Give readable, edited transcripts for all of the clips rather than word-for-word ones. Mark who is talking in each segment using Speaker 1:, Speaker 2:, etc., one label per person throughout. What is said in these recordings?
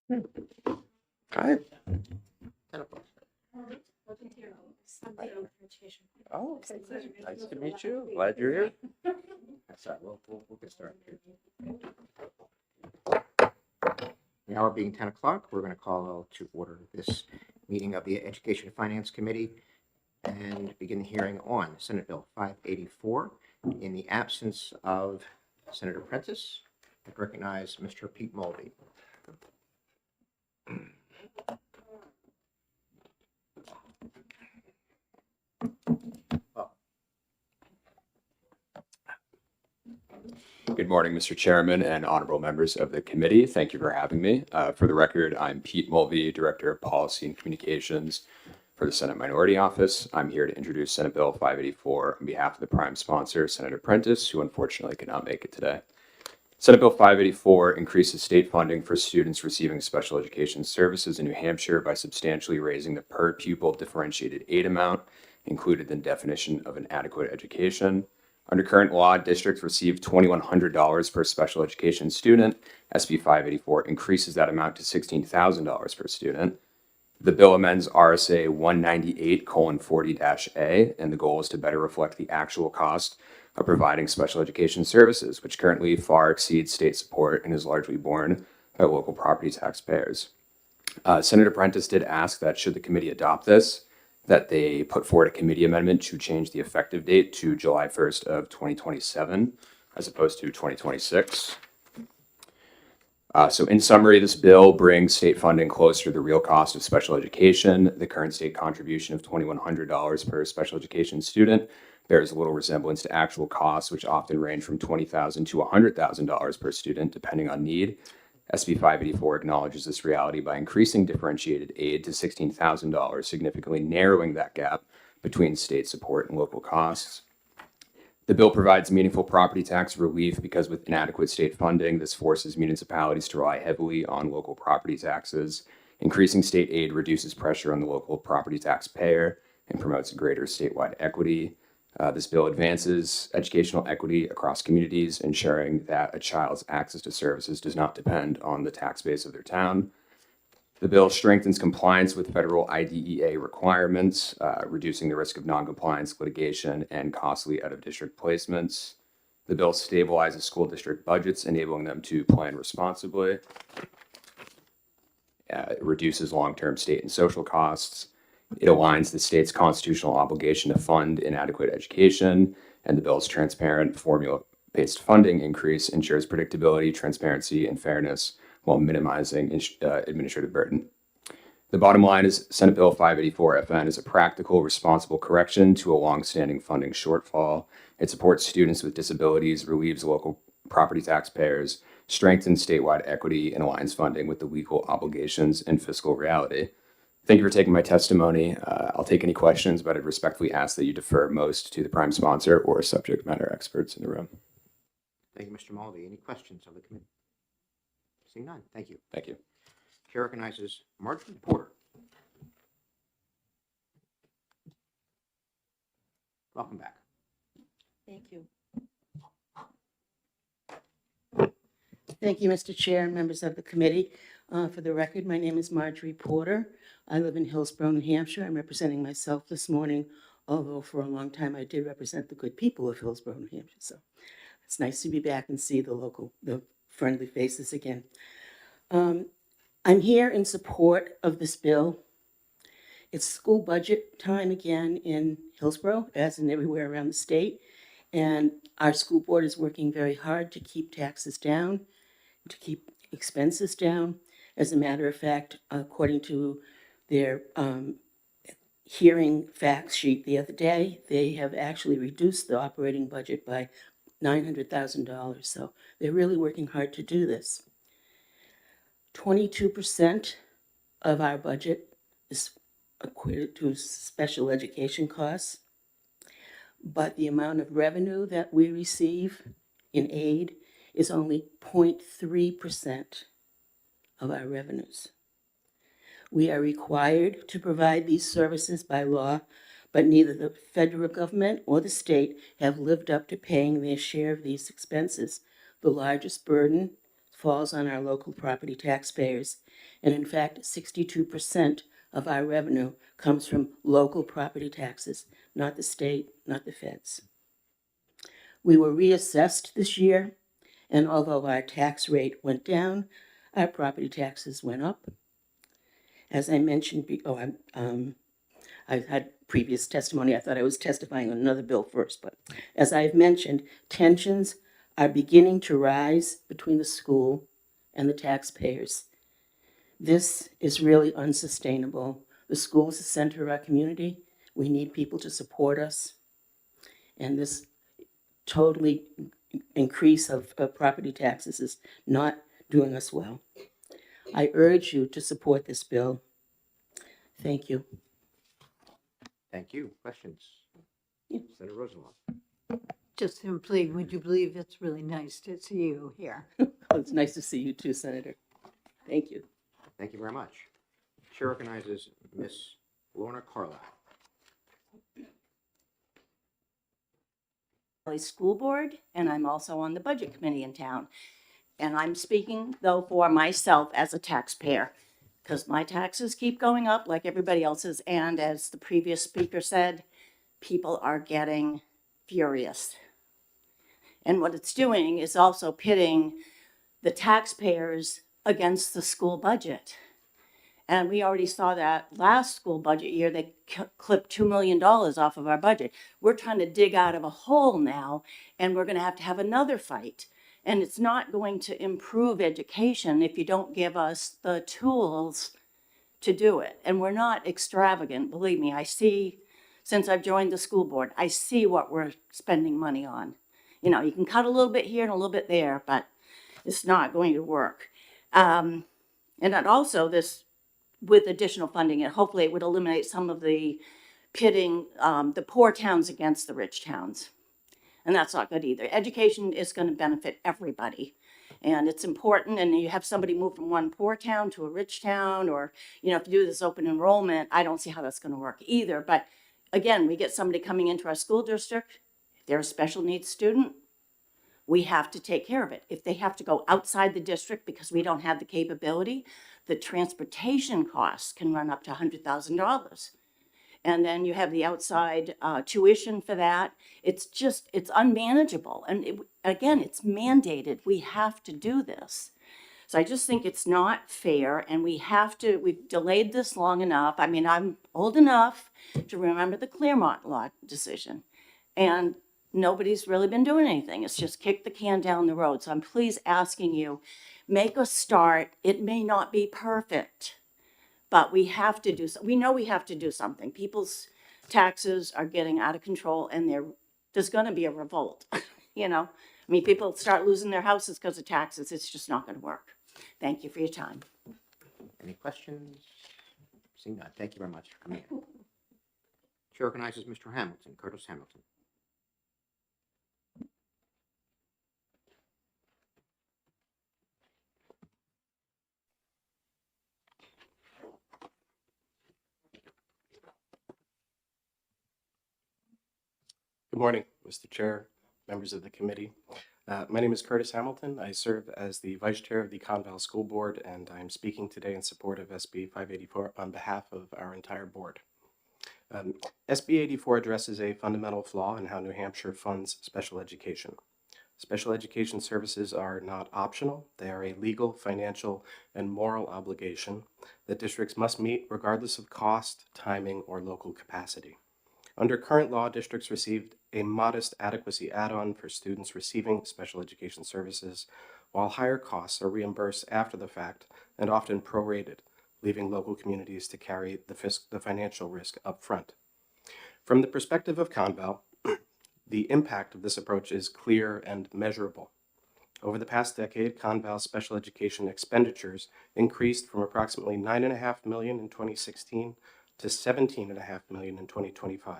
Speaker 1: Hi. 10 o'clock. Oh, okay, great. Nice to meet you. Glad you're here. That's all right. We'll get started here. The hour being 10 o'clock, we're going to call to order this meeting of the Education and Finance Committee and begin the hearing on Senate Bill 584. In the absence of Senator Prentice, I recognize Mr. Pete Mulvey.
Speaker 2: Good morning, Mr. Chairman and honorable members of the committee. Thank you for having me. For the record, I'm Pete Mulvey, Director of Policy and Communications for the Senate Minority Office. I'm here to introduce Senate Bill 584 on behalf of the prime sponsor, Senator Prentice, who unfortunately could not make it today. Senate Bill 584 increases state funding for students receiving special education services in New Hampshire by substantially raising the per pupil differentiated aid amount included in the definition of an adequate education. Under current law, districts receive $2,100 per special education student. SB 584 increases that amount to $16,000 per student. The bill amends RSA 198:40-A, and the goal is to better reflect the actual cost of providing special education services, which currently far exceeds state support and is largely borne by local property taxpayers. Senator Prentice did ask that should the committee adopt this, that they put forward a committee amendment to change the effective date to July 1st of 2027 as opposed to 2026. So in summary, this bill brings state funding closer to the real cost of special education. The current state contribution of $2,100 per special education student bears little resemblance to actual costs, which often range from $20,000 to $100,000 per student, depending on need. SB 584 acknowledges this reality by increasing differentiated aid to $16,000, significantly narrowing that gap between state support and local costs. The bill provides meaningful property tax relief because with inadequate state funding, this forces municipalities to rely heavily on local property taxes. Increasing state aid reduces pressure on the local property taxpayer and promotes greater statewide equity. This bill advances educational equity across communities, ensuring that a child's access to services does not depend on the tax base of their town. The bill strengthens compliance with federal IDEA requirements, reducing the risk of noncompliance, litigation, and costly out-of-district placements. The bill stabilizes school district budgets, enabling them to plan responsibly. It reduces long-term state and social costs. It aligns the state's constitutional obligation to fund inadequate education, and the bill's transparent formula-based funding increase ensures predictability, transparency, and fairness while minimizing administrative burden. The bottom line is Senate Bill 584 FN is a practical, responsible correction to a long-standing funding shortfall. It supports students with disabilities, relieves local property taxpayers, strengthens statewide equity, and aligns funding with the legal obligations and fiscal reality. Thank you for taking my testimony. I'll take any questions, but I'd respectfully ask that you defer most to the prime sponsor or subject matter experts in the room.
Speaker 1: Thank you, Mr. Mulvey. Any questions of the committee? Seeing none. Thank you.
Speaker 2: Thank you.
Speaker 1: Chair recognizes Marjorie Porter. Welcome back.
Speaker 3: Thank you. Thank you, Mr. Chair and members of the committee. For the record, my name is Marjorie Porter. I live in Hillsborough, New Hampshire. I'm representing myself this morning, although for a long time I did represent the good people of Hillsborough, New Hampshire. So it's nice to be back and see the friendly faces again. I'm here in support of this bill. It's school budget time again in Hillsborough, as in everywhere around the state. And our school board is working very hard to keep taxes down, to keep expenses down. As a matter of fact, according to their hearing facts sheet the other day, they have actually reduced the operating budget by $900,000. So they're really working hard to do this. 22% of our budget is equated to special education costs, but the amount of revenue that we receive in aid is only 0.3% of our revenues. We are required to provide these services by law, but neither the federal government or the state have lived up to paying their share of these expenses. The largest burden falls on our local property taxpayers. And in fact, 62% of our revenue comes from local property taxes, not the state, not the feds. We were reassessed this year, and although our tax rate went down, our property taxes went up. As I mentioned, I've had previous testimony. I thought I was testifying on another bill first, but as I've mentioned, tensions are beginning to rise between the school and the taxpayers. This is really unsustainable. The school is the center of our community. We need people to support us. And this totally increase of property taxes is not doing us well. I urge you to support this bill. Thank you.
Speaker 1: Thank you. Questions?
Speaker 3: Yeah.
Speaker 1: Senator Rosenwald.
Speaker 4: Just simply, would you believe it's really nice to see you here?
Speaker 3: Oh, it's nice to see you too, Senator. Thank you.
Speaker 1: Thank you very much. Chair recognizes Ms. Lorna Carlisle.
Speaker 5: Valley School Board, and I'm also on the Budget Committee in town. And I'm speaking, though, for myself as a taxpayer, because my taxes keep going up like everybody else's, and as the previous speaker said, people are getting furious. And what it's doing is also pitting the taxpayers against the school budget. And we already saw that last school budget year, they clipped $2 million off of our budget. We're trying to dig out of a hole now, and we're going to have another fight. And it's not going to improve education if you don't give us the tools to do it. And we're not extravagant, believe me. I see, since I've joined the school board, I see what we're spending money on. You know, you can cut a little bit here and a little bit there, but it's not going to work. And then also this, with additional funding, and hopefully it would eliminate some of the pitting the poor towns against the rich towns. And that's not good either. Education is going to benefit everybody. And it's important, and you have somebody move from one poor town to a rich town, or, you know, if you do this open enrollment, I don't see how that's going to work either. But again, we get somebody coming into our school district, if they're a special needs student, we have to take care of it. If they have to go outside the district because we don't have the capability, the transportation costs can run up to $100,000. And then you have the outside tuition for that. It's unmanageable. And again, it's mandated. We have to do this. So I just think it's not fair, and we've delayed this long enough. I mean, I'm old enough to remember the Claremont law decision, and nobody's really been doing anything. It's just kicked the can down the road. So I'm please asking you, make a start. It may not be perfect, but we have to do so. We know we have to do something. People's taxes are getting out of control, and there's going to be a revolt. You know, I mean, people start losing their houses because of taxes. It's just not going to work. Thank you for your time.
Speaker 1: Any questions? Seeing none. Thank you very much for coming in. Chair recognizes Mr. Hamilton, Curtis Hamilton.
Speaker 6: Good morning, Mr. Chair, members of the committee. My name is Curtis Hamilton. I serve as the Vice Chair of the Conval School Board, and I'm speaking today in support of SB 584 on behalf of our entire board. SB 84 addresses a fundamental flaw in how New Hampshire funds special education. Special education services are not optional. They are a legal, financial, and moral obligation that districts must meet regardless of cost, timing, or local capacity. Under current law, districts received a modest adequacy add-on for students receiving special education services, while higher costs are reimbursed after the fact and often prorated, leaving local communities to carry the financial risk up front. From the perspective of Conval, the impact of this approach is clear and measurable. Over the past decade, Conval's special education expenditures increased from approximately $9.5 million in 2016 to $17.5 million in 2025,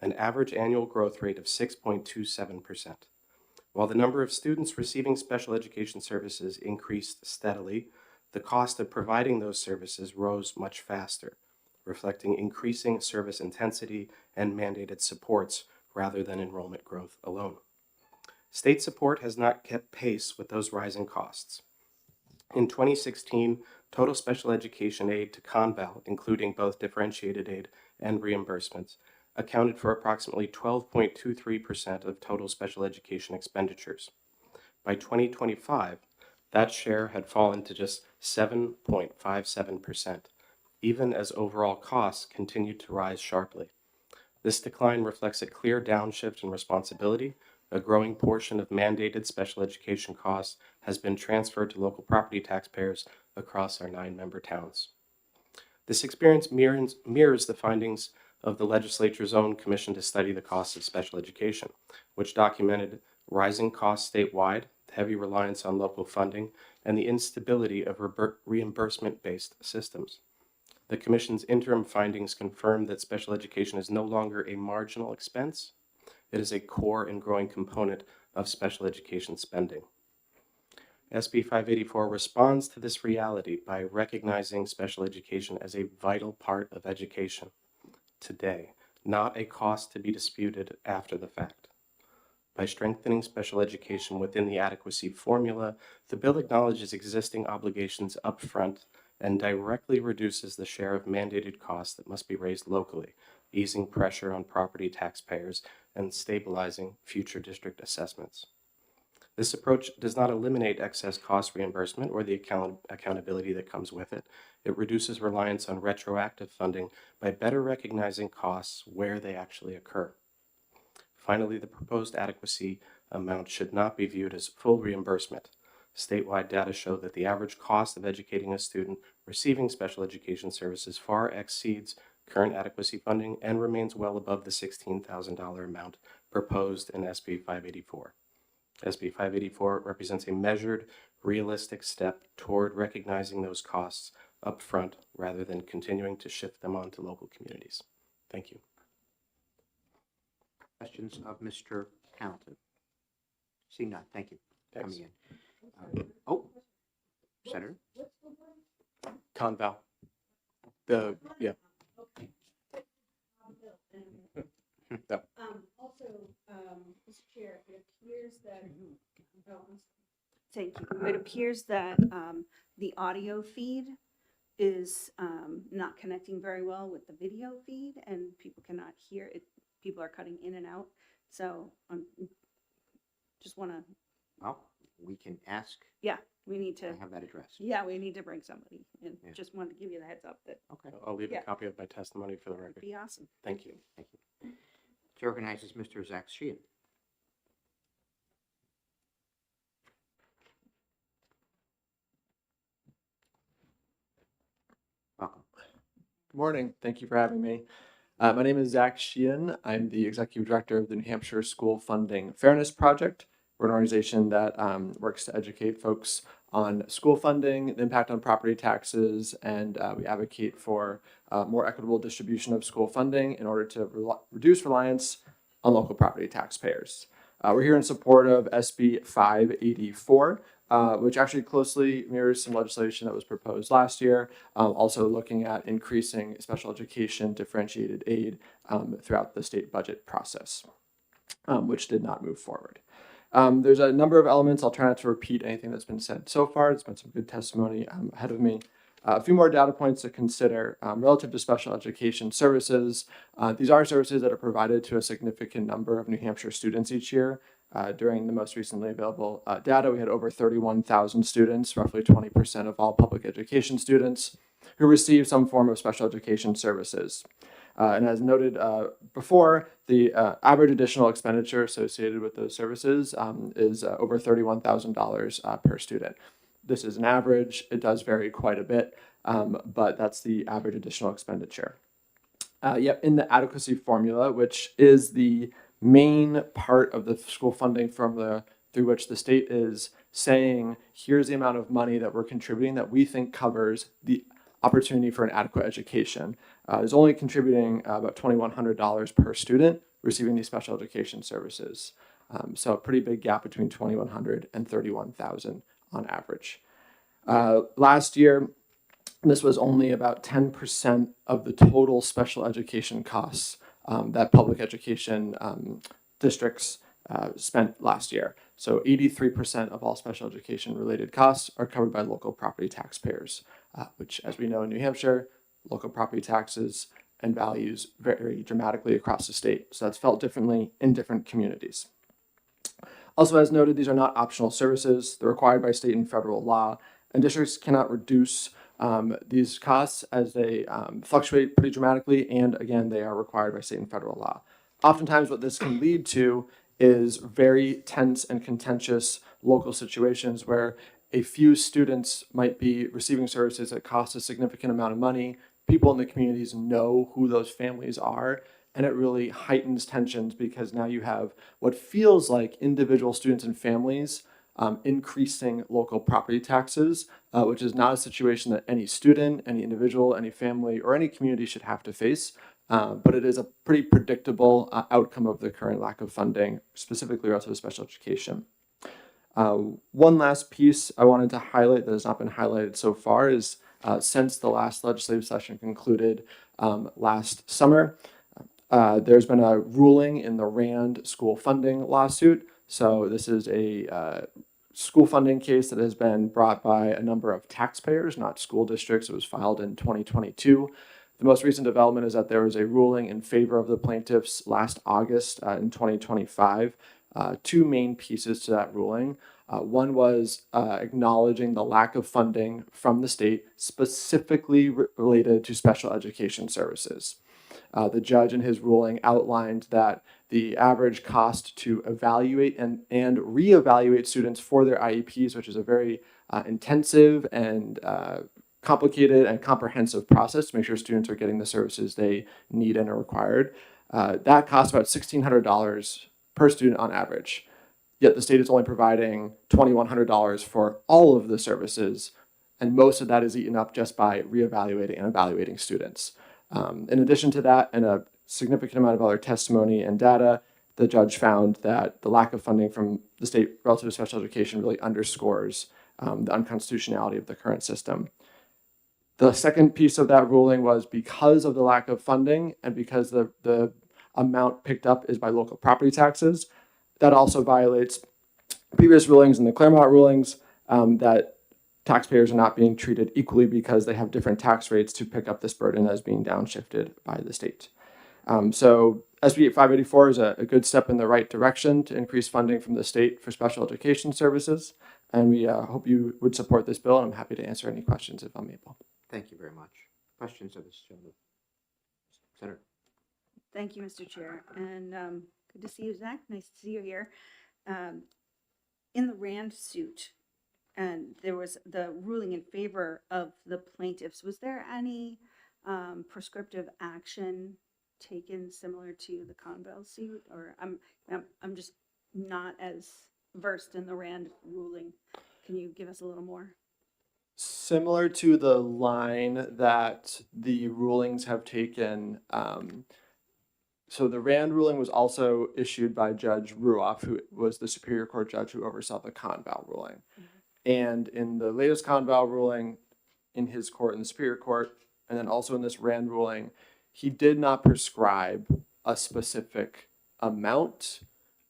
Speaker 6: an average annual growth rate of 6.27%. While the number of students receiving special education services increased steadily, the cost of providing those services rose much faster, reflecting increasing service intensity and mandated supports rather than enrollment growth alone. State support has not kept pace with those rising costs. In 2016, total special education aid to Conval, including both differentiated aid and reimbursements, accounted for approximately 12.23% of total special education expenditures. By 2025, that share had fallen to just 7.57%, even as overall costs continued to rise sharply. This decline reflects a clear downshift in responsibility. A growing portion of mandated special education costs has been transferred to local property taxpayers across our 9-member towns. This experience mirrors the findings of the legislature's own Commission to Study the Costs of Special Education, which documented rising costs statewide, heavy reliance on local funding, and the instability of reimbursement-based systems. The Commission's interim findings confirm that special education is no longer a marginal expense. It is a core and growing component of special education spending. SB 584 responds to this reality by recognizing special education as a vital part of education today, not a cost to be disputed after the fact. By strengthening special education within the adequacy formula, the bill acknowledges existing obligations upfront and directly reduces the share of mandated costs that must be raised locally, easing pressure on property taxpayers and stabilizing future district assessments. This approach does not eliminate excess cost reimbursement or the accountability that comes with it. It reduces reliance on retroactive funding by better recognizing costs where they actually occur. Finally, the proposed adequacy amount should not be viewed as full reimbursement. Statewide data show that the average cost of educating a student receiving special education services far exceeds current adequacy funding and remains well above the $16,000 amount proposed in SB 584. SB 584 represents a measured, realistic step toward recognizing those costs upfront rather than continuing to shift them onto local communities. Thank you.
Speaker 1: Questions of Mr. Hamilton? Seeing none, thank you for
Speaker 6: Thanks.
Speaker 1: coming in. Oh, Senator?
Speaker 6: Conval. Yeah. No.
Speaker 7: Also, Mr. Chair, it appears that, thank you. It appears that the audio feed is not connecting very well with the video feed, and people cannot hear it. People are cutting in and out. So just want to,
Speaker 1: Well, we can ask
Speaker 7: we need
Speaker 1: to
Speaker 7: to,
Speaker 1: have that addressed.
Speaker 7: we need to bring somebody. And
Speaker 1: Yeah.
Speaker 7: just wanted to give you the heads up that
Speaker 1: Okay,
Speaker 6: I'll leave
Speaker 7: Yeah.
Speaker 6: a copy of my testimony for the
Speaker 7: would
Speaker 6: record.
Speaker 7: be awesome.
Speaker 6: Thank you.
Speaker 1: thank you. Chair recognizes Mr. Zach Sheehan. Welcome.
Speaker 8: Good morning. Thank you for having me. My name is Zach Sheehan. I'm the Executive Director of the New Hampshire School Funding Fairness Project. We're an organization that works to educate folks on school funding, the impact on property taxes, and we advocate for more equitable distribution of school funding in order to reduce reliance on local property taxpayers. We're here in support of SB 584, which actually closely mirrors some legislation that was proposed last year, also looking at increasing special education differentiated aid throughout the state budget process, which did not move forward. There's a number of elements. I'll try not to repeat anything that's been said so far. There's been some good testimony ahead of me. A few more data points to consider relative to special education services. These are services that are provided to a significant number of New Hampshire students each year. During the most recently available data, we had over 31,000 students, roughly 20% of all public education students, who receive some form of special education services. And as noted before, the average additional expenditure associated with those services is over $31,000 per student. This is an average. It does vary quite a bit, but that's the average additional expenditure. In the adequacy formula, which is the main part of the school funding formula through which the state is saying, here's the amount of money that we're contributing that we think covers the opportunity for an adequate education, is only contributing about $2,100 per student receiving these special education services. So a pretty big gap between $2,100 and $31,000 on average. Last year, this was only about 10% of the total special education costs that public education districts spent last year. So 83% of all special education related costs are covered by local property taxpayers, which, as we know in New Hampshire, local property taxes and values vary dramatically across the state. So that's felt differently in different communities. Also, as noted, these are not optional services. They're required by state and federal law, and districts cannot reduce these costs as they fluctuate pretty dramatically, and again, they are required by state and federal law. Oftentimes, what this can lead to is very tense and contentious local situations where a few students might be receiving services that cost a significant amount of money. People in the communities know who those families are, and it really heightens tensions because now you have what feels like individual students and families increasing local property taxes, which is not a situation that any student, any individual, any family, or any community should have to face. But it is a pretty predictable outcome of the current lack of funding, specifically relative to special education. One last piece I wanted to highlight that has not been highlighted so far is since the last legislative session concluded last summer, there's been a ruling in the Rand school funding lawsuit. So this is a school funding case that has been brought by a number of taxpayers, not school districts. It was filed in 2022. The most recent development is that there was a ruling in favor of the plaintiffs last August in 2025. Two main pieces to that ruling. One was acknowledging the lack of funding from the state specifically related to special education services. The judge in his ruling outlined that the average cost to evaluate and reevaluate students for their IEPs, which is a very intensive and complicated and comprehensive process to make sure students are getting the services they need and are required. That costs about $1,600 per student on average. Yet the state is only providing $2,100 for all of the services, and most of that is eaten up just by reevaluating and evaluating students. In addition to that, and a significant amount of other testimony and data, the judge found that the lack of funding from the state relative to special education really underscores the unconstitutionality of the current system. The second piece of that ruling was because of the lack of funding and because the amount picked up is by local property taxes, that also violates previous rulings and the Claremont rulings that taxpayers are not being treated equally because they have different tax rates to pick up this burden that is being downshifted by the state. So SB 584 is a good step in the right direction to increase funding from the state for special education services. And we hope you would support this bill, and I'm happy to answer any questions if I'm able.
Speaker 1: Thank you very much. Questions of this gentleman? Senator.
Speaker 7: Thank you, Mr. Chair, and good to see you, Zach. Nice to see you here. In the Rand suit, and there was the ruling in favor of the plaintiffs. Was there any prescriptive action taken similar to the Conval suit, or I'm just not as versed in the Rand ruling? Can you give us a little more?
Speaker 8: Similar to the line that the rulings have taken, so the Rand ruling was also issued by Judge Ruoff, who was the Superior Court judge who oversaw the Conval ruling. And in the latest Conval ruling, in his court, in the Superior Court, and then also in this Rand ruling, he did not prescribe a specific amount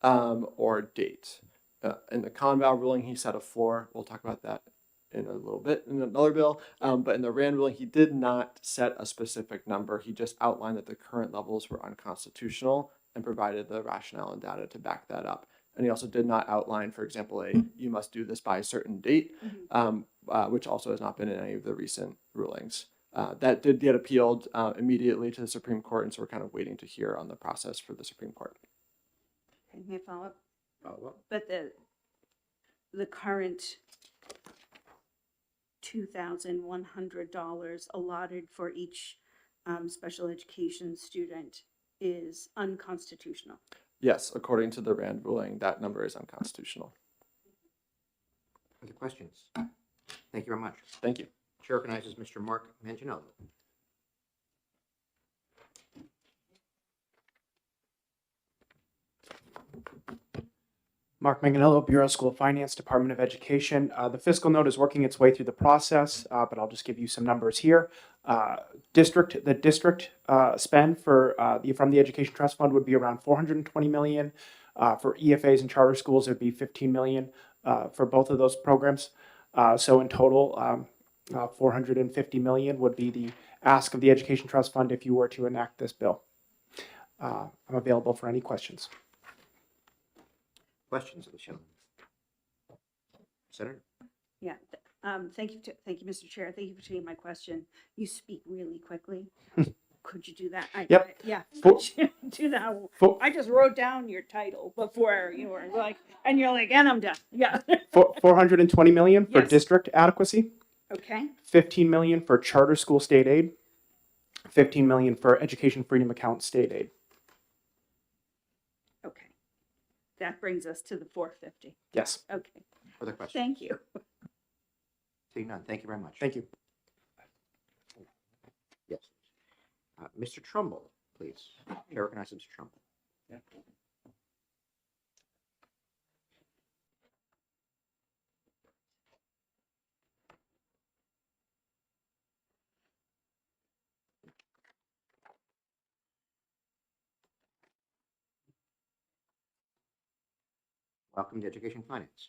Speaker 8: or date. In the Conval ruling, he set a floor. We'll talk about that in a little bit in another bill. But in the Rand ruling, he did not set a specific number. He just outlined that the current levels were unconstitutional and provided the rationale and data to back that up. And he also did not outline, for example, you must do this by a certain date, which also has not been in any of the recent rulings. That did get appealed immediately to the Supreme Court, and so we're kind of waiting to hear on the process for the Supreme Court.
Speaker 7: Okay, may I follow up?
Speaker 1: Follow up.
Speaker 7: But the current $2,100 allotted for each special education student is unconstitutional.
Speaker 8: Yes, according to the Rand ruling, that number is unconstitutional.
Speaker 1: Other questions? Thank you very much.
Speaker 8: Thank you.
Speaker 1: Chair recognizes Mr. Mark Manganiello.
Speaker 9: Mark Manganiello, Bureau of School Finance, Department of Education. The fiscal note is working its way through the process, but I'll just give you some numbers here. The district spend for from the Education Trust Fund would be around $420 million. For EFAs and charter schools, it would be 15 million for both of those programs. So in total, 450 million would be the ask of the Education Trust Fund if you were to enact this bill. I'm available for any questions.
Speaker 1: Questions of the gentleman? Senator?
Speaker 7: Yeah, thank you, Mr. Chair. Thank you for taking my question. You speak really quickly. Could you do that?
Speaker 9: Yep.
Speaker 7: Yeah,
Speaker 9: For-
Speaker 7: could you do that?
Speaker 9: For-
Speaker 7: I just wrote down your title before you were like, and you're like, and I'm done. Yeah.
Speaker 9: 420 million for
Speaker 7: Yes.
Speaker 9: district adequacy,
Speaker 7: Okay,
Speaker 9: 15 million for charter school state aid, 15 million for education freedom account state aid.
Speaker 7: okay. That brings us to the 450.
Speaker 9: Yes,
Speaker 7: Okay,
Speaker 1: Further questions?
Speaker 7: thank you.
Speaker 1: Seeing none, thank you very much.
Speaker 9: thank you.
Speaker 1: Yes. Mr. Trumbull, please. Chair recognizes Mr. Trumbull. Welcome to Education Finance.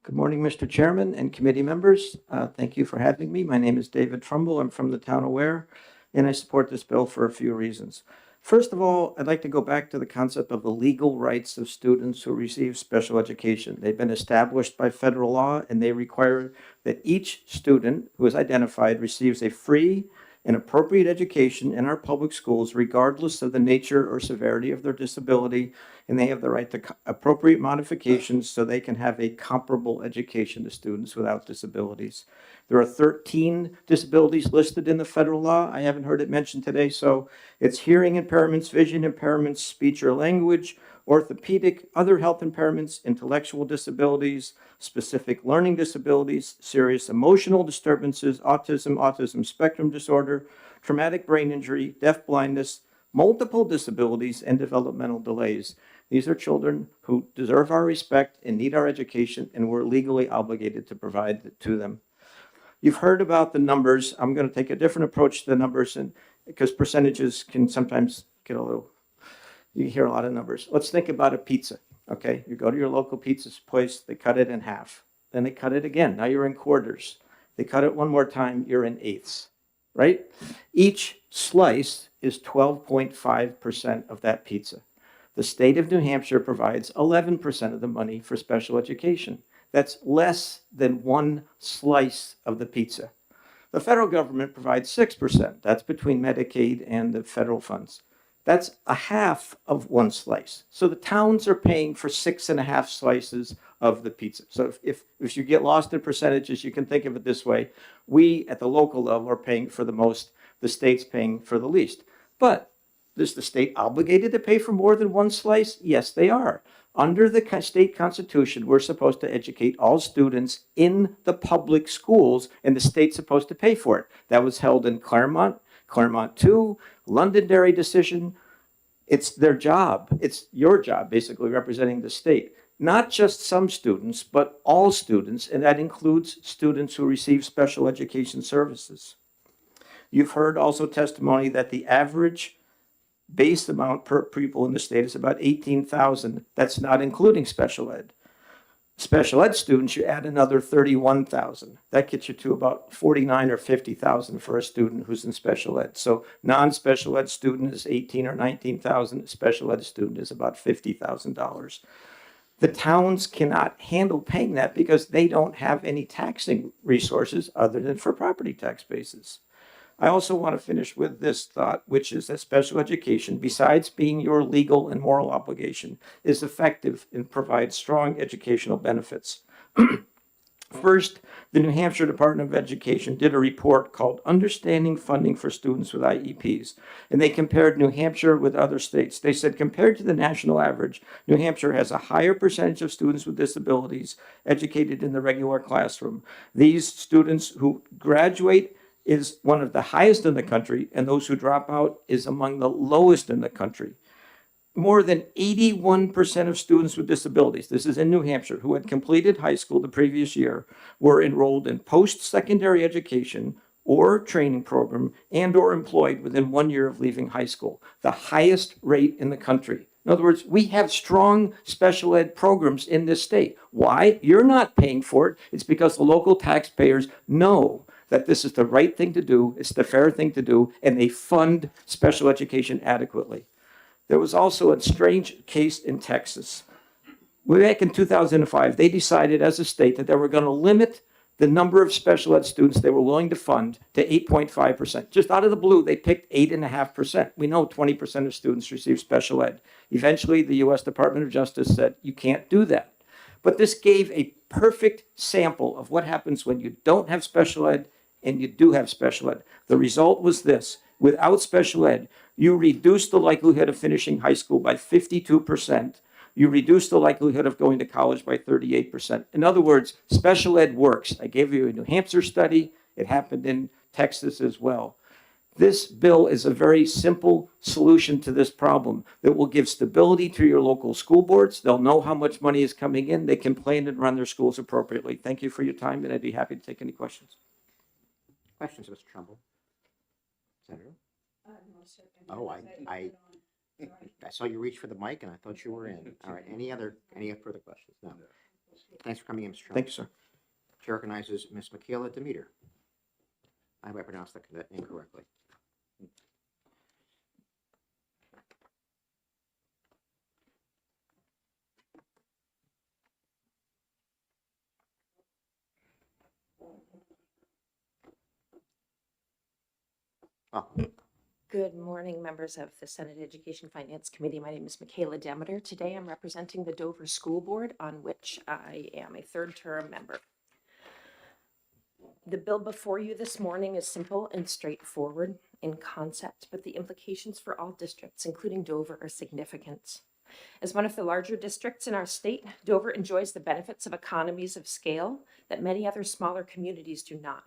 Speaker 10: Good morning, Mr. Chairman and committee members. Thank you for having me. My name is David Trumbull. I'm from the town of Ware, and I support this bill for a few reasons. First of all, I'd like to go back to the concept of the legal rights of students who receive special education. They've been established by federal law, and they require that each student who is identified receives a free and appropriate education in our public schools, regardless of the nature or severity of their disability, and they have the right to appropriate modifications so they can have a comparable education to students without disabilities. There are 13 disabilities listed in the federal law. I haven't heard it mentioned today, so it's hearing impairments, vision impairments, speech or language, orthopedic, other health impairments, intellectual disabilities, specific learning disabilities, serious emotional disturbances, autism, autism spectrum disorder, traumatic brain injury, deaf blindness, multiple disabilities, and developmental delays. These are children who deserve our respect and need our education, and we're legally obligated to provide it to them. You've heard about the numbers. I'm going to take a different approach to the numbers, and because percentages can sometimes get a little, you hear a lot of numbers. Let's think about a pizza, okay? You go to your local pizza place, they cut it in half. Then they cut it again. Now you're in quarters. They cut it one more time, you're in eighths, right? Each slice is 12.5% of that pizza. The state of New Hampshire provides 11% of the money for special education. That's less than one slice of the pizza. The federal government provides 6%. That's between Medicaid and the federal funds. That's a half of one slice. So the towns are paying for 6.5 slices of the pizza. So if you get lost in percentages, you can think of it this way. We at the local level are paying for the most, the state's paying for the least. But is the state obligated to pay for more than one slice? Yes, they are. Under the state constitution, we're supposed to educate all students in the public schools, and the state's supposed to pay for it. That was held in Claremont, Claremont 2, Londonderry decision. It's their job. It's your job, basically, representing the state. Not just some students, but all students, and that includes students who receive special education services. You've heard also testimony that the average base amount per pupil in the state is about $18,000. That's not including special ed. Special ed students, you add another $31,000. That gets you to about $49,000 or $50,000 for a student who's in special ed. So non-special ed student is $18,000 or $19,000. Special ed student is about $50,000. The towns cannot handle paying that because they don't have any taxing resources other than for property tax bases. I also want to finish with this thought, which is that special education, besides being your legal and moral obligation, is effective and provides strong educational benefits. First, the New Hampshire Department of Education did a report called Understanding Funding for Students with IEPs, and they compared New Hampshire with other states. They said, compared to the national average, New Hampshire has a higher percentage of students with disabilities educated in the regular classroom. These students who graduate is one of the highest in the country, and those who drop out is among the lowest in the country. More than 81% of students with disabilities, this is in New Hampshire, who had completed high school the previous year, were enrolled in post-secondary education or training program and or employed within 1 year of leaving high school, the highest rate in the country. In other words, we have strong special ed programs in this state. Why? You're not paying for it. It's because the local taxpayers know that this is the right thing to do, it's the fair thing to do, and they fund special education adequately. There was also a strange case in Texas. Back in 2005, they decided as a state that they were going to limit the number of special ed students they were willing to fund to 8.5%. Just out of the blue, they picked 8.5%. We know 20% of students receive special ed. Eventually, the US Department of Justice said, you can't do that. But this gave a perfect sample of what happens when you don't have special ed and you do have special ed. The result was this: without special ed, you reduce the likelihood of finishing high school by 52%. You reduce the likelihood of going to college by 38%. In other words, special ed works. I gave you a New Hampshire study. It happened in Texas as well. This bill is a very simple solution to this problem that will give stability to your local school boards. They'll know how much money is coming in. They can plan and run their schools appropriately. Thank you for your time, and I'd be happy to take any questions.
Speaker 1: Questions, Mr. Trumbull? Senator? Oh, I saw you reach for the mic and I thought you were in. All right, any further questions? No. Thanks for coming in, Mr. Trumbull.
Speaker 10: Thank you, sir.
Speaker 1: Chair recognizes Ms. Michaela Demeter. I hope I pronounced that incorrectly. Oh,
Speaker 11: Good morning, members of the Senate Education Finance Committee. My name is Michaela Demeter. Today I'm representing the Dover School Board, on which I am a third-term member. The bill before you this morning is simple and straightforward in concept, but the implications for all districts, including Dover, are significant. As one of the larger districts in our state, Dover enjoys the benefits of economies of scale that many other smaller communities do not.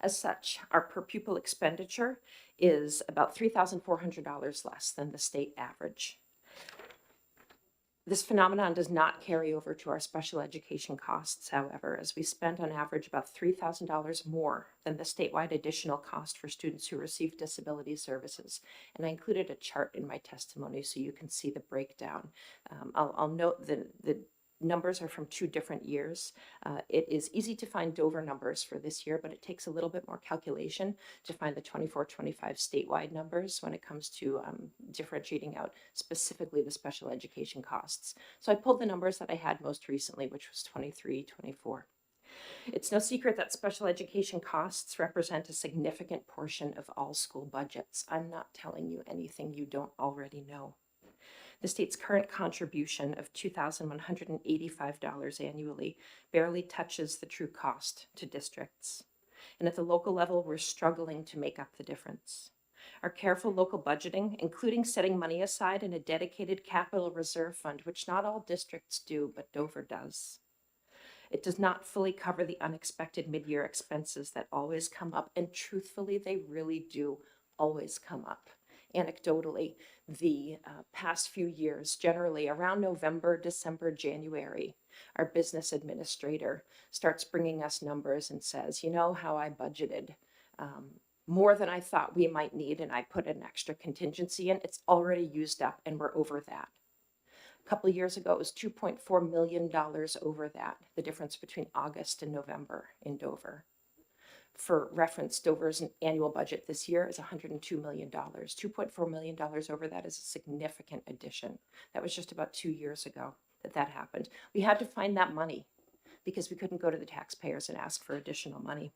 Speaker 11: As such, our per pupil expenditure is about $3,400 less than the state average. This phenomenon does not carry over to our special education costs, however, as we spend on average about $3,000 more than the statewide additional cost for students who receive disability services. And I included a chart in my testimony so you can see the breakdown. I'll note that the numbers are from 2 different years. It is easy to find Dover numbers for this year, but it takes a little bit more calculation to find the 24-25 statewide numbers when it comes to differentiating out specifically the special education costs. So I pulled the numbers that I had most recently, which was 23-24. It's no secret that special education costs represent a significant portion of all school budgets. I'm not telling you anything you don't already know. The state's current contribution of $2,185 annually barely touches the true cost to districts. And at the local level, we're struggling to make up the difference. Our careful local budgeting, including setting money aside in a dedicated capital reserve fund, which not all districts do, but Dover does. It does not fully cover the unexpected mid-year expenses that always come up, and truthfully, they really do always come up. Anecdotally, the past few years, generally around November, December, January, our business administrator starts bringing us numbers and says, you know how I budgeted more than I thought we might need, and I put an extra contingency in. It's already used up and we're over that. A couple of years ago, it was $2.4 million over that, the difference between August and November in Dover. For reference, Dover's annual budget this year is $102 million. $2.4 million over that is a significant addition. That was just about 2 years ago that happened. We had to find that money because we couldn't go to the taxpayers and ask for additional money.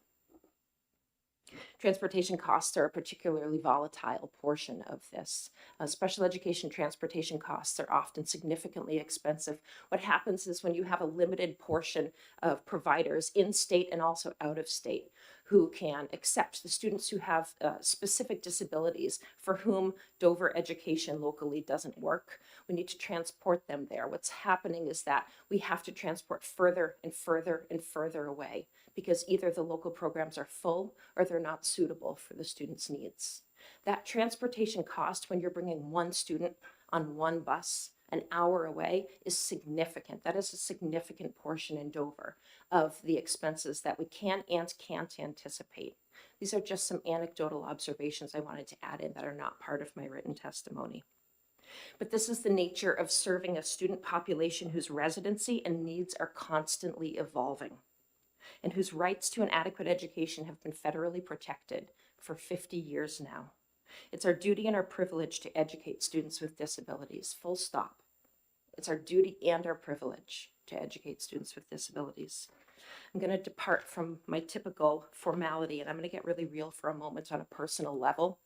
Speaker 11: Transportation costs are a particularly volatile portion of this. Special education transportation costs are often significantly expensive. What happens is when you have a limited portion of providers in state and also out of state who can accept the students who have specific disabilities for whom Dover education locally doesn't work, we need to transport them there. What's happening is that we have to transport further and further and further away because either the local programs are full or they're not suitable for the students' needs. That transportation cost when you're bringing one student on one bus an hour away is significant. That is a significant portion in Dover of the expenses that we can and can't anticipate These are just some anecdotal observations I wanted to add in that are not part of my written testimony. But this is the nature of serving a student population whose residency and needs are constantly evolving, and whose rights to an adequate education have been federally protected for 50 years now. It's our duty and our privilege to educate students with disabilities, full stop. It's our duty and our privilege to educate students with disabilities. I'm going to depart from my typical formality, and I'm going to get really real for a moment on a personal level.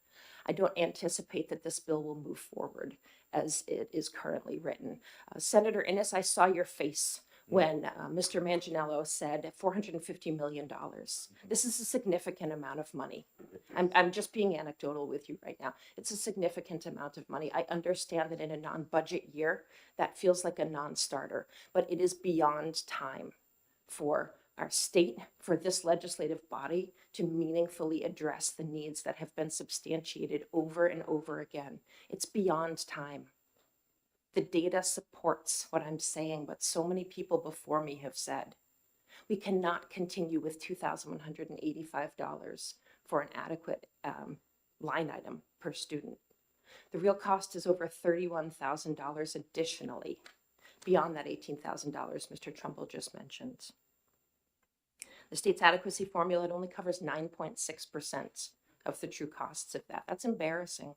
Speaker 11: I don't anticipate that this bill will move forward as it is currently written. Senator Innes, I saw your face when Mr. Manganiello said $450 million. This is a significant amount of money. I'm just being anecdotal with you right now. It's a significant amount of money. I understand that in a non-budget year, that feels like a non-starter, but it is beyond time for our state, for this legislative body to meaningfully address the needs that have been substantiated over and over again. It's beyond time. The data supports what I'm saying, but so many people before me have said. We cannot continue with $2,185 for an adequate line item per student. The real cost is over $31,000 additionally, beyond that $18,000 Mr. Trumbull just mentioned. The state's adequacy formula, it only covers 9.6% of the true costs of that. That's embarrassing.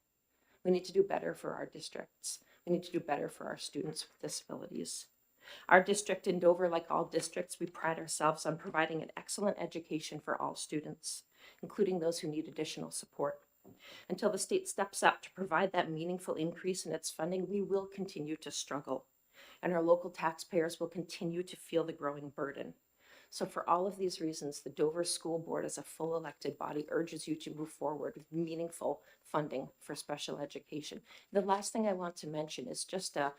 Speaker 11: We need to do better for our districts. We need to do better for our students with disabilities. Our district in Dover, like all districts, we pride ourselves on providing an excellent education for all students, including those who need additional support. Until the state steps up to provide that meaningful increase in its funding, we will continue to struggle, and our local taxpayers will continue to feel the growing burden. So for all of these reasons, the Dover School Board as a full elected body urges you to move forward with meaningful funding for special education. The last thing I want to mention is just a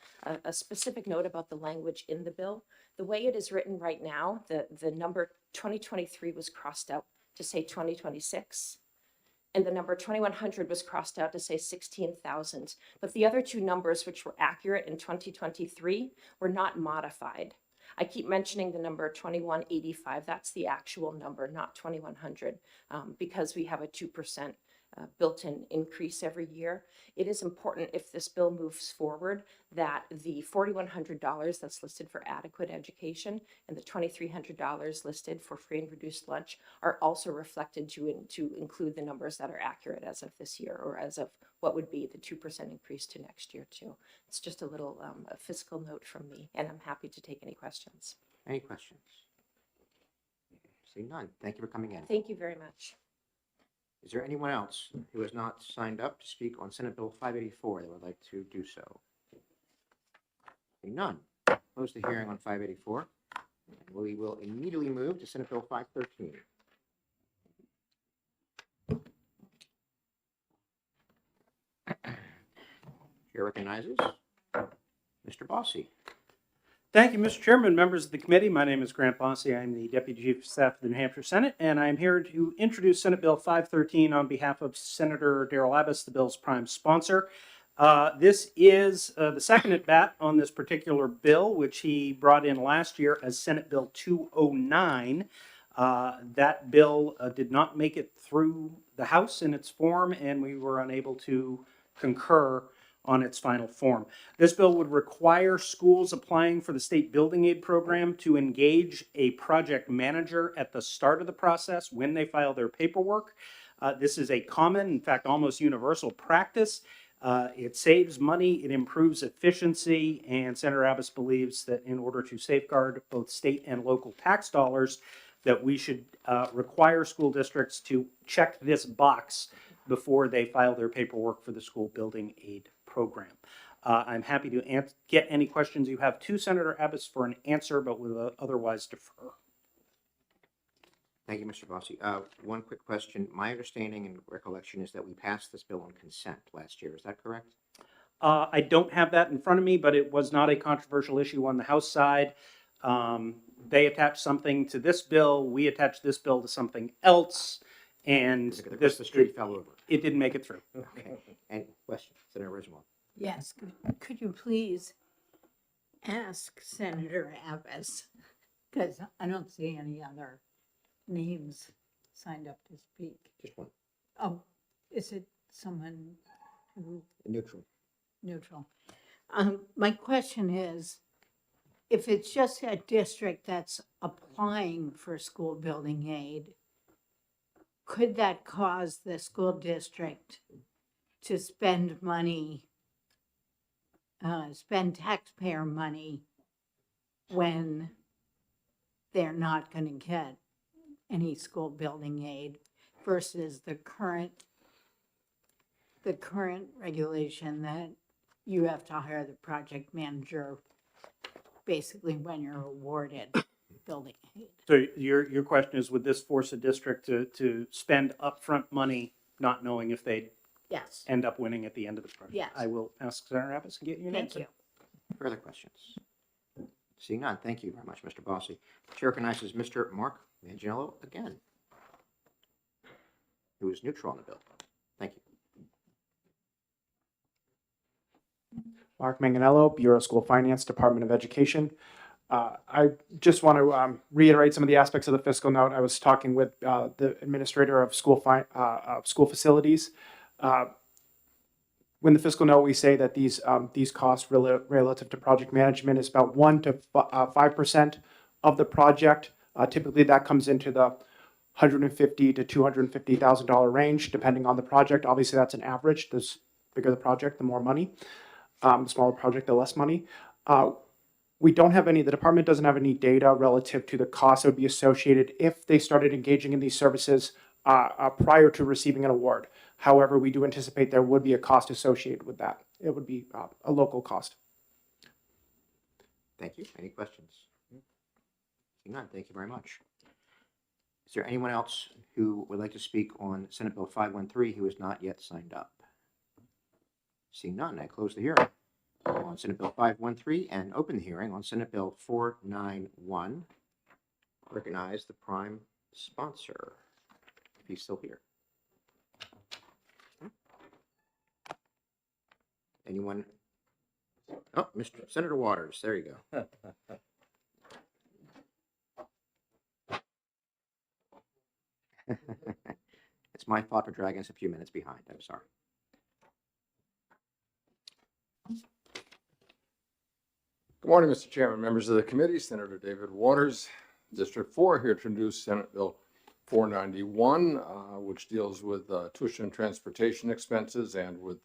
Speaker 11: specific note about the language in the bill. The way it is written right now, the number 2023 was crossed out to say 2026. And the number 2100 was crossed out to say 16,000. But the other two numbers, which were accurate in 2023, were not modified. I keep mentioning the number 2185. That's the actual number, not 2100, because we have a 2% built-in increase every year. It is important, if this bill moves forward, that the $4,100 that's listed for adequate education and the $2,300 listed for free and reduced lunch are also reflected to include the numbers that are accurate as of this year, or as of what would be the 2% increase to next year too. It's just a little a fiscal note from me, and I'm happy to take any questions.
Speaker 1: Any questions? Seeing none. Thank you for coming in.
Speaker 11: Thank you very much.
Speaker 1: Is there anyone else who has not signed up to speak on Senate Bill 584 that would like to do so? Seeing none. Close the hearing on 584. We will immediately move to Senate Bill 513. Chair recognizes Mr. Bossy.
Speaker 12: Thank you, Mr. Chairman, members of the committee. My name is Grant Bossy. I'm the Deputy Chief of Staff of the New Hampshire Senate, and I'm here to introduce Senate Bill 513 on behalf of Senator Darrell Abbas, the bill's prime sponsor. This is the second at bat on this particular bill, which he brought in last year as Senate Bill 209. That bill did not make it through the House in its form, and we were unable to concur on its final form. This bill would require schools applying for the state building aid program to engage a project manager at the start of the process when they file their paperwork. This is a common, in fact, almost universal practice. It saves money, it improves efficiency, and Senator Abbas believes that in order to safeguard both state and local tax dollars, that we should require school districts to check this box before they file their paperwork for the school building aid program. I'm happy to get any questions you have to Senator Abbas for an answer, but will otherwise defer.
Speaker 1: Thank you, Mr. Bossy. One quick question. My understanding and recollection is that we passed this bill on consent last year. Is that correct?
Speaker 12: I don't have that in front of me, but it was not a controversial issue on the House side. They attached something to this bill. We attached this bill to something else. And
Speaker 1: the street fell over.
Speaker 12: It didn't make it through.
Speaker 1: Okay. Any questions? Senator Rosenwald.
Speaker 4: Yes, could you please ask Senator Abbas, because I don't see any other names signed up to speak.
Speaker 1: Just one,
Speaker 4: Oh, is it someone who
Speaker 1: neutral.
Speaker 4: neutral? My question is, if it's just a district that's applying for school building aid, could that cause the school district to spend money, spend taxpayer money when they're not going to get any school building aid versus the current regulation that you have to hire the project manager basically when you're awarded building aid?
Speaker 12: So your question is, would this force a district to spend upfront money, not knowing if they'd
Speaker 4: Yes.
Speaker 12: end up winning at the end of the project?
Speaker 4: Yes.
Speaker 12: I will ask Senator Abbas and get you an
Speaker 4: Thank
Speaker 12: answer.
Speaker 4: you.
Speaker 1: Further questions? Seeing none, thank you very much, Mr. Bossy. Chair recognizes Mr. Mark Manganiello again, who is neutral on the bill. Thank you.
Speaker 9: Mark Manganello, Bureau of School Finance, Department of Education. I just want to reiterate some of the aspects of the fiscal note. I was talking with the administrator of school facilities. When the fiscal note, we say that these costs relative to project management is about 1 to 5% of the project. Typically, that comes into the $150,000 to $250,000 range, depending on the project. Obviously, that's an average. The bigger the project, the more money. The smaller project, the less money. The department doesn't have any data relative to the costs that would be associated if they started engaging in these services prior to receiving an award. However, we do anticipate there would be a cost associated with that. It would be a local cost.
Speaker 1: Thank you. Any questions? Seeing none, thank you very much. Is there anyone else who would like to speak on Senate Bill 513 who has not yet signed up? Seeing none, I close the hearing on Senate Bill 513 and open the hearing on Senate Bill 491. Recognize the prime sponsor, if he's still here. Anyone? Oh, Mr. Senator Waters, there you go. It's my fault for dragging us a few minutes behind. I'm sorry.
Speaker 13: Good morning, Mr. Chairman, members of the committee. Senator David Waters, District 4, here to introduce Senate Bill 491, which deals with tuition and transportation expenses and with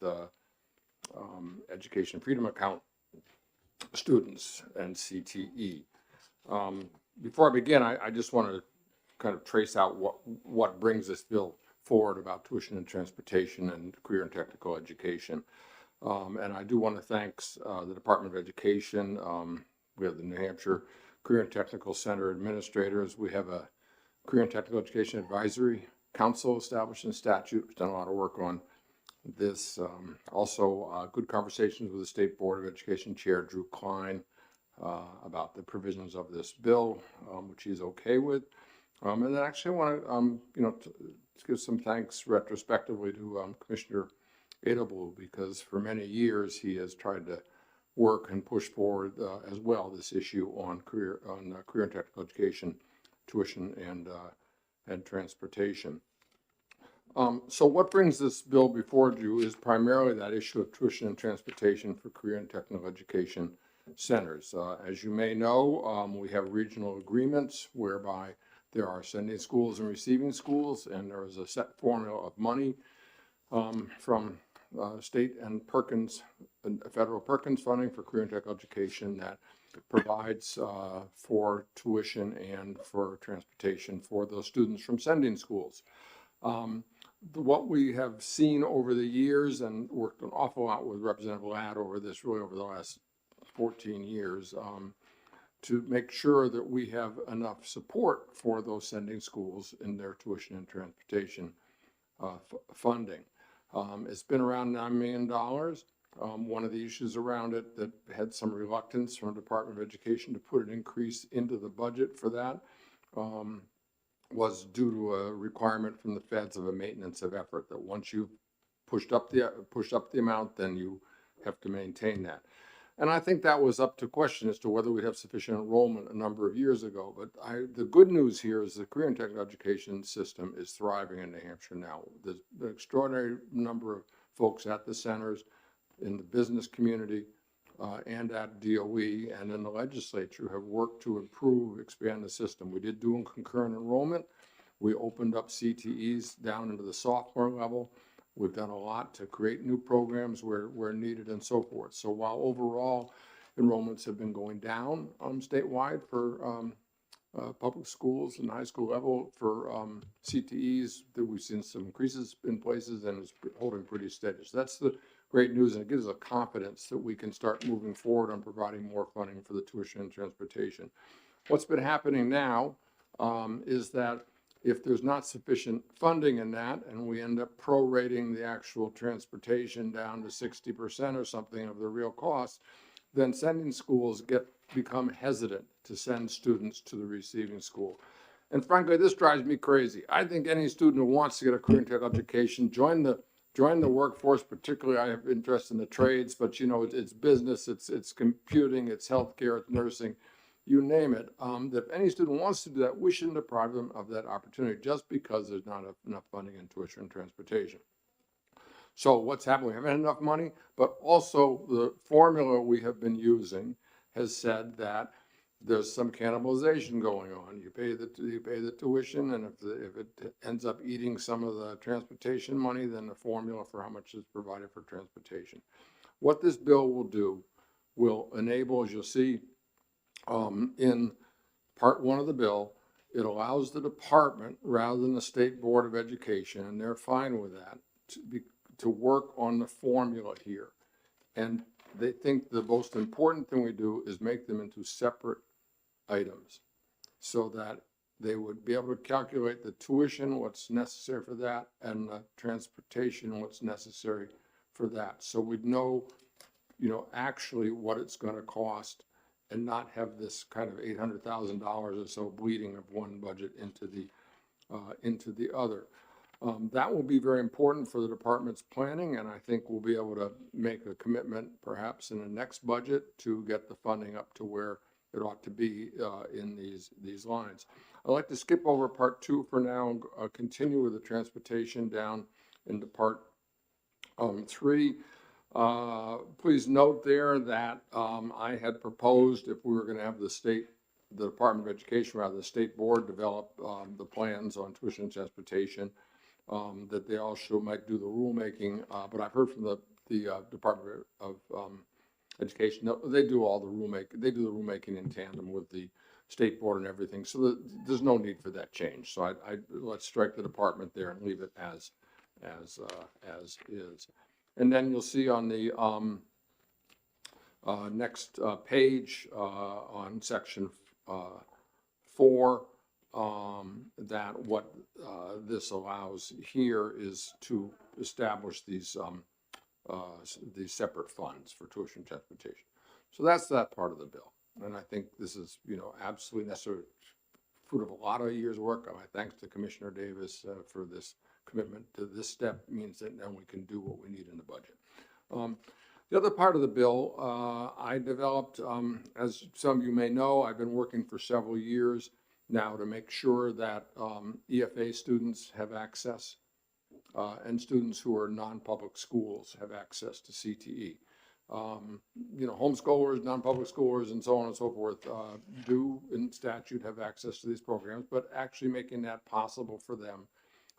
Speaker 13: Education Freedom Account students and CTE. Before I begin, I just want to kind of trace out what brings this bill forward about tuition and transportation and career and technical education. And I do want to thank the Department of Education. We have the New Hampshire Career and Technical Center administrators. We have a Career and Technical Education Advisory Council established in statute. We've done a lot of work on this. Also, good conversations with the State Board of Education Chair Drew Klein about the provisions of this bill, which he's okay with. And then actually I want to, to give some thanks retrospectively to Commissioner Adelblue, because for many years he has tried to work and push forward as well this issue on career and technical education, tuition and transportation. So what brings this bill before you is primarily that issue of tuition and transportation for career and technical education centers. As you may know, we have regional agreements whereby there are sending schools and receiving schools, and there is a set formula of money from state and Perkins, federal Perkins funding for career and technical education that provides for tuition and for transportation for those students from sending schools. What we have seen over the years, and worked an awful lot with Representative Ladd over this, really over the last 14 years, to make sure that we have enough support for those sending schools in their tuition and transportation funding. It's been around $9 million. One of the issues around it that had some reluctance from the Department of Education to put an increase into the budget for that was due to a requirement from the feds of a maintenance of effort, that once you've pushed up the amount, then you have to maintain that. And I think that was up to question as to whether we'd have sufficient enrollment a number of years ago. But the good news here is the career and technical education system is thriving in New Hampshire now. There's an extraordinary number of folks at the centers, in the business community, and at DOE and in the legislature have worked to improve, expand the system. We did do concurrent enrollment. We opened up CTEs down into the sophomore level. We've done a lot to create new programs where needed and so forth. So while overall enrollments have been going down statewide for public schools and high school level, for CTEs, that we've seen some increases in places and it's holding pretty steady. So that's the great news, and it gives us confidence that we can start moving forward on providing more funding for the tuition and transportation. What's been happening now is that if there's not sufficient funding in that and we end up prorating the actual transportation down to 60% or something of the real cost, then sending schools become hesitant to send students to the receiving school. And frankly, this drives me crazy. I think any student who wants to get a career and technical education, join the workforce, particularly I have interest in the trades, but you know, it's business, it's computing, it's healthcare, it's nursing, you name it. That if any student wants to do that, we shouldn't deprive them of that opportunity just because there's not enough funding in tuition and transportation. So what's happened? We haven't had enough money, but also the formula we have been using has said that there's some cannibalization going on. You pay the tuition, and if it ends up eating some of the transportation money, then the formula for how much is provided for transportation. What this bill will do will enable, as you'll see, in part one of the bill, it allows the department rather than the State Board of Education, and they're fine with that, to work on the formula here. And they think the most important thing we do is make them into separate items so that they would be able to calculate the tuition, what's necessary for that, and the transportation, what's necessary for that. So we'd know, actually what it's going to cost, and not have this kind of $800,000 or so bleeding of one budget into the other. That will be very important for the department's planning, and I think we'll be able to make a commitment perhaps in the next budget to get the funding up to where it ought to be in these lines. I'd like to skip over part two for now and continue with the transportation down into part three. Please note there that I had proposed, if we were going to have the Department of Education, rather the State Board, develop the plans on tuition and transportation, that they also might do the rulemaking. But I've heard from the Department of Education, they do all the rulemaking. They do the rulemaking in tandem with the State Board and everything. So there's no need for that change. So let's strike the department there and leave it as is. And then you'll see on the next page on section 4 that what this allows here is to establish these separate funds for tuition and transportation. So that's that part of the bill. And I think this is, absolutely necessary, fruit of a lot of years' work. My thanks to Commissioner Davis for this commitment to this step. Means that now we can do what we need in the budget. The other part of the bill I developed, as some of you may know, I've been working for several years now to make sure that EFA students have access and students who are non-public schools have access to CTE. Homeschoolers, non-public schoolers, and so on and so forth do in statute have access to these programs, but actually making that possible for them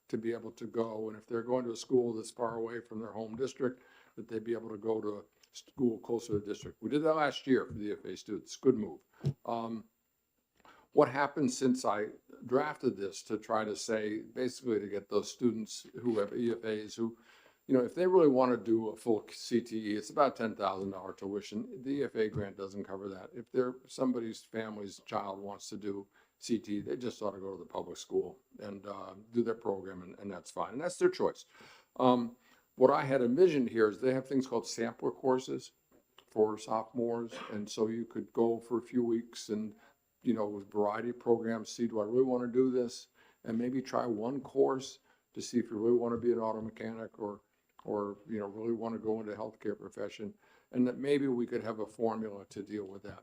Speaker 13: to be able to go, and if they're going to a school that's far away from their home district, that they'd be able to go to a school closer to the district. We did that last year for the EFA students. Good move. What happened since I drafted this to try to say, basically to get those students who have EFAs who, if they really want to do a full CTE, it's about $10,000 tuition. The EFA grant doesn't cover that. If somebody's family's child wants to do CTE, they just ought to go to the public school and do their program, and that's fine. And that's their choice. What I had envisioned here is they have things called sampler courses for sophomores. And so you could go for a few weeks and, with a variety of programs, see, do I really want to do this? And maybe try one course to see if you really want to be an auto mechanic or or, you know, really want to go into healthcare profession, and that maybe we could have a formula to deal with that.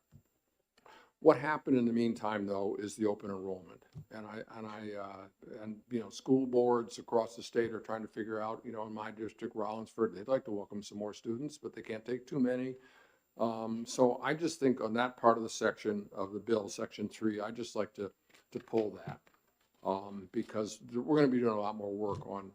Speaker 13: What happened in the meantime, though, is the open enrollment, and you know, school boards across the state are trying to figure out, you know, in my district, Rollinsford, they'd like to welcome some more students, but they can't take too many. So I just think on that part of the section of the bill, section 3, I just like to pull that, because we're going to be doing a lot more work on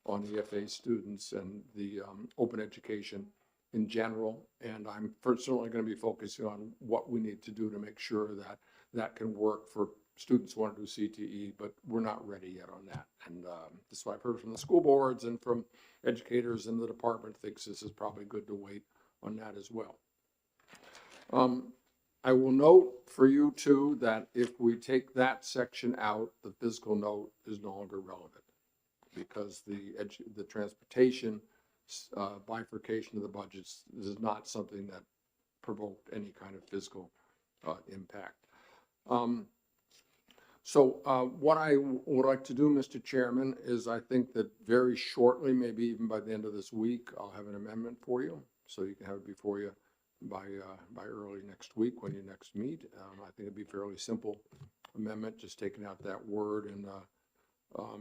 Speaker 13: EFA students and the open education in general, and I'm certainly going to be focusing on what we need to do to make sure that that can work for students who want to do CTE, but we're not ready yet on that. And this is what I've heard from the school boards and from educators in the department, thinks this is probably good to wait on that as well. I will note for you too that if we take that section out, the physical note is no longer relevant, because the transportation bifurcation of the budgets is not something that provoked any kind of physical impact. So what I would like to do, Mr. Chairman, is I think that very shortly, maybe even by the end of this week, I'll have an amendment for you, so you can have it before you by early next week when you next meet. I think it'd be a fairly simple amendment, just taking out that word and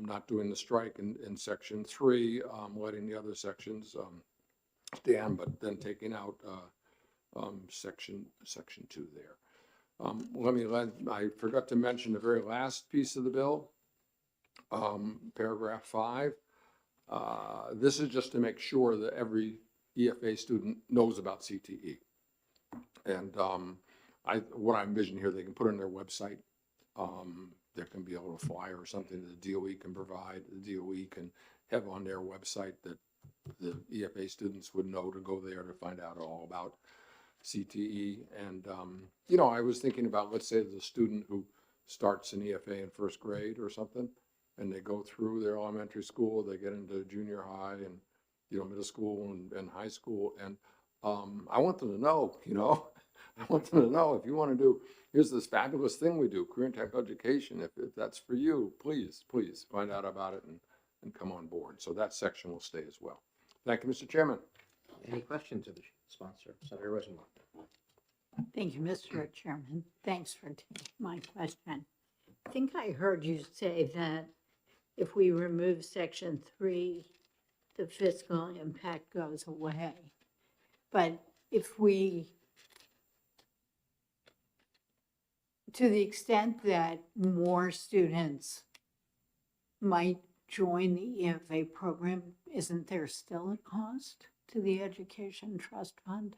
Speaker 13: not doing the strike in section 3, letting the other sections stand, but then taking out section 2 there. I forgot to mention the very last piece of the bill, paragraph 5. This is just to make sure that every EFA student knows about CTE. And what I envision here, they can put on their website. There can be a little flyer or something that the DOE can provide. The DOE can have on their website that the EFA students would know to go there to find out all about CTE. And, you know, I was thinking about, let's say there's a student who starts an EFA in 1st grade or something, and they go through their elementary school, they get into junior high and, you know, middle school and high school. And I want them to know, you know, I want them to know, if you want to do, here's this fabulous thing we do, career and tech education. If that's for you, please find out about it and come on board. So that section will stay as well. Thank you, Mr. Chairman.
Speaker 1: Any questions of the sponsor, Senator Rosenbaum?
Speaker 4: Thank you, Mr. Chairman. Thanks for taking my question. I think I heard you say that if we remove section 3, the fiscal impact goes away. But if we, to the extent that more students might join the EFA program, isn't there still a cost to the Education Trust Fund?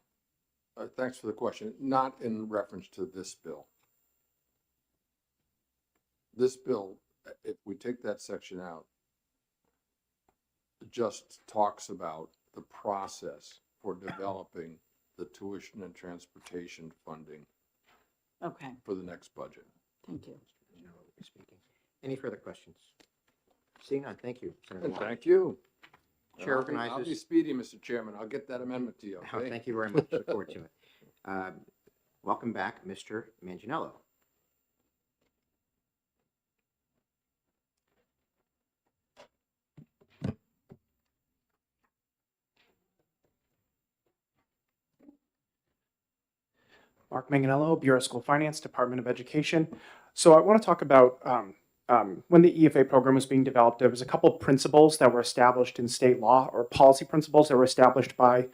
Speaker 13: Thanks for the question. Not in reference to this bill. This bill, if we take that section out, it just talks about the process for developing the tuition and transportation funding
Speaker 4: Okay,
Speaker 13: for the next budget.
Speaker 4: thank you.
Speaker 1: Speaking. Any further questions? Seeing none, thank you, Senator
Speaker 13: And
Speaker 1: Wong.
Speaker 13: thank you.
Speaker 1: Chair
Speaker 13: I'll be
Speaker 1: recognizes.
Speaker 13: speedy, Mr. Chairman. I'll get that amendment to you.
Speaker 1: Oh,
Speaker 13: Okay?
Speaker 1: thank you very much. Look forward to it. Welcome back, Mr. Manganiello.
Speaker 9: Mark Manganiello, Bureau of School Finance, Department of Education. So I want to talk about when the EFA program was being developed, there was a couple of principles that were established in state law, or policy principles that were established by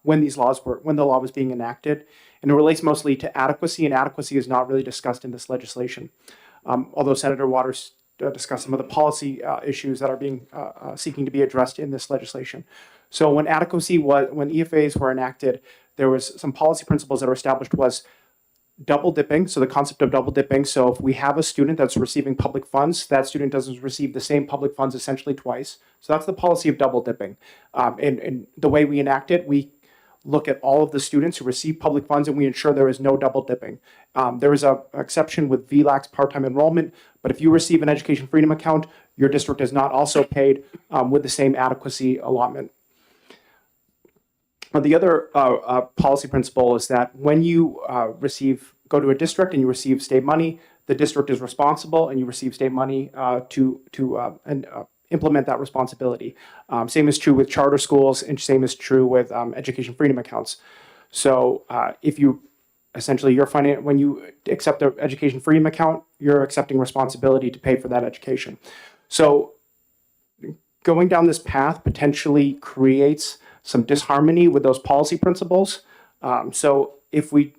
Speaker 9: when the law was being enacted. And it relates mostly to adequacy, and adequacy is not really discussed in this legislation. Although Senator Waters discussed some of the policy issues that are being seeking to be addressed in this legislation. So when EFAs were enacted, there was some policy principles that were established was double dipping. So the concept of double dipping. So if we have a student that's receiving public funds, that student doesn't receive the same public funds essentially twice. So that's the policy of double dipping. And the way we enact it, we look at all of the students who receive public funds and we ensure there is no double dipping. There is an exception with VLAX part-time enrollment, but if you receive an education freedom account, your district is not also paid with the same adequacy allotment. The other policy principle is that when you go to a district and you receive state money, the district is responsible and you receive state money to implement that responsibility. Same is true with charter schools, and same is true with education freedom accounts. So if you essentially when you accept the education freedom account, you're accepting responsibility to pay for that education. So going down this path potentially creates some disharmony with those policy principles. So if we,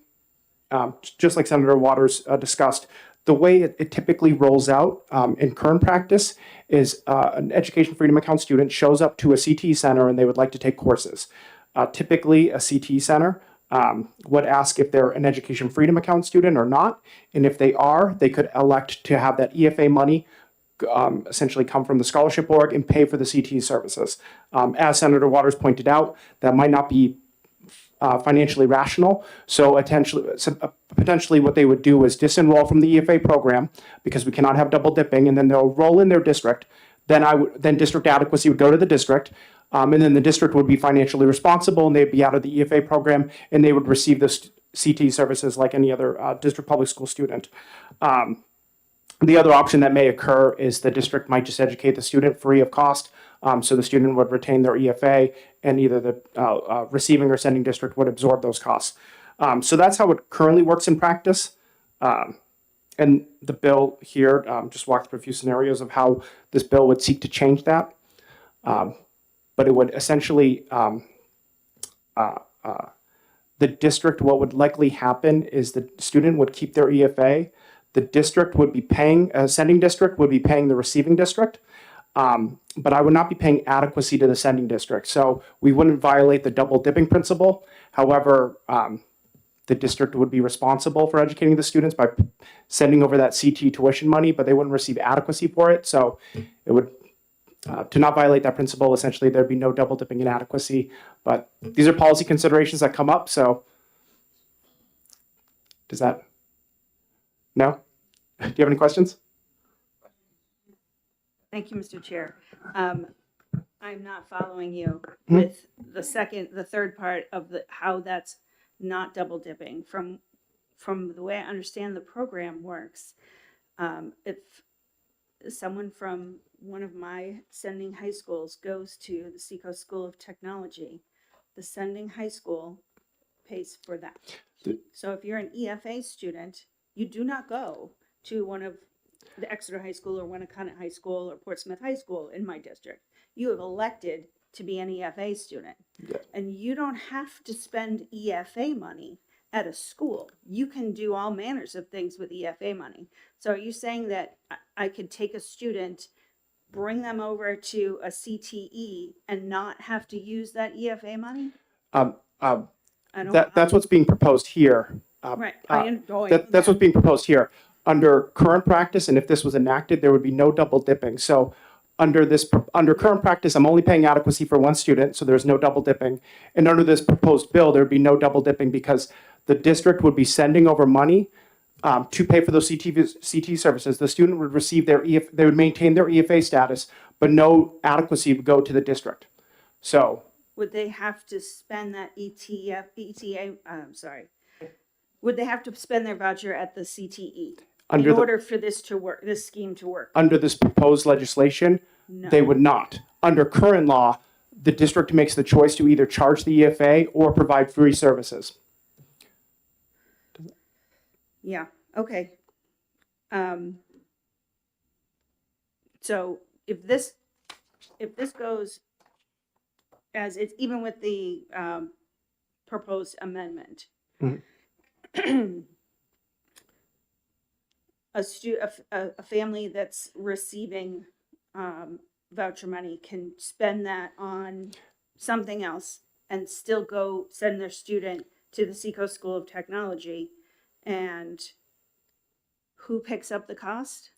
Speaker 9: just like Senator Waters discussed, the way it typically rolls out in current practice is an education freedom account student shows up to a CTE center and they would like to take courses. Typically, a CTE center would ask if they're an education freedom account student or not. And if they are, they could elect to have that EFA money essentially come from the scholarship org and pay for the CTE services. As Senator Waters pointed out, that might not be financially rational. So potentially what they would do is disenroll from the EFA program because we cannot have double dipping, and then they'll roll in their district. Then district adequacy would go to the district, and then the district would be financially responsible, and they'd be out of the EFA program, and they would receive the CTE services like any other district public school student. The other option that may occur is the district might just educate the student free of cost. So the student would retain their EFA, and either the receiving or sending district would absorb those costs. So that's how it currently works in practice. And the bill here just walked through a few scenarios of how this bill would seek to change that. But it would essentially, the district, what would likely happen is the student would keep their EFA. The district would be paying, sending district would be paying the receiving district. But I would not be paying adequacy to the sending district. So we wouldn't violate the double dipping principle. However, the district would be responsible for educating the students by sending over that CT tuition money, but they wouldn't receive adequacy for it. So it would, to not violate that principle, essentially there'd be no double dipping inadequacy. But these are policy considerations that come up. So does that, no? Do you have any questions?
Speaker 7: Thank you, Mr. Chair. I'm not following you with the third part of how that's not double dipping. From the way I understand the program works, if someone from one of my sending high schools goes to the Seacoast School of Technology, the sending high school pays for that. So if you're an EFA student, you do not go to one of the Exeter High School or Winnacunnet High School or Portsmouth High School in my district. You have elected to be an EFA student.
Speaker 9: Yeah.
Speaker 7: And you don't have to spend EFA money at a school. You can do all manners of things with EFA money. So are you saying that I could take a student, bring them over to a CTE and not have to use that EFA money?
Speaker 9: That's what's being proposed here.
Speaker 7: Right.
Speaker 9: That's what's being proposed here. Under current practice, and if this was enacted, there would be no double dipping. So under current practice, I'm only paying adequacy for one student, so there's no double dipping. And under this proposed bill, there would be no double dipping because the district would be sending over money to pay for those CT services. The student would receive they would maintain their EFA status, but no adequacy would go to the district. So
Speaker 7: would they have to spend that would they have to spend their voucher at the CTE in order for this to work, this scheme to work?
Speaker 9: Under this proposed legislation,
Speaker 7: No.
Speaker 9: they would not. Under current law, the district makes the choice to either charge the EFA or provide free services.
Speaker 7: Yeah, okay. So if this goes as it's, even with the proposed amendment, a family that's receiving voucher money can spend that on something else and still go send their student to the Seacoast School of Technology. And who picks up the cost?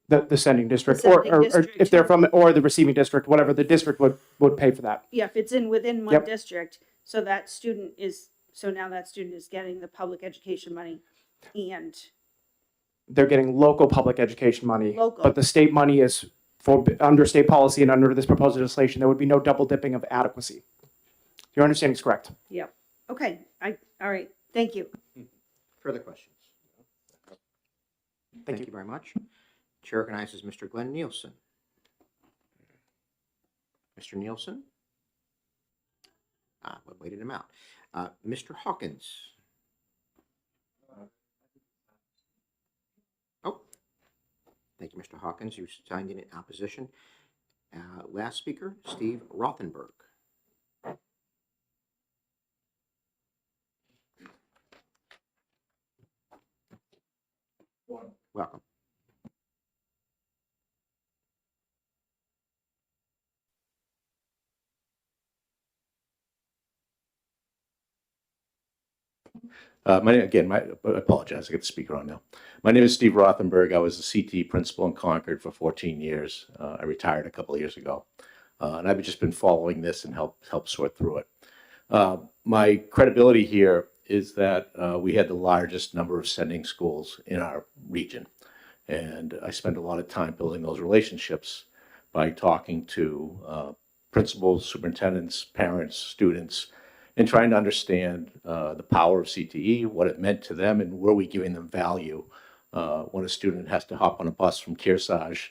Speaker 9: The sending district,
Speaker 7: The sending
Speaker 9: or
Speaker 7: district,
Speaker 9: if they're
Speaker 7: yeah.
Speaker 9: from, or the receiving district, whatever, the district would pay for that.
Speaker 7: Yeah, if it's within one
Speaker 9: Yep.
Speaker 7: district, so now that student is getting the public education money and
Speaker 9: They're getting local public education money.
Speaker 7: Local.
Speaker 9: But the state money is under state policy and under this proposed legislation, there would be no double dipping of adequacy. Your understanding is correct.
Speaker 7: Yep. Okay. All right. Thank you.
Speaker 1: Further questions? Thank you very much. Chair recognizes Mr. Glenn Nielsen. Mr. Nielsen? We waited him out. Mr. Hawkins? Oh, thank you, Mr. Hawkins. You signed in opposition. Last speaker, Steve Rothenberg. Welcome.
Speaker 14: I apologize, I get the speaker on now. My name is Steve Rothenberg. I was the CT principal in Concord for 14 years. I retired a couple of years ago. And I've just been following this and help sort through it. My credibility here is that we had the largest number of sending schools in our region. And I spent a lot of time building those relationships by talking to principals, superintendents, parents, students, and trying to understand the power of CTE, what it meant to them, and were we giving them value when a student has to hop on a bus from Kearsarge,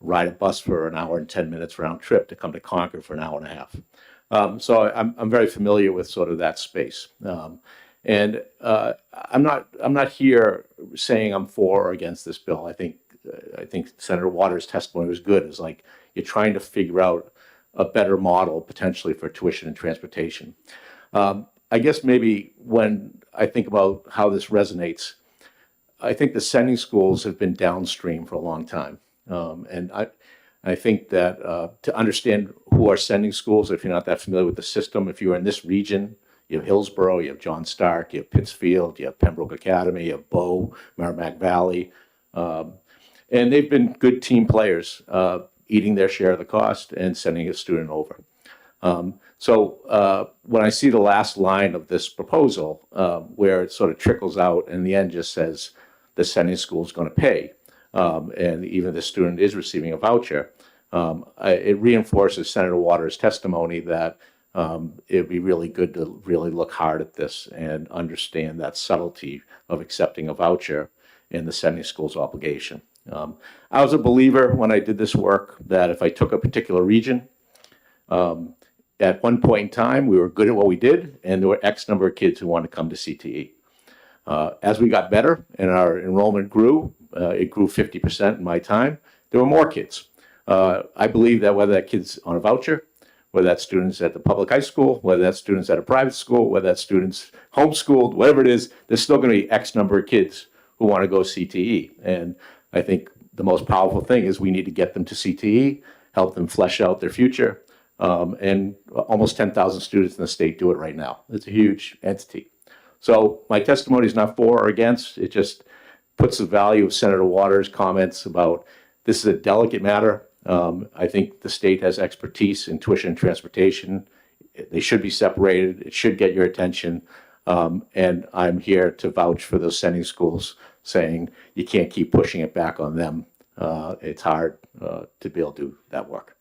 Speaker 14: ride a bus for an hour and 10 minutes round trip to come to Concord for an hour and a half. So I'm very familiar with sort of that space. And I'm not here saying I'm for or against this bill. I think Senator Waters' testimony was good. It's like you're trying to figure out a better model potentially for tuition and transportation. I guess maybe when I think about how this resonates, I think the sending schools have been downstream for a long time. And I think that to understand who are sending schools, if you're not that familiar with the system, if you're in this region, you have Hillsborough, you have John Stark, you have Pittsfield, you have Pembroke Academy, you have Bow, Merrimack Valley. And they've been good team players, eating their share of the cost and sending a student over. So when I see the last line of this proposal, where it sort of trickles out and in the end just says the sending school is going to pay, and even the student is receiving a voucher, it reinforces Senator Waters' testimony that it'd be really good to really look hard at this and understand that subtlety of accepting a voucher and the sending school's obligation. I was a believer when I did this work that if I took a particular region, at one point in time, we were good at what we did, and there were X number of kids who wanted to come to CTE. As we got better and our enrollment grew, it grew 50% in my time, there were more kids. I believe that whether that kid's on a voucher, whether that's students at the public high school, whether that's students at a private school, whether that's students homeschooled, whatever it is, there's still going to be X number of kids who want to go CTE. And I think the most powerful thing is we need to get them to CTE, help them flesh out their future. And almost 10,000 students in the state do it right now. It's a huge entity. So my testimony is not for or against. It just puts the value of Senator Waters' comments about this is a delicate matter. I think the state has expertise in tuition and transportation. They should be separated. It should get your attention. And I'm here to vouch for those sending schools, saying you can't keep pushing it back on them. It's hard to be able to do that work.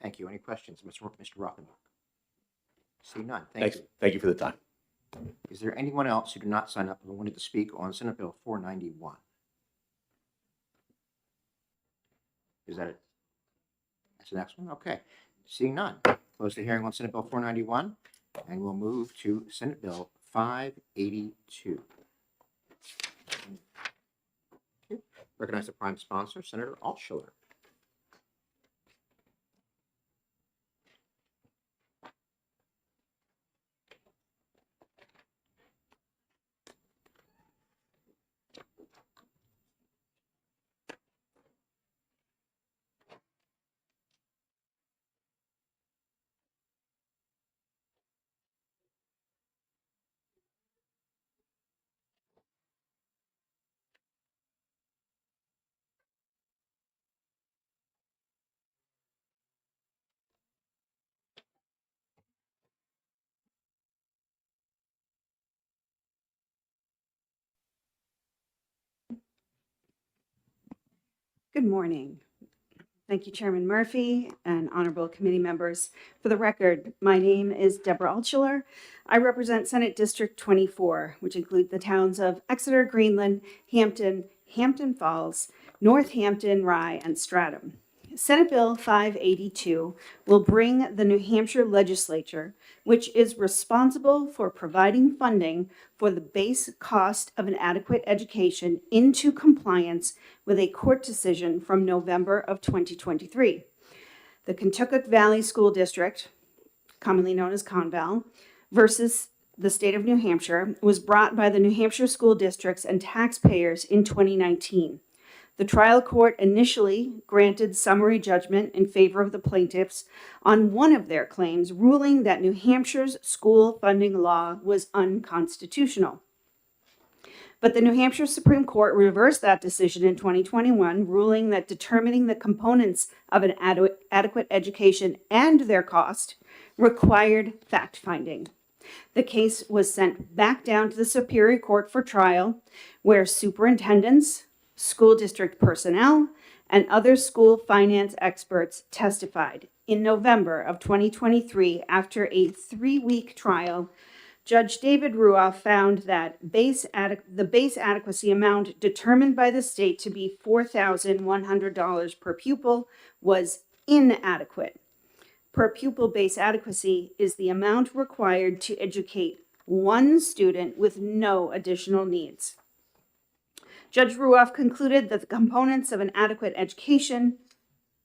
Speaker 1: Thank you. Any questions, Mr. Rothenberg? See none. Thank you.
Speaker 14: Thank you for the time.
Speaker 1: Is there anyone else who did not sign up who wanted to speak on Senate Bill 491? Is that it? That's the next one? Okay. Seeing none. Close the hearing on Senate Bill 491, and we'll move to Senate Bill 582. Okay. Recognize the prime sponsor, Senator Altshuler.
Speaker 7: Good morning. Thank you, Chairman Murphy and honorable committee members. For the record, my name is Deborah Altshuler. I represent Senate District 24, which include the towns of Exeter, Greenland, Hampton, Hampton Falls, Northampton, Rye, and Stratham. Senate Bill 582 will bring the New Hampshire legislature, which is responsible for providing funding for the base cost of an adequate education, into compliance with a court decision from November of 2023. The Kentucky Valley School District, commonly known as Conval, versus the state of New Hampshire, was brought by the New Hampshire school districts and taxpayers in 2019. The trial court initially granted summary judgment in favor of the plaintiffs on one of their claims, ruling that New Hampshire's school funding law was unconstitutional. But the New Hampshire Supreme Court reversed that decision in 2021, ruling that determining the components of an adequate education and their cost required fact-finding. The case was sent back down to the Superior Court for trial, where superintendents, school district personnel, and other school finance experts testified. In November of 2023, after a 3-week trial, Judge David Ruoff found that the base adequacy amount determined by the state to be $4,100 per pupil was inadequate. Per pupil base adequacy is the amount required to educate one student with no additional needs. Judge Ruoff concluded that the components of an adequate education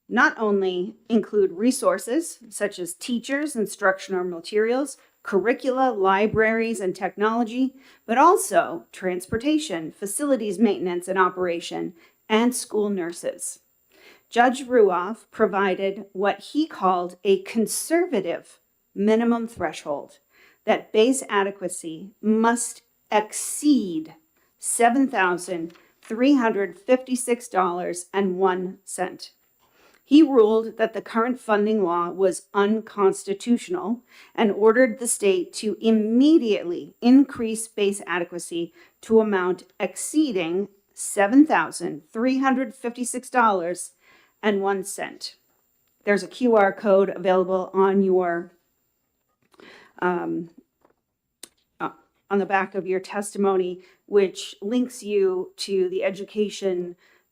Speaker 7: not only include resources such as teachers, instructional materials, curricula, libraries, and technology, but also transportation, facilities maintenance and operation, and school nurses. Judge Ruoff provided what he called a conservative minimum threshold, that base adequacy must exceed $7,356.01. He ruled that the current funding law was unconstitutional and ordered the state to immediately increase base adequacy to amount exceeding $7,356.01. There's a QR code available on your on the back of your testimony, which links you to the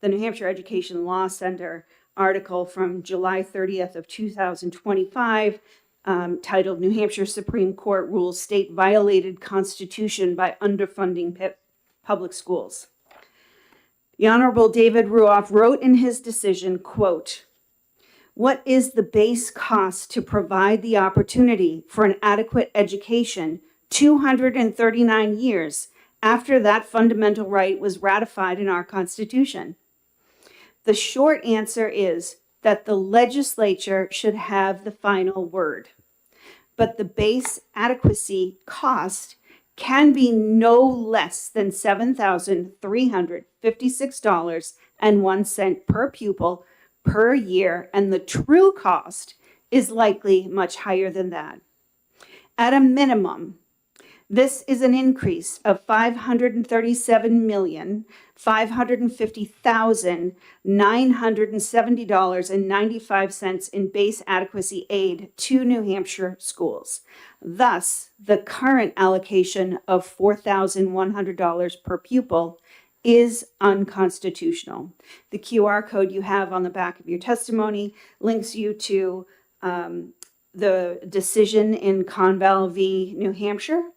Speaker 7: New Hampshire Education Law Center article from July 30th of 2025, titled New Hampshire Supreme Court Rules State Violated Constitution by Underfunding Public Schools. The Honorable David Ruoff wrote in his decision, quote, "What is the base cost to provide the opportunity for an adequate education 239 years after that fundamental right was ratified in our Constitution?" The short answer is that the legislature should have the final word. But the base adequacy cost can be no less than $7,356.01 per pupil per year, and the true cost is likely much higher than that. At a minimum, this is an increase of $537,550,970.95 in base adequacy aid to New Hampshire schools. Thus, the current allocation of $4,100 per pupil is unconstitutional. The QR code you have on the back of your testimony links you to the decision in Conval v. New Hampshire.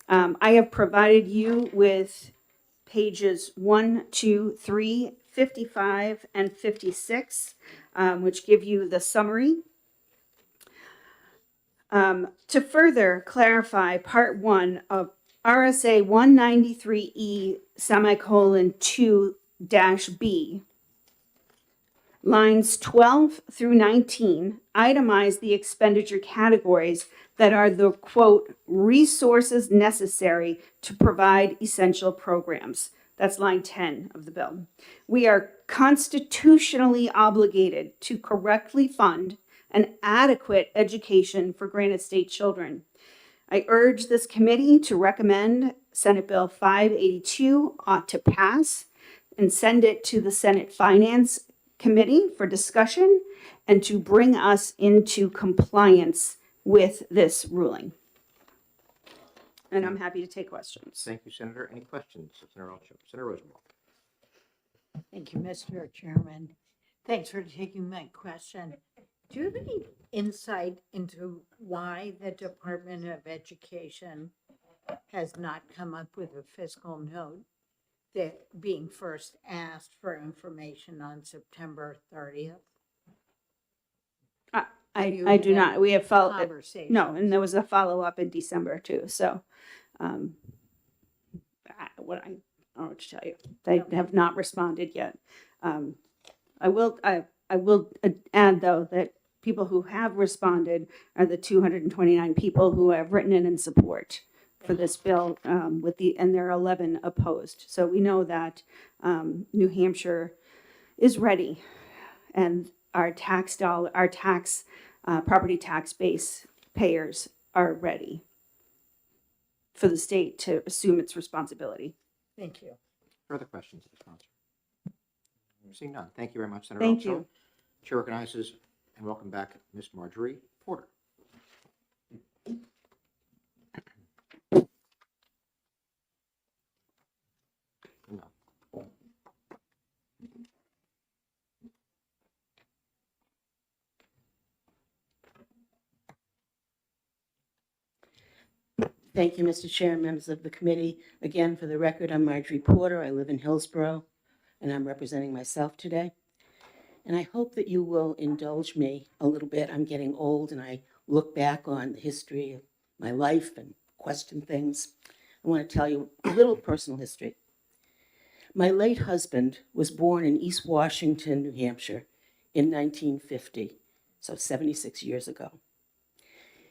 Speaker 7: I have provided you with pages 1, 2, 3, 55, and 56, which give you the summary. To further clarify Part 1 of RSA 193E:2-B, lines 12 through 19 itemize the expenditure categories that are the, quote, resources necessary to provide essential programs. That's line 10 of the bill. We are constitutionally obligated to correctly fund an adequate education for Granite State children. I urge this committee to recommend Senate Bill 582 ought to pass and send it to the Senate Finance Committee for discussion and to bring us into compliance with this ruling. And I'm happy to take questions.
Speaker 1: Thank you, Senator. Any questions of Senator Rosenwald?
Speaker 4: Thank you, Mr. Chairman. Thanks for taking my question. Do you have any insight into why the Department of Education has not come up with a fiscal note that being first asked for information on September 30th?
Speaker 7: I do not. We have followed.
Speaker 4: Conversation.
Speaker 7: No, and there was a follow-up in December too, so, I don't know what to tell you. They have not responded yet. I will add, though, that people who have responded are the 229 people who have written in support for this bill, and there are 11 opposed. So we know that New Hampshire is ready, and our property tax base payers are ready for the state to assume its responsibility.
Speaker 4: Thank you.
Speaker 1: Further questions of the sponsor? Seeing none. Thank you very much, Senator
Speaker 7: Thank
Speaker 1: Armstrong.
Speaker 7: you.
Speaker 1: Chair recognizes and welcome back Ms. Marjorie Porter. No.
Speaker 3: Thank you, Mr. Chair and members of the committee. Again, for the record, I'm Marjorie Porter. I live in Hillsborough, and I'm representing myself today. And I hope that you will indulge me a little bit. I'm getting old, and I look back on the history of my life and question things. I want to tell you a little personal history. My late husband was born in East Washington, New Hampshire in 1950, so 76 years ago.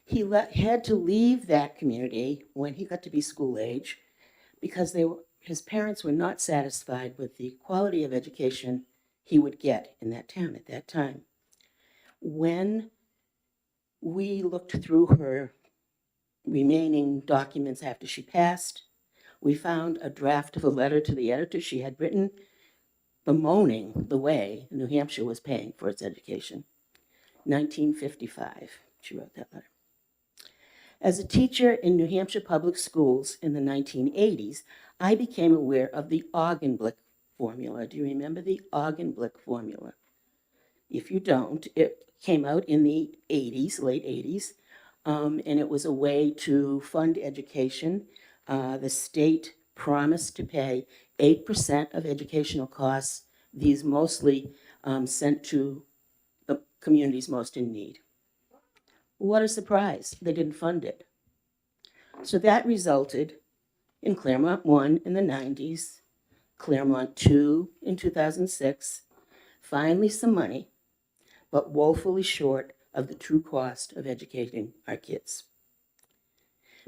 Speaker 3: He had to leave that community when he got to be school age because his parents were not satisfied with the quality of education he would get in that town at that time. When we looked through her remaining documents after she passed, we found a draft of a letter to the editor she had written bemoaning the way New Hampshire was paying for its education. 1955, she wrote that letter. As a teacher in New Hampshire public schools in the 1980s, I became aware of the Augenblick formula. Do you remember the Augenblick formula? If you don't, it came out in the 80s, late 80s, and it was a way to fund education. The state promised to pay 8% of educational costs, these mostly sent to the communities most in need. What a surprise, they didn't fund it. So that resulted in Claremont 1 in the 90s, Claremont 2 in 2006, finally some money, but woefully short of the true cost of educating our kids.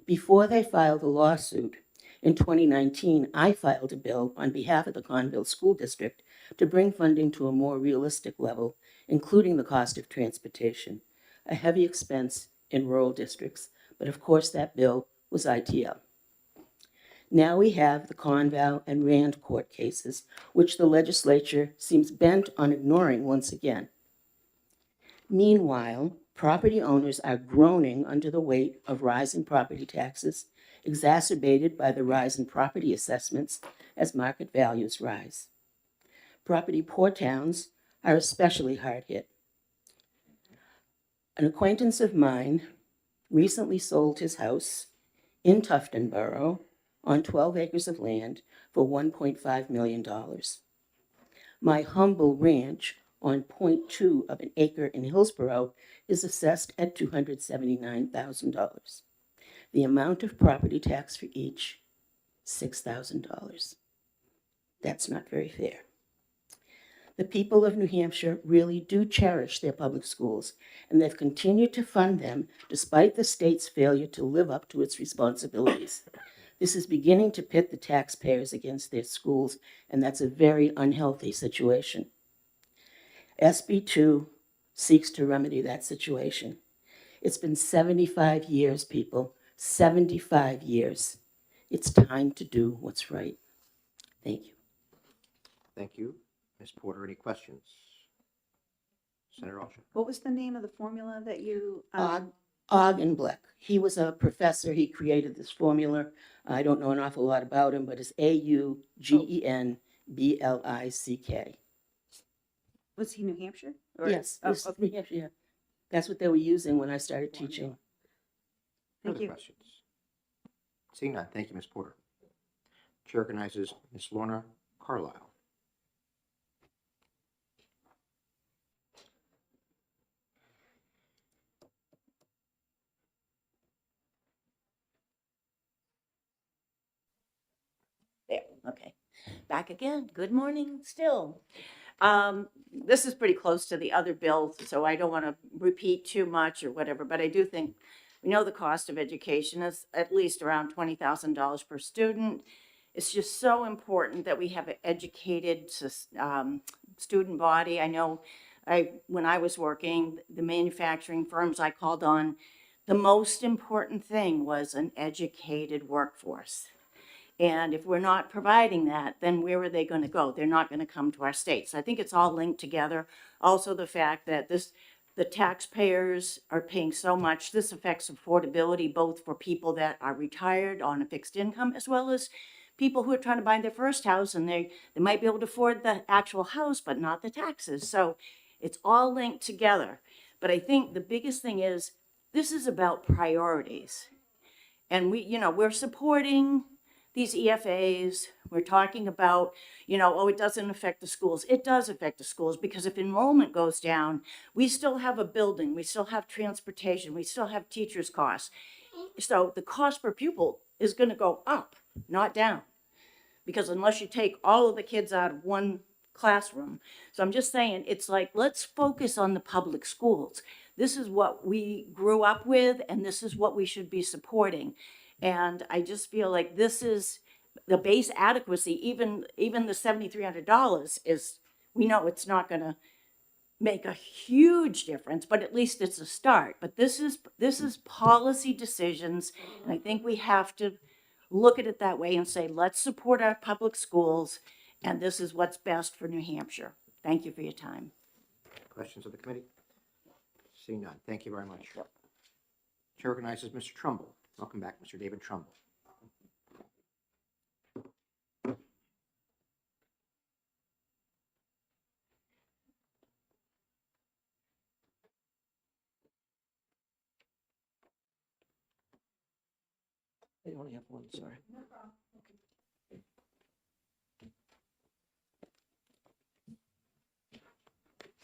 Speaker 3: Before they filed a lawsuit, in 2019, I filed a bill on behalf of the Conville School District to bring funding to a more realistic level, including the cost of transportation, a heavy expense in rural districts, but of course that bill was ITL. Now we have the Conval and Rand court cases, which the legislature seems bent on ignoring once again. Meanwhile, property owners are groaning under the weight of rising property taxes, exacerbated by the rise in property assessments as market values rise. Property poor towns are especially hard hit. An acquaintance of mine recently sold his house in Tufton Borough on 12 acres of land for $1.5 million. My humble ranch on 0.2 of an acre in Hillsborough is assessed at $279,000. The amount of property tax for each, $6,000. That's not very fair. The people of New Hampshire really do cherish their public schools, and they've continued to fund them despite the state's failure to live up to its responsibilities. This is beginning to pit the taxpayers against their schools, and that's a very unhealthy situation. SB 2 seeks to remedy that situation. It's been 75 years, people, 75 years. It's time to do what's right. Thank you.
Speaker 1: Thank you. Ms. Porter, any questions? Senator Alston.
Speaker 7: What was the name of the formula that you?
Speaker 3: Augenblick. He was a professor. He created this formula. I don't know an awful lot about him, but it's Augenblick.
Speaker 7: Was he New Hampshire? Or-
Speaker 3: Yes,
Speaker 7: Oh,
Speaker 3: this is
Speaker 7: okay.
Speaker 3: New Hampshire, yeah. That's what they were using when I started teaching.
Speaker 7: Thank
Speaker 1: Other
Speaker 7: you.
Speaker 1: questions? Seeing none, thank you, Ms. Porter. Chair recognizes Ms. Lorna Carlisle.
Speaker 5: There, okay. Back again. Good morning still. This is pretty close to the other bill, so I don't want to repeat too much or whatever, but I do think we know the cost of education is at least around $20,000 per student. It's just so important that we have an educated student body. I know when I was working, the manufacturing firms I called on, the most important thing was an educated workforce. And if we're not providing that, then where are they going to go? They're not going to come to our state. So I think it's all linked together. Also, the fact that the taxpayers are paying so much, this affects affordability both for people that are retired on a fixed income as well as people who are trying to buy their first house, and they might be able to afford the actual house, but not the taxes. So it's all linked together. But I think the biggest thing is this is about priorities. And we're supporting these EFAs, we're talking about, oh, it doesn't affect the schools. It does affect the schools because if enrollment goes down, we still have a building, we still have transportation, we still have teachers' costs. So the cost per pupil is going to go up, not down. Because unless you take all of the kids out of one classroom. So I'm just saying, it's like, let's focus on the public schools. This is what we grew up with, and this is what we should be supporting. And I just feel like this is the base adequacy, even the $7,300 is, we know it's not going to make a huge difference, but at least it's a start. But this is policy decisions, and I think we have to look at it that way and say, let's support our public schools, and this is what's best for New Hampshire. Thank you for your time.
Speaker 1: Questions of the committee? Seeing none, thank you very much. Chair recognizes Mr. Trumbull. Welcome back, Mr. David Trumbull.
Speaker 10: They only have one, sorry.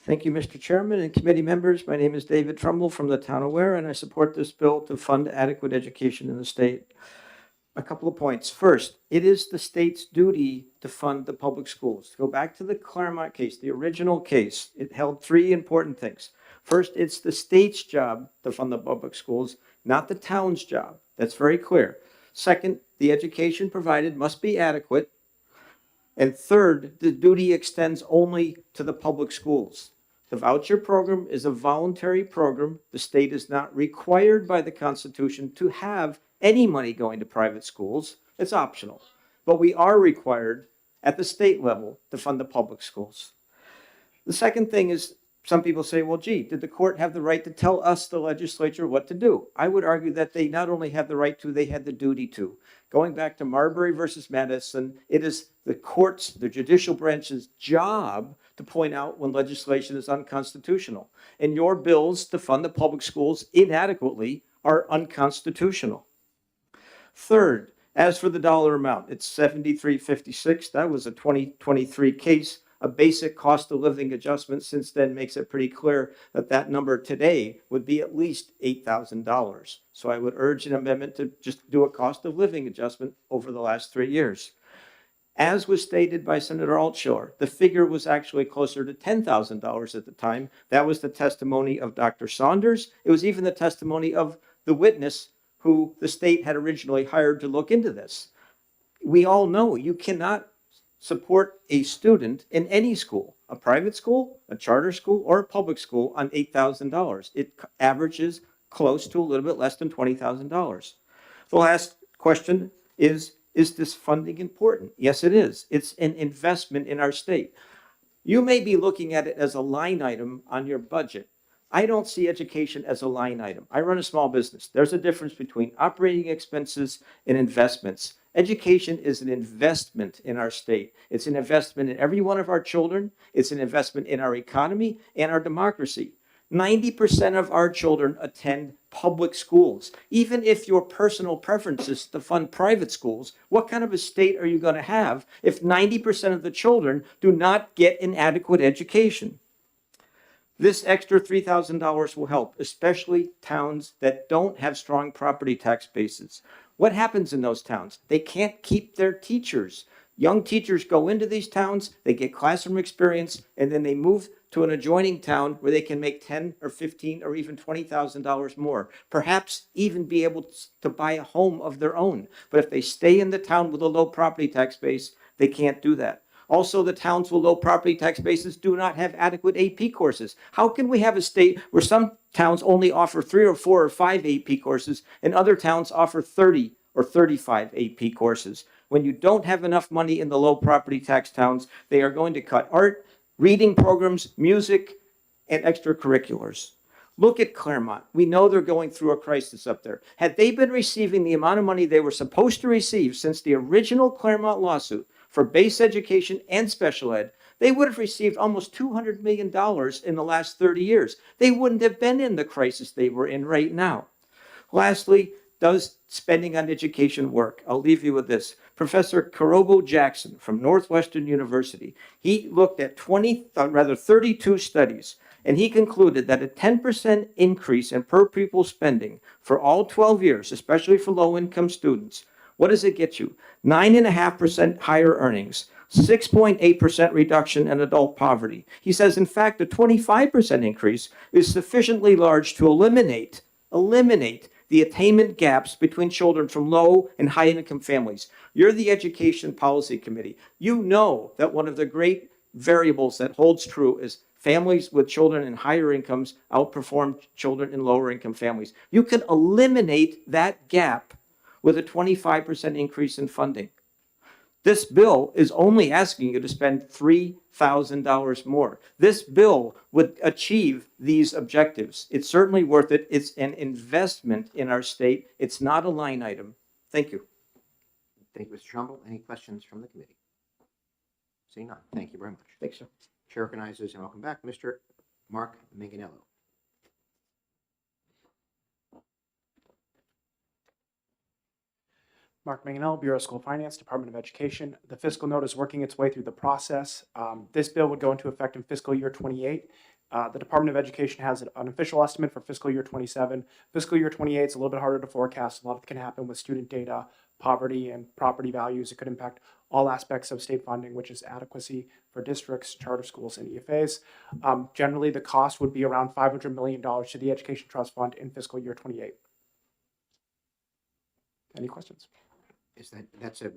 Speaker 10: Thank you, Mr. Chairman and committee members. My name is David Trumbull from the town of Ware, and I support this bill to fund adequate education in the state. A couple of points. First, it is the state's duty to fund the public schools. To go back to the Claremont case, the original case, it held three important things. First, it's the state's job to fund the public schools, not the town's job. That's very clear. Second, the education provided must be adequate. And third, the duty extends only to the public schools. The voucher program is a voluntary program. The state is not required by the Constitution to have any money going to private schools. It's optional. But we are required at the state level to fund the public schools. The second thing is, some people say, well, gee, did the court have the right to tell us, the legislature, what to do? I would argue that they not only had the right to, they had the duty to. Going back to Marbury versus Madison, it is the courts, the judicial branch's job to point out when legislation is unconstitutional. And your bills to fund the public schools inadequately are unconstitutional. Third, as for the dollar amount, it's $73.56. That was a 2023 case. A basic cost of living adjustment since then makes it pretty clear that that number today would be at least $8,000. So I would urge an amendment to just do a cost of living adjustment over the last 3 years. As was stated by Senator Altshore, the figure was actually closer to $10,000 at the time. That was the testimony of Dr. Saunders. It was even the testimony of the witness who the state had originally hired to look into this. We all know you cannot support a student in any school, a private school, a charter school, or a public school on $8,000. It averages close to a little bit less than $20,000. The last question is this funding important? Yes, it is. It's an investment in our state. You may be looking at it as a line item on your budget. I don't see education as a line item. I run a small business. There's a difference between operating expenses and investments. Education is an investment in our state. It's an investment in every one of our children. It's an investment in our economy and our democracy. 90% of our children attend public schools. Even if your personal preference is to fund private schools, what kind of a state are you going to have if 90% of the children do not get an adequate education? This extra $3,000 will help, especially towns that don't have strong property tax bases. What happens in those towns? They can't keep their teachers. Young teachers go into these towns, they get classroom experience, and then they move to an adjoining town where they can make $10 or $15 or even $20,000 more, perhaps even be able to buy a home of their own. But if they stay in the town with a low property tax base, they can't do that. Also, the towns with low property tax bases do not have adequate AP courses. How can we have a state where some towns only offer 3 or 4 or 5 AP courses and other towns offer 30 or 35 AP courses? When you don't have enough money in the low property tax towns, they are going to cut art, reading programs, music, and extracurriculars. Look at Claremont. We know they're going through a crisis up there. Had they been receiving the amount of money they were supposed to receive since the original Claremont lawsuit for base education and special ed, they would have received almost $200 million in the last 30 years. They wouldn't have been in the crisis they were in right now. Lastly, does spending on education work? I'll leave you with this. Professor Karobo Jackson from Northwestern University, he looked at 32 studies, and he concluded that a 10% increase in per pupil spending for all 12 years, especially for low-income students, what does it get you? 9.5% higher earnings, 6.8% reduction in adult poverty. He says, in fact, a 25% increase is sufficiently large to eliminate the attainment gaps between children from low and high income families. You're the Education Policy Committee. You know that one of the great variables that holds true is families with children in higher incomes outperform children in lower income families. You can eliminate that gap with a 25% increase in funding. This bill is only asking you to spend $3,000 more. This bill would achieve these objectives. It's certainly worth it. It's an investment in our state. It's not a line item. Thank you.
Speaker 1: Thank you, Mr. Trumbull. Any questions from the committee? Seeing none. Thank you very much.
Speaker 10: Thanks, sir.
Speaker 1: Chair recognizes, and welcome back, Mr. Mark Manganello.
Speaker 9: Mark Manganello, Bureau of School Finance, Department of Education. The fiscal note is working its way through the process. This bill would go into effect in fiscal year 28. The Department of Education has an official estimate for fiscal year 27. Fiscal year 28 is a little bit harder to forecast. A lot can happen with student data, poverty, and property values. It could impact all aspects of state funding, which is adequacy for districts, charter schools, and EFAs. Generally, the cost would be around $500 million to the Education Trust Fund in fiscal year 28. Any questions?
Speaker 1: That's a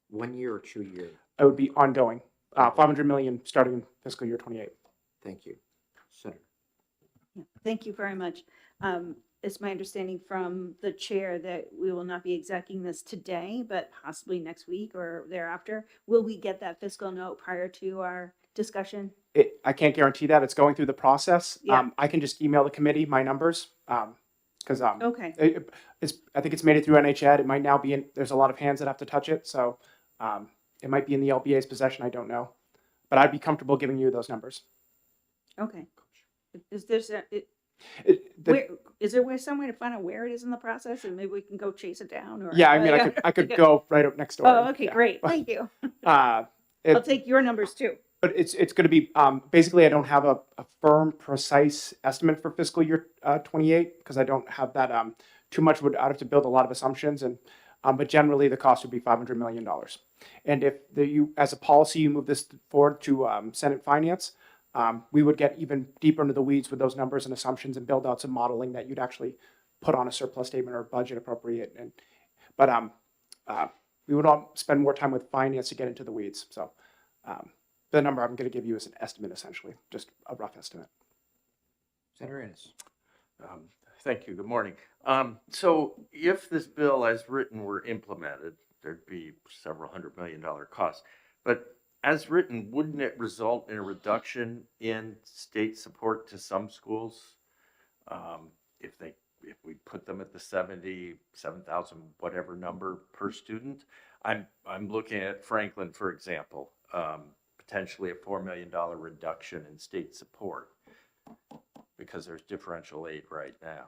Speaker 1: 1 year or 2 year?
Speaker 9: It would be ongoing. $500 million starting in fiscal year 28.
Speaker 1: Thank you. Senator.
Speaker 7: Yeah, thank you very much. It's my understanding from the chair that we will not be executing this today, but possibly next week or thereafter. Will we get that fiscal note prior to our discussion?
Speaker 9: I can't guarantee that. It's going through the process.
Speaker 7: Yeah.
Speaker 9: I can just email the committee my numbers because
Speaker 7: Okay.
Speaker 9: I think it's made it through NHED. It might now be in, there's a lot of hands that have to touch it. So it might be in the LBA's possession. I don't know. But I'd be comfortable giving you those numbers.
Speaker 7: Okay. Is there some way to find out where it is in the process, and maybe we can go chase it down? Or
Speaker 9: Yeah, I mean, I could go right up next door.
Speaker 7: Oh, okay,
Speaker 9: Yeah.
Speaker 7: great. Thank you.
Speaker 9: I'll
Speaker 7: I'll take your numbers too.
Speaker 9: But it's going to be basically I don't have a firm, precise estimate for fiscal year 28 because I don't have that too much. I'd have to build a lot of assumptions, and but generally the cost would be $500 million. And if you, as a policy, you move this forward to Senate Finance, we would get even deeper into the weeds with those numbers and assumptions and build out some modeling that you'd actually put on a surplus statement or budget appropriate. But we would all spend more time with finance to get into the weeds. So the number I'm going to give you is an estimate, essentially, just a rough estimate.
Speaker 1: Senator Ennis.
Speaker 15: Thank you. Good morning. So if this bill as written were implemented, there'd be several $100 million costs. But as written, wouldn't it result in a reduction in state support to some schools if we put them at the 77,000 whatever number per student? I'm looking at Franklin, for example, potentially a $4 million reduction in state support because there's differential aid right now.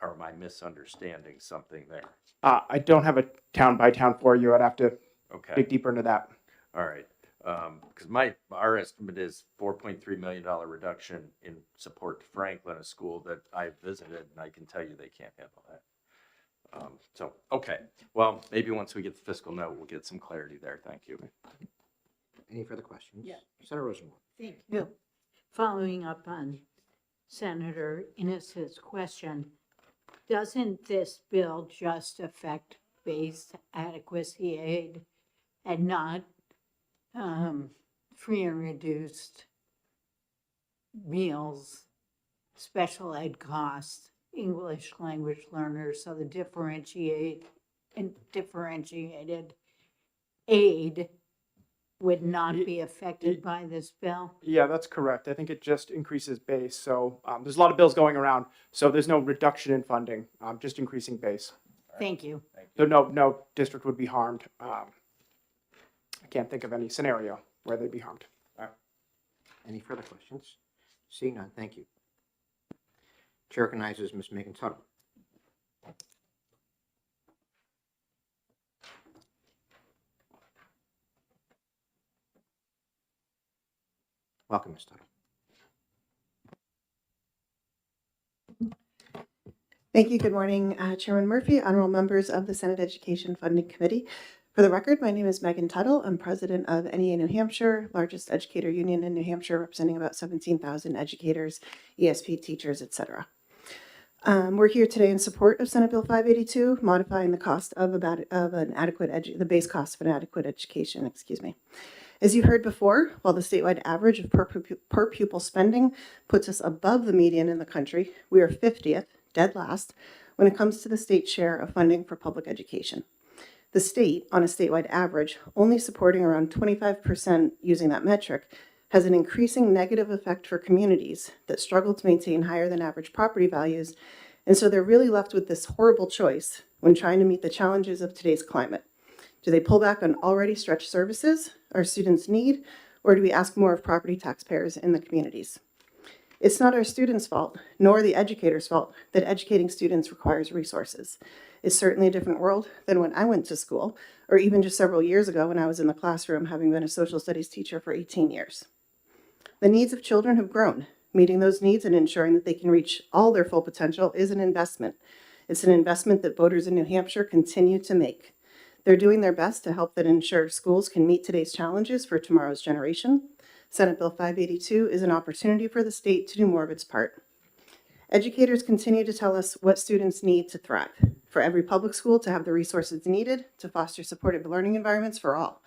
Speaker 15: Or am I misunderstanding something there?
Speaker 9: I don't have a town by town for you. I'd have to
Speaker 15: Okay.
Speaker 9: dig deeper into that.
Speaker 15: All right, because our estimate is $4.3 million reduction in support to Franklin, a school that I visited, and I can tell you they can't handle that. So, okay, well, maybe once we get the fiscal note, we'll get some clarity there. Thank you.
Speaker 1: Any further questions?
Speaker 4: Yeah.
Speaker 1: Senator Rosenwald.
Speaker 4: Thank you. Following up on Senator Innes's question, doesn't this bill just affect base adequacy aid and not free and reduced meals, special ed costs, English language learners, so the differentiated aid would not be affected by this bill?
Speaker 9: Yeah, that's correct. I think it just increases base. So there's a lot of bills going around. So there's no reduction in funding, just increasing base.
Speaker 4: Thank you.
Speaker 9: So no district would be harmed. I can't think of any scenario where they'd be harmed.
Speaker 1: Any further questions? Seeing none, thank you. Chair recognizes Ms. Megan Tuttle. Welcome, Ms. Tuttle.
Speaker 16: Thank you. Good morning, Chairman Murphy, honorable members of the Senate Education Funding Committee. For the record, my name is Megan Tuttle. I'm president of NEA New Hampshire, largest educator union in New Hampshire, representing about 17,000 educators, ESP teachers, etc. We're here today in support of Senate Bill 582, modifying the cost of the base cost of an adequate education. Excuse me. As you heard before, while the statewide average of per pupil spending puts us above the median in the country, we are 50th, dead last, when it comes to the state share of funding for public education. The state, on a statewide average, only supporting around 25% using that metric, has an increasing negative effect for communities that struggle to maintain higher than average property values, and so they're really left with this horrible choice when trying to meet the challenges of today's climate. Do they pull back on already stretched services our students need, or do we ask more of property taxpayers in the communities? It's not our students' fault, nor the educators' fault, that educating students requires resources. It's certainly a different world than when I went to school, or even just several years ago when I was in the classroom, having been a social studies teacher for 18 years. The needs of children have grown. Meeting those needs and ensuring that they can reach all their full potential is an investment. It's an investment that voters in New Hampshire continue to make. They're doing their best to help that ensure schools can meet today's challenges for tomorrow's generation. Senate Bill 582 is an opportunity for the state to do more of its part. Educators continue to tell us what students need to thrive. For every public school to have the resources needed to foster supportive learning environments for all.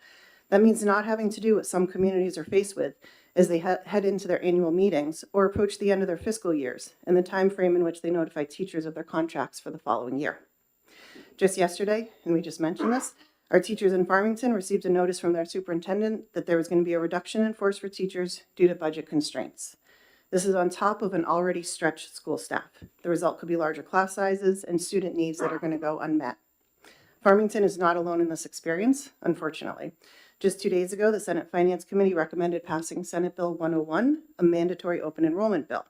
Speaker 16: That means not having to do what some communities are faced with as they head into their annual meetings or approach the end of their fiscal years and the time frame in which they notify teachers of their contracts for the following year. Just yesterday, and we just mentioned this, our teachers in Farmington received a notice from their superintendent that there was going to be a reduction in force for teachers due to budget constraints. This is on top of an already stretched school staff. The result could be larger class sizes and student needs that are going to go unmet. Farmington is not alone in this experience, unfortunately. Just 2 days ago, the Senate Finance Committee recommended passing Senate Bill 101, a mandatory open enrollment bill.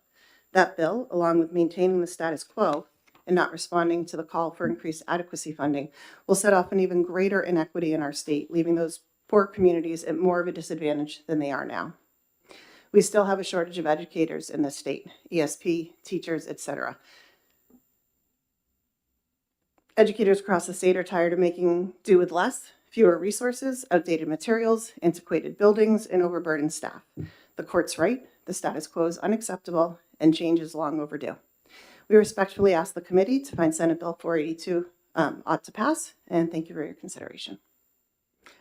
Speaker 16: That bill, along with maintaining the status quo and not responding to the call for increased adequacy funding, will set off an even greater inequity in our state, leaving those poor communities at more of a disadvantage than they are now. We still have a shortage of educators in this state, ESP, teachers, etc. Educators across the state are tired of making do with less, fewer resources, outdated materials, antiquated buildings, and overburdened staff. The court's right, the status quo is unacceptable, and change is long overdue. We respectfully ask the committee to find Senate Bill 482 ought to pass, and thank you for your consideration.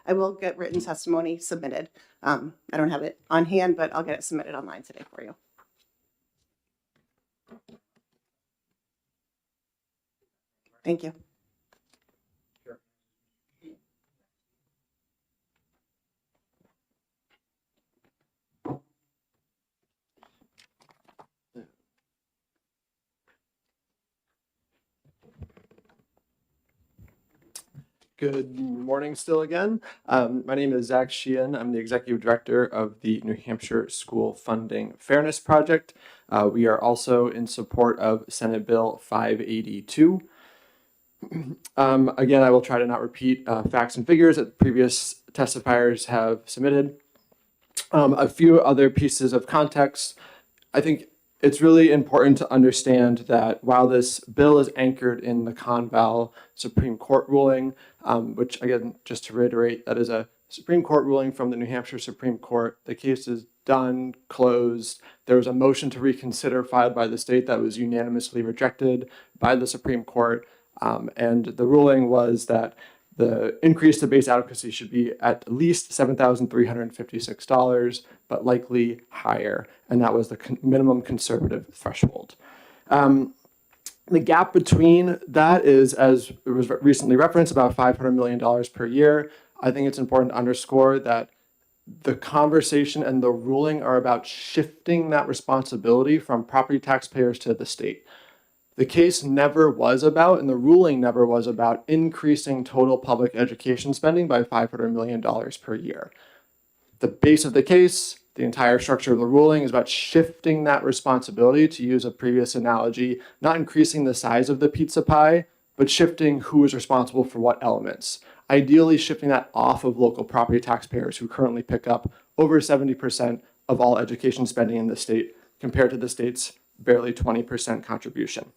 Speaker 16: I will get written testimony submitted. I don't have it on hand, but I'll get it submitted online today for you. Thank you.
Speaker 8: Good morning still again. My name is Zach Sheehan. I'm the Executive Director of the New Hampshire School Funding Fairness Project. We are also in support of Senate Bill 582. Again, I will try to not repeat facts and figures that previous testifiers have submitted. A few other pieces of context. I think it's really important to understand that while this bill is anchored in the Conval Supreme Court ruling, which again, just to reiterate, that is a Supreme Court ruling from the New Hampshire Supreme Court. The case is done, closed. There was a motion to reconsider filed by the state that was unanimously rejected by the Supreme Court. And the ruling was that the increase to base adequacy should be at least $7,356, but likely higher. And that was the minimum conservative threshold. The gap between that is, as it was recently referenced, about $500 million per year. I think it's important to underscore that the conversation and the ruling are about shifting that responsibility from property taxpayers to the state. The case never was about, and the ruling never was about, increasing total public education spending by $500 million per year. The base of the case, the entire structure of the ruling, is about shifting that responsibility, to use a previous analogy, not increasing the size of the pizza pie, but shifting who is responsible for what elements. Ideally, shifting that off of local property taxpayers, who currently pick up over 70% of all education spending in the state, compared to the state's barely 20% contribution.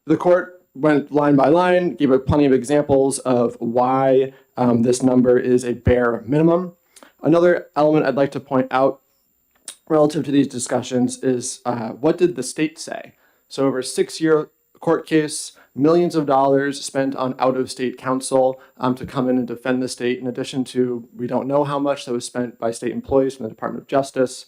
Speaker 8: The court went line by line, gave plenty of examples of why this number is a bare minimum. Another element I'd like to point out relative to these discussions is what did the state say? So over a 6-year court case, millions of dollars spent on out-of-state counsel to come in and defend the state, in addition to, we don't know how much that was spent by state employees from the Department of Justice.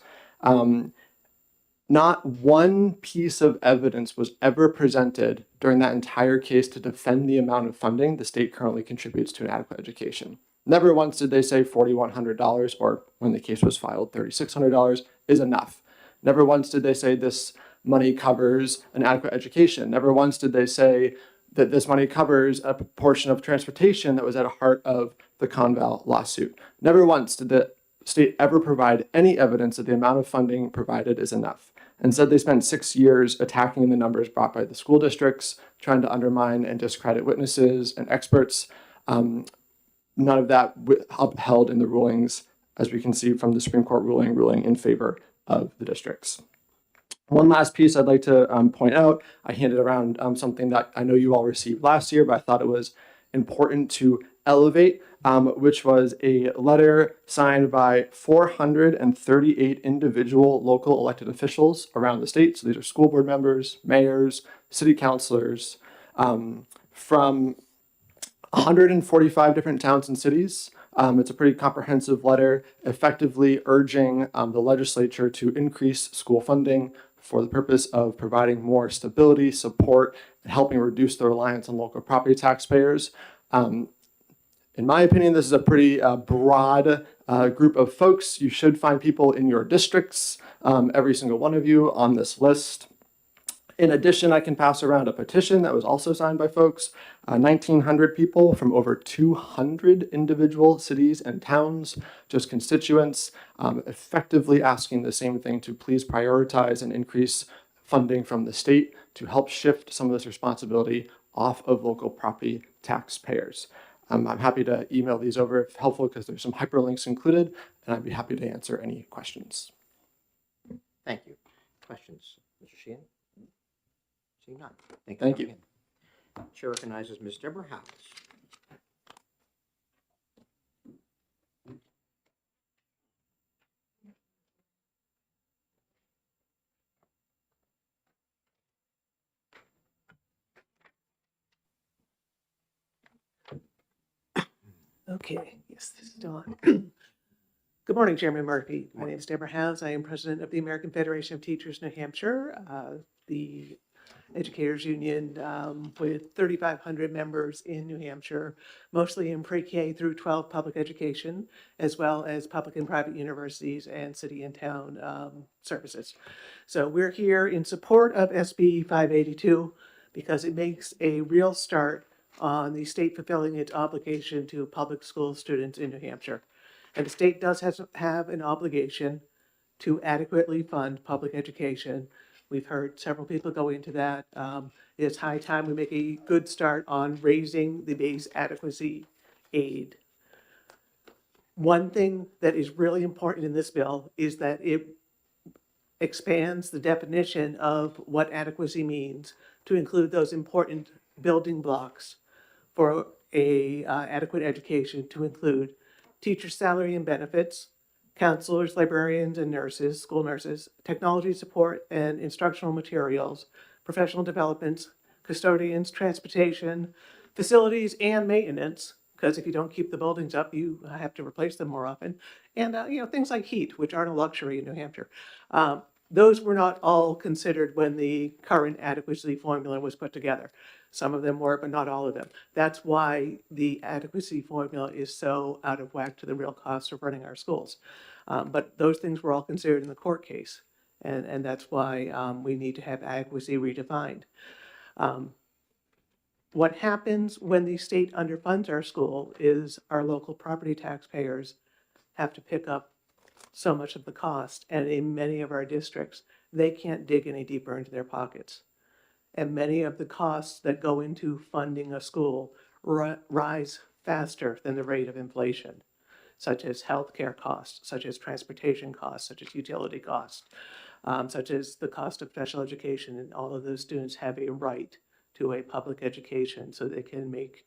Speaker 8: Not one piece of evidence was ever presented during that entire case to defend the amount of funding the state currently contributes to an adequate education. Never once did they say $4,100, or when the case was filed, $3,600 is enough. Never once did they say this money covers an adequate education. Never once did they say that this money covers a portion of transportation that was at the heart of the Conval lawsuit. Never once did the state ever provide any evidence that the amount of funding provided is enough. Instead, they spent 6 years attacking the numbers brought by the school districts, trying to undermine and discredit witnesses and experts. None of that upheld in the rulings, as we can see from the Supreme Court ruling in favor of the districts. One last piece I'd like to point out, I handed around something that I know you all received last year, but I thought it was important to elevate, which was a letter signed by 438 individual local elected officials around the state. So these are school board members, mayors, city councilors, from 145 different towns and cities. It's a pretty comprehensive letter, effectively urging the legislature to increase school funding for the purpose of providing more stability, support, and helping reduce the reliance on local property taxpayers. In my opinion, this is a pretty broad group of folks. You should find people in your districts, every single one of you on this list. In addition, I can pass around a petition that was also signed by folks, 1,900 people from over 200 individual cities and towns, just constituents, effectively asking the same thing, to please prioritize and increase funding from the state to help shift some of this responsibility off of local property taxpayers. I'm happy to email these over if helpful, because there's some hyperlinks included, and I'd be happy to answer any questions.
Speaker 1: Thank you. Questions, Mr. Sheehan? Seeing none.
Speaker 8: Thank you.
Speaker 1: Chair recognizes Ms. Deborah Howes.
Speaker 17: Okay, yes, this is on. Good morning, Chairman Murphy. My name is Deborah Howes. I am president of the American Federation of Teachers New Hampshire, the educators union with 3,500 members in New Hampshire, mostly in pre-K through 12 public education, as well as public and private universities and city and town services. So we're here in support of SB 582 because it makes a real start on the state fulfilling its obligation to public school students in New Hampshire. And the state does have an obligation to adequately fund public education. We've heard several people go into that. It's high time we make a good start on raising the base adequacy aid. One thing that is really important in this bill is that it expands the definition of what adequacy means to include those important building blocks for a adequate education, to include teacher salary and benefits, counselors, librarians and nurses, school nurses, technology support and instructional materials, professional developments, custodians, transportation, facilities and maintenance, because if you don't keep the buildings up, you have to replace them more often. And, things like heat, which aren't a luxury in New Hampshire. Those were not all considered when the current adequacy formula was put together. Some of them were, but not all of them. That's why the adequacy formula is so out of whack to the real cost of running our schools. But those things were all considered in the court case. And that's why we need to have adequacy redefined. What happens when the state underfunds our school is our local property taxpayers have to pick up so much of the cost. And in many of our districts, they can't dig any deeper into their pockets. And many of the costs that go into funding a school rise faster than the rate of inflation, such as healthcare costs, such as transportation costs, such as utility costs, such as the cost of special education. And all of those students have a right to a public education so they can make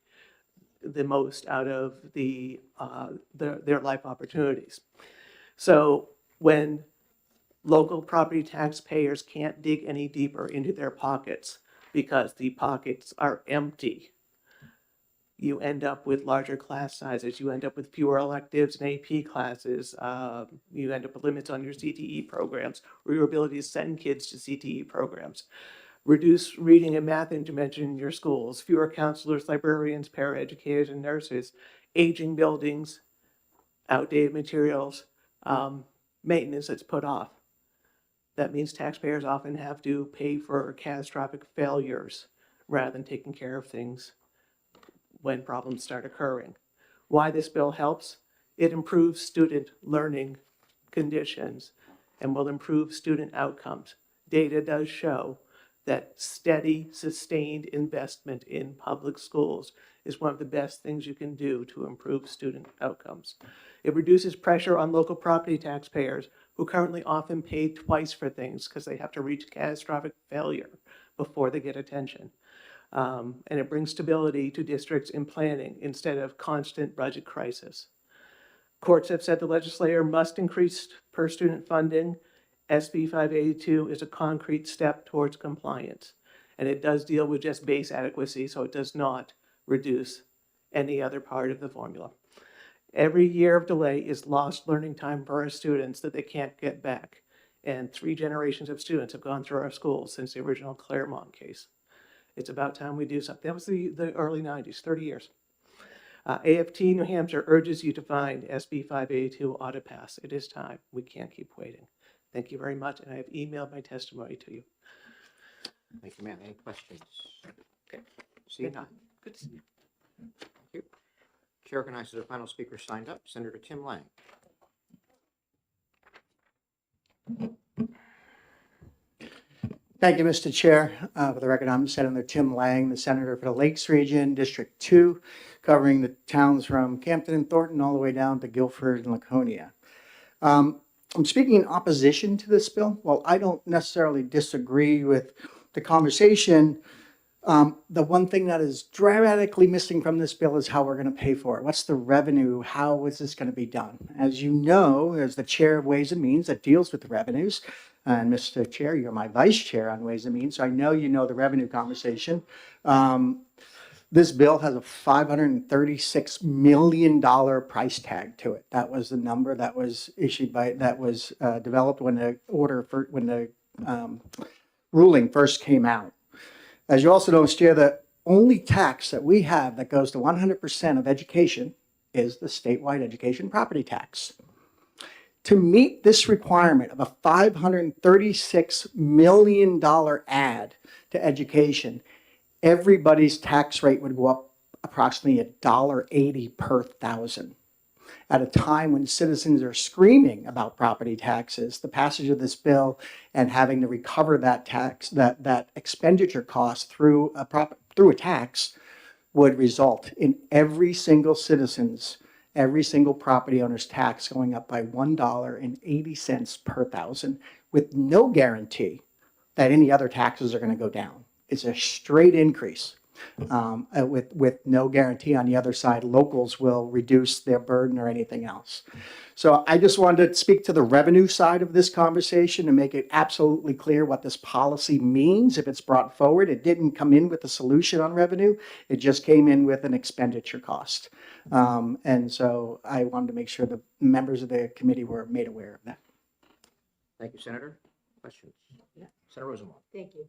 Speaker 17: the most out of their life opportunities. So when local property taxpayers can't dig any deeper into their pockets because the pockets are empty, you end up with larger class sizes, you end up with fewer electives and AP classes, you end up with limits on your CTE programs or your ability to send kids to CTE programs. Reduce reading and math intervention in your schools, fewer counselors, librarians, paraeducators, and nurses, aging buildings, outdated materials, maintenance that's put off. That means taxpayers often have to pay for catastrophic failures rather than taking care of things when problems start occurring. Why this bill helps? It improves student learning conditions and will improve student outcomes. Data does show that steady, sustained investment in public schools is one of the best things you can do to improve student outcomes. It reduces pressure on local property taxpayers who currently often pay twice for things because they have to reach catastrophic failure before they get attention. And it brings stability to districts in planning instead of constant budget crisis. Courts have said the legislature must increase per student funding. SB 582 is a concrete step towards compliance, and it does deal with just base adequacy, so it does not reduce any other part of the formula. Every year of delay is lost learning time for our students that they can't get back, and 3 generations of students have gone through our schools since the original Claremont case. It's about time we do something. That was the early 90s, 30 years. AFT New Hampshire urges you to find SB 582 ought to pass. It is time. We can't keep waiting. Thank you very much, and I have emailed my testimony to you.
Speaker 1: Thank you, ma'am. Any questions? Okay. See none.
Speaker 17: Good to see you.
Speaker 1: Thank you. Chair recognizes our final speaker signed up, Senator Tim Lang.
Speaker 18: Thank you, Mr. Chair. For the record, I'm Senator Tim Lang, the senator for the Lakes Region, District 2, covering the towns from Campton and Thornton all the way down to Guilford and Laconia. I'm speaking in opposition to this bill. While I don't necessarily disagree with the conversation, the one thing that is dramatically missing from this bill is how we're going to pay for it. What's the revenue? How is this going to be done? As you know, as the chair of Ways and Means that deals with the revenues, and Mr. Chair, you're my vice chair on Ways and Means, so I know you know the revenue conversation. This bill has a $536 million price tag to it. That was the number that was issued developed when the ruling first came out. As you also know, Mr. Chair, the only tax that we have that goes to 100% of education is the statewide education property tax. To meet this requirement of a $536 million add to education, everybody's tax rate would go up approximately $1.80 per thousand. At a time when citizens are screaming about property taxes, the passage of this bill and having to recover that tax, that expenditure cost through a tax would result in every single property owner's tax going up by $1.80 per thousand, with no guarantee that any other taxes are going to go down. It's a straight increase. With no guarantee on the other side, locals will reduce their burden or anything else. So I just wanted to speak to the revenue side of this conversation and make it absolutely clear what this policy means if it's brought forward. It didn't come in with a solution on revenue. It just came in with an expenditure cost. And so I wanted to make sure the members of the committee were made aware of that.
Speaker 1: Thank you, Senator. Questions? Yeah. Senator Rosenwald.
Speaker 4: Thank you.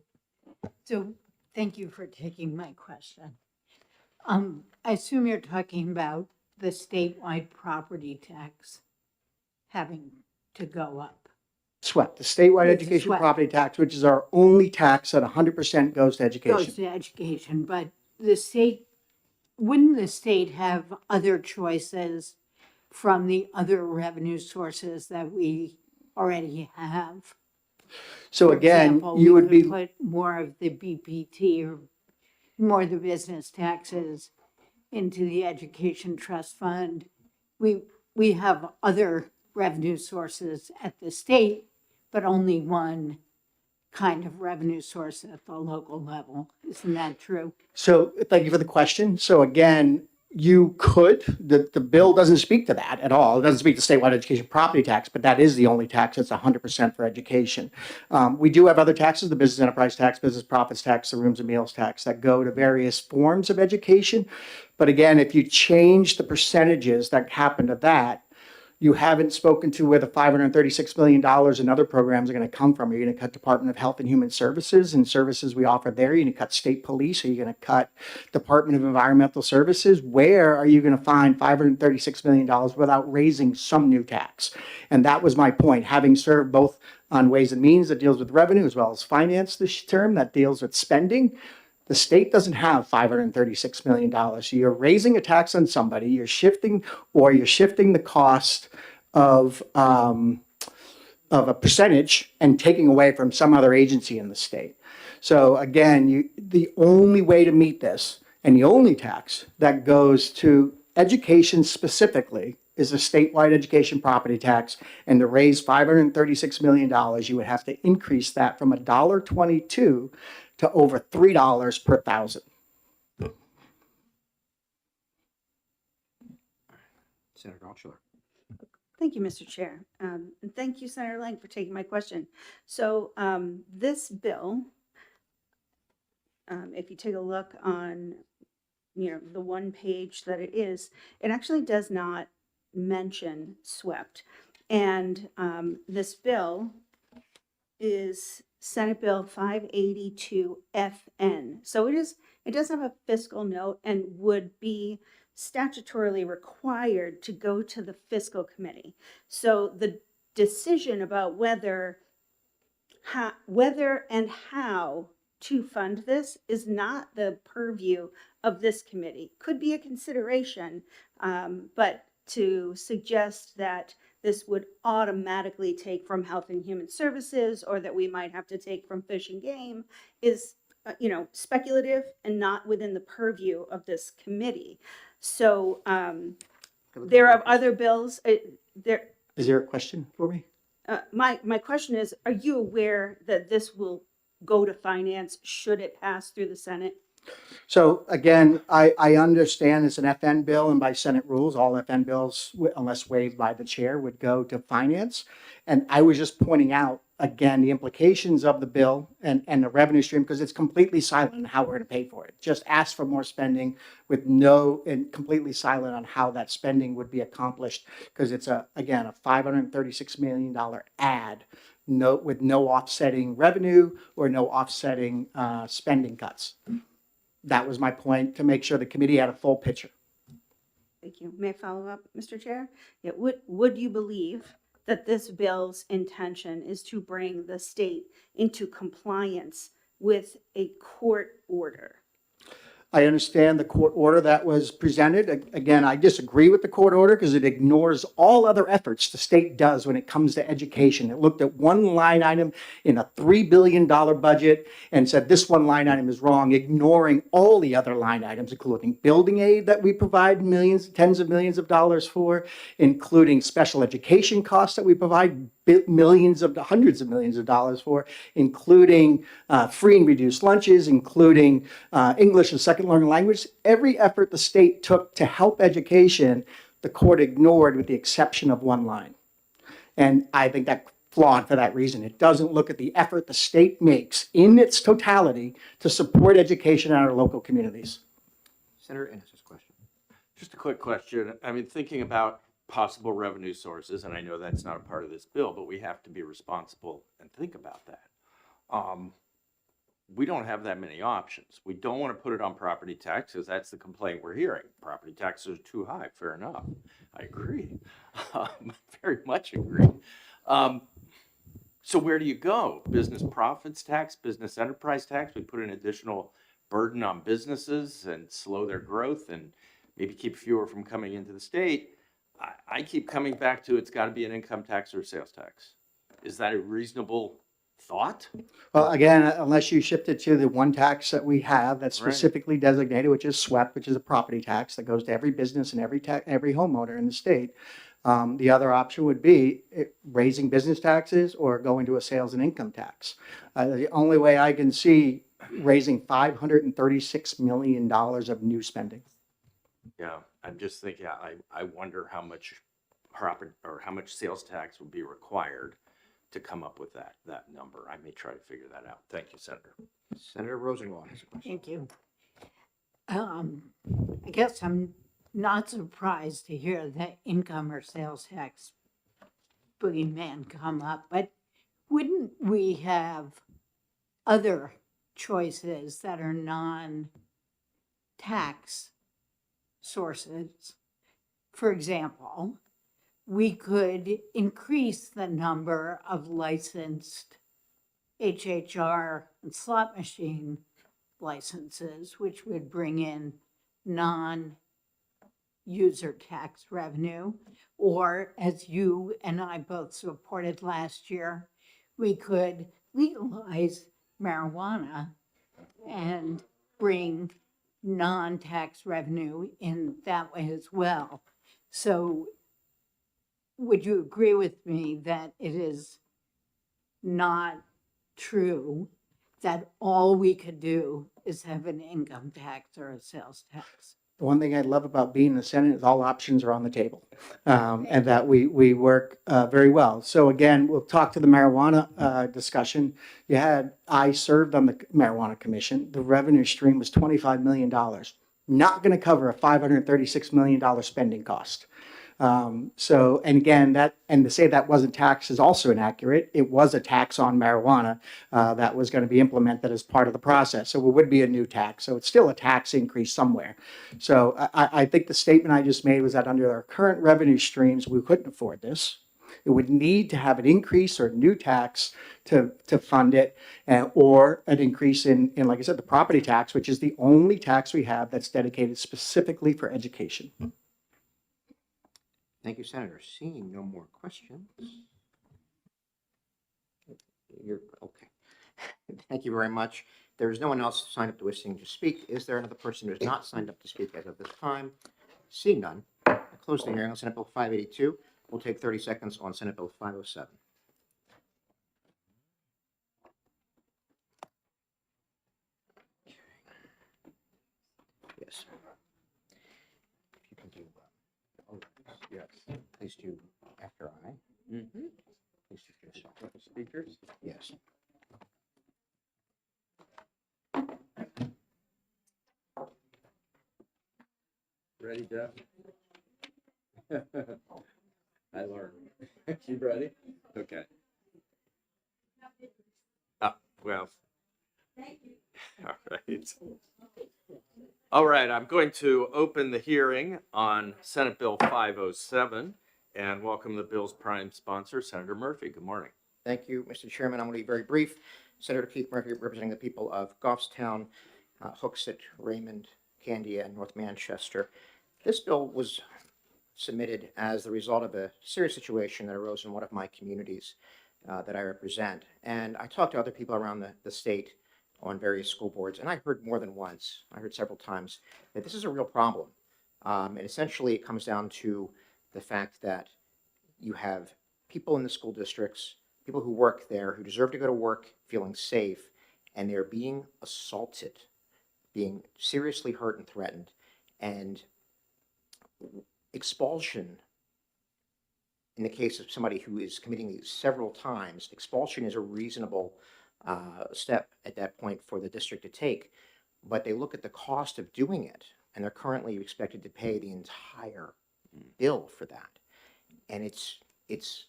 Speaker 4: So thank you for taking my question. I assume you're talking about the statewide property tax having to go up.
Speaker 18: SWEP, the statewide
Speaker 4: Yes,
Speaker 18: education
Speaker 4: SWEP.
Speaker 18: property tax, which is our only tax that 100% goes to education.
Speaker 4: Goes to education, but wouldn't the state have other choices from the other revenue sources that we already have?
Speaker 18: So
Speaker 4: For
Speaker 18: again,
Speaker 4: example,
Speaker 18: you
Speaker 4: we
Speaker 18: would
Speaker 4: could
Speaker 18: be,
Speaker 4: put more of the BPT or more of the business taxes into the education trust fund. We have other revenue sources at the state, but only one kind of revenue source at the local level. Isn't that true?
Speaker 18: so thank you for the question. So again, you could, the bill doesn't speak to that at all. It doesn't speak to statewide education property tax, but that is the only tax that's 100% for education. We do have other taxes, the business enterprise tax, business profits tax, the rooms and meals tax that go to various forms of education. But again, if you change the percentages that happen to that, you haven't spoken to where the $536 million in other programs are going to come from. Are you going to cut Department of Health and Human Services and services we offer there? Are you going to cut state police? Are you going to cut Department of Environmental Services? Where are you going to find $536 million without raising some new tax? And that was my point. Having served both on Ways and Means that deals with revenue as well as finance this term that deals with spending, the state doesn't have $536 million. So you're raising a tax on somebody, you're shifting the cost of a percentage and taking away from some other agency in the state. So again, the only way to meet this and the only tax that goes to education specifically is a statewide education property tax. And to raise $536 million, you would have to increase that from $1.22 to over $3 per thousand.
Speaker 1: Senator Altshuler.
Speaker 7: Thank you, Mr. Chair. And thank you, Senator Lang, for taking my question. So this bill, if you take a look on, the one page that it is, it actually does not mention SWEPT. And this bill is Senate Bill 582 FN. So it does have a fiscal note and would be statutorily required to go to the fiscal committee. So the decision about whether and how to fund this is not the purview of this committee. Could be a consideration, but to suggest that this would automatically take from Health and Human Services or that we might have to take from Fish and Game is, speculative and not within the purview of this committee. So there are other bills.
Speaker 18: Is there a question for me?
Speaker 7: My question is, are you aware that this will go to finance should it pass through the Senate?
Speaker 18: So again, I understand it's an FN bill, and by Senate rules, all FN bills, unless waived by the chair, would go to finance. And I was just pointing out, again, the implications of the bill and the revenue stream, because it's completely silent on how we're going to pay for it. Just ask for more spending and completely silent on how that spending would be accomplished, because it's a $536 million ad. With no offsetting revenue or no offsetting spending cuts. That was my point, to make sure the committee had a full picture.
Speaker 7: Thank you. May I follow up, Mr. Chair? Yeah, would you believe that this bill's intention is to bring the state into compliance with a court order?
Speaker 18: I understand the court order that was presented. Again, I disagree with the court order because it ignores all other efforts the state does when it comes to education. It looked at one line item in a $3 billion budget and said this one line item is wrong, ignoring all the other line items, including building aid that we provide millions, tens of millions of dollars for, including special education costs that we provide hundreds of millions of dollars for, including free and reduced lunches, including English as a second learning language. Every effort the state took to help education, the court ignored with the exception of one line. And I think that flawed for that reason. It doesn't look at the effort the state makes in its totality to support education in our local communities.
Speaker 1: Senator Ennis' question.
Speaker 15: Just a quick question. I mean, thinking about possible revenue sources, and I know that's not a part of this bill, but we have to be responsible and think about that. We don't have that many options. We don't want to put it on property tax because that's the complaint we're hearing. Property taxes are too high. Fair enough. I agree. Very much agree. So where do you go? Business profits tax, business enterprise tax? We put an additional burden on businesses and slow their growth and maybe keep fewer from coming into the state. I keep coming back to it's got to be an income tax or a sales tax. Is that a reasonable thought?
Speaker 18: Well, again, unless you shift it to the one tax that we have that's specifically designated, which is SWEP, which is a property tax that goes to every business and every homeowner in the state. The other option would be raising business taxes or going to a sales and income tax. The only way I can see raising $536 million of new spending.
Speaker 15: Yeah, I'm just thinking, I wonder how much property or how much sales tax would be required to come up with that number. I may try to figure that out. Thank you, Senator.
Speaker 1: Senator Rosenwald has a question.
Speaker 4: Thank you. I guess I'm not surprised to hear the income or sales tax boogeyman come up, but wouldn't we have other choices that are non-tax sources? For example, we could increase the number of licensed HHR and slot machine licenses, which would bring in non-user tax revenue. Or, as you and I both supported last year, we could legalize marijuana and bring non-tax revenue in that way as well. So would you agree with me that it is not true that all we could do is have an income tax or a sales tax?
Speaker 18: The one thing I love about being in the Senate is all options are on the table, and that we work very well. So again, we'll talk to the marijuana discussion. I served on the Marijuana Commission. The revenue stream was $25 million. Not going to cover a $536 million spending cost. And again, to say that wasn't tax is also inaccurate. It was a tax on marijuana that was going to be implemented as part of the process. So it would be a new tax. So it's still a tax increase somewhere. So I think the statement I just made was that under our current revenue streams, we couldn't afford this. It would need to have an increase or a new tax to fund it, or an increase in, like I said, the property tax, which is the only tax we have that's dedicated specifically for education.
Speaker 1: Thank you, Senator. Seeing no more questions. You're okay. Thank you very much. There is no one else signed up to wishing to speak. Is there another person who has not signed up to speak as of this time? Seeing none, I close the hearing on Senate Bill 582. We'll take 30 seconds on Senate Bill 507. Yes. If you can do yes. Please do after I. Mm-hmm. Please do yourself. Speakers? Yes.
Speaker 15: Ready, Jeff? I learned. You ready? Okay. Well. All right. All right, I'm going to open the hearing on Senate Bill 507 and welcome the bill's prime sponsor, Senator Murphy. Good morning.
Speaker 1: Thank you, Mr. Chairman. I'm going to be very brief. Senator Keith Murphy, representing the people of Goffstown, Hooksett, Raymond, Candia, and North Manchester. This bill was submitted as the result of a serious situation that arose in one of my communities that I represent. And I talked to other people around the state on various school boards, and I heard more than once, I heard several times, that this is a real problem. And essentially, it comes down to the fact that you have people in the school districts, people who work there, who deserve to go to work feeling safe, and they're being assaulted, being seriously hurt and threatened. And expulsion, in the case of somebody who is committing these several times, expulsion is a reasonable step at that point for the district to take. But they look at the cost of doing it, and they're currently expected to pay the entire bill for that. And it's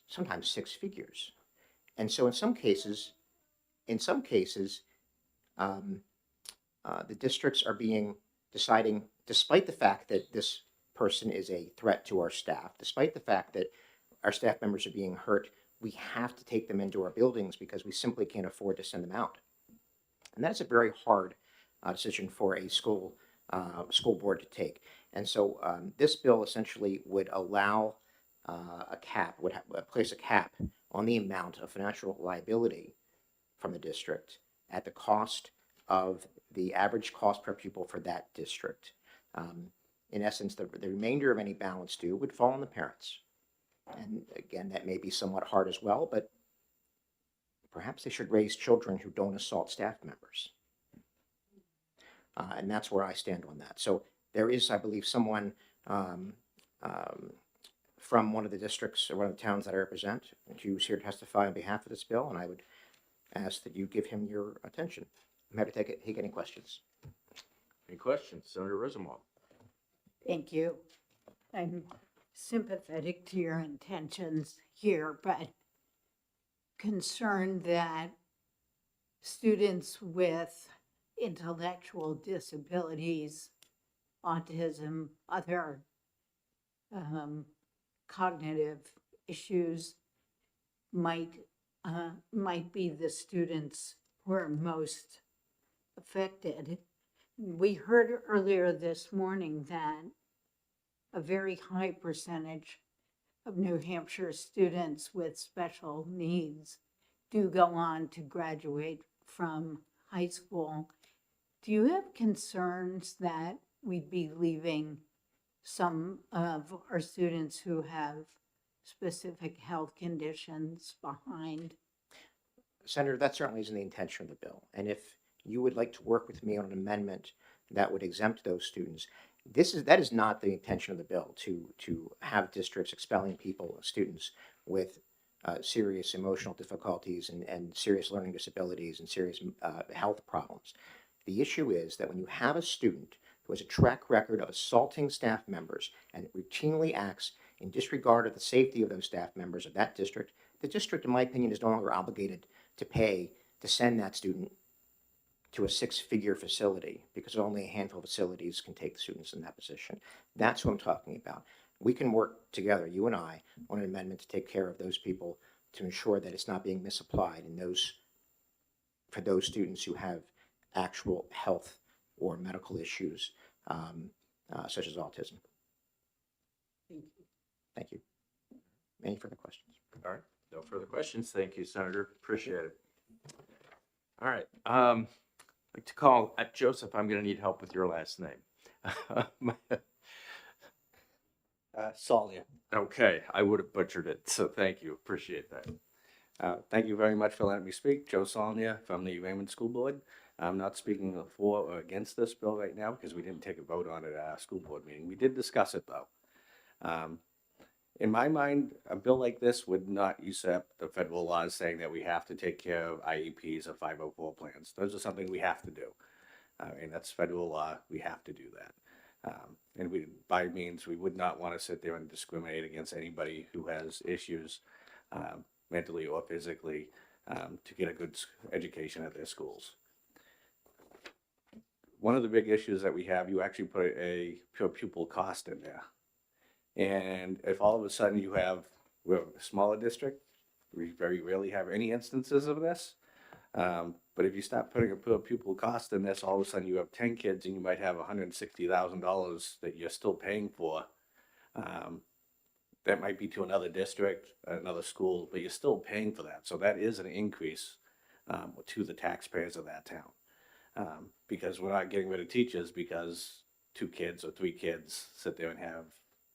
Speaker 1: sometimes six figures. And so in some cases, the districts are deciding, despite the fact that this person is a threat to our staff, despite the fact that our staff members are being hurt, we have to take them into our buildings because we simply can't afford to send them out. And that's a very hard decision for a school board to take. And so this bill essentially would allow would place a cap on the amount of financial liability from the district at the cost of the average cost per pupil for that district. In essence, the remainder of any balance due would fall on the parents. And again, that may be somewhat hard as well, but perhaps they should raise children who don't assault staff members. And that's where I stand on that. So there is, I believe, someone from one of the districts or one of the towns that I represent who's here to testify on behalf of this bill, and I would ask that you give him your attention. I'm happy to take any questions.
Speaker 15: Any questions? Senator Rosenwald.
Speaker 4: Thank you. I'm sympathetic to your intentions here, but concerned that students with intellectual disabilities, autism, other cognitive issues might be the students who are most affected. We heard earlier this morning that a very high percentage of New Hampshire students with special needs do go on to graduate from high school. Do you have concerns that we'd be leaving some of our students who have specific health conditions behind?
Speaker 1: Senator, that certainly isn't the intention of the bill. And if you would like to work with me on an amendment that would exempt those students, that is not the intention of the bill, to have districts expelling students with serious emotional difficulties and serious learning disabilities and serious health problems. The issue is that when you have a student who has a track record of assaulting staff members and routinely acts in disregard of the safety of those staff members of that district, the district, in my opinion, is no longer obligated to pay to send that student to a six-figure facility because only a handful of facilities can take the students in that position. That's what I'm talking about. We can work together, you and I, on an amendment to take care of those people to ensure that it's not being misapplied for those students who have actual health or medical issues, such as autism.
Speaker 4: Thank you.
Speaker 1: Thank you. Any further questions?
Speaker 15: All right, no further questions. Thank you, Senator. Appreciate it. All right, I'd like to call Joseph. I'm going to need help with your last name.
Speaker 19: Salia.
Speaker 15: Okay, I would have butchered it, so thank you. Appreciate that.
Speaker 19: Thank you very much for letting me speak. Joe Salia from the Raymond School Board. I'm not speaking for or against this bill right now because we didn't take a vote on it at our school board meeting. We did discuss it though. In my mind, a bill like this would not usurp the federal laws saying that we have to take care of IEPs or 504 plans. Those are something we have to do. And that's federal law. We have to do that. And by means, we would not want to sit there and discriminate against anybody who has issues mentally or physically to get a good education at their schools. One of the big issues that we have, you actually put a per pupil cost in there. And if all of a sudden we're a smaller district, we very rarely have any instances of this. But if you start putting a per pupil cost in this, all of a sudden you have 10 kids and you might have $160,000 that you're still paying for. That might be to another district, another school, but you're still paying for that. So that is an increase to the taxpayers of that town. Because we're not getting rid of teachers because 2 kids or 3 kids sit there and have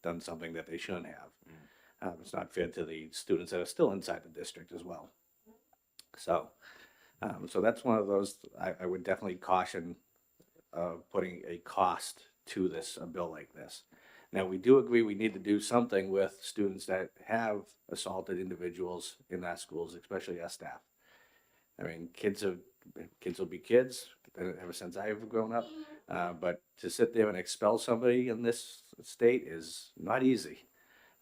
Speaker 19: done something that they shouldn't have. It's not fair to the students that are still inside the district as well. So, so that's one of those, I would definitely caution putting a cost to this, a bill like this. Now, we do agree we need to do something with students that have assaulted individuals in our schools, especially our staff. I mean, kids will be kids, ever since I've grown up. But to sit there and expel somebody in this state is not easy.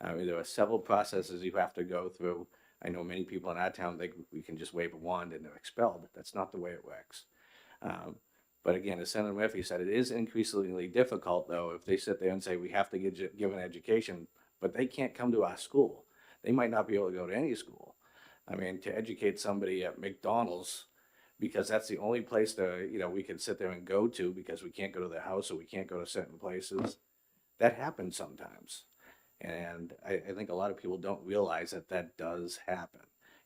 Speaker 19: I mean, there are several processes you have to go through. I know many people in our town think we can just wave a wand and they're expelled. That's not the way it works. But again, as Senator Murphy said, it is increasingly difficult, though, if they sit there and say we have to give an education, but they can't come to our school. They might not be able to go to any school. I mean, to educate somebody at McDonald's, because that's the only place that, you know, we can sit there and go to because we can't go to their house or we can't go to certain places, that happens sometimes. And I think a lot of people don't realize that that does happen.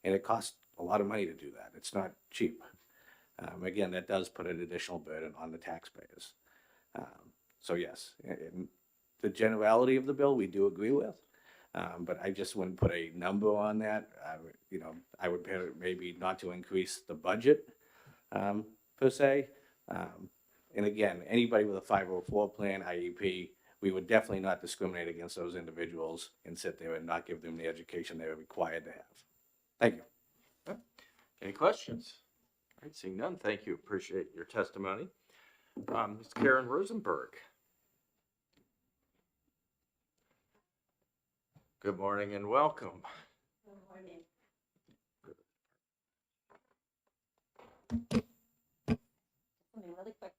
Speaker 19: And it costs a lot of money to do that. It's not cheap. Again, that does put an additional burden on the taxpayers. So yes, in the generality of the bill, we do agree with, but I just wouldn't put a number on that. You know, I would maybe not to increase the budget per se. And again, anybody with a 504 plan, IEP, we would definitely not discriminate against those individuals and sit there and not give them the education they're required to have. Thank you.
Speaker 15: Any questions? All right, seeing none, thank you. Appreciate your testimony. Ms. Karen Rosenberg. Good morning and welcome.
Speaker 5: Good morning. Really quick.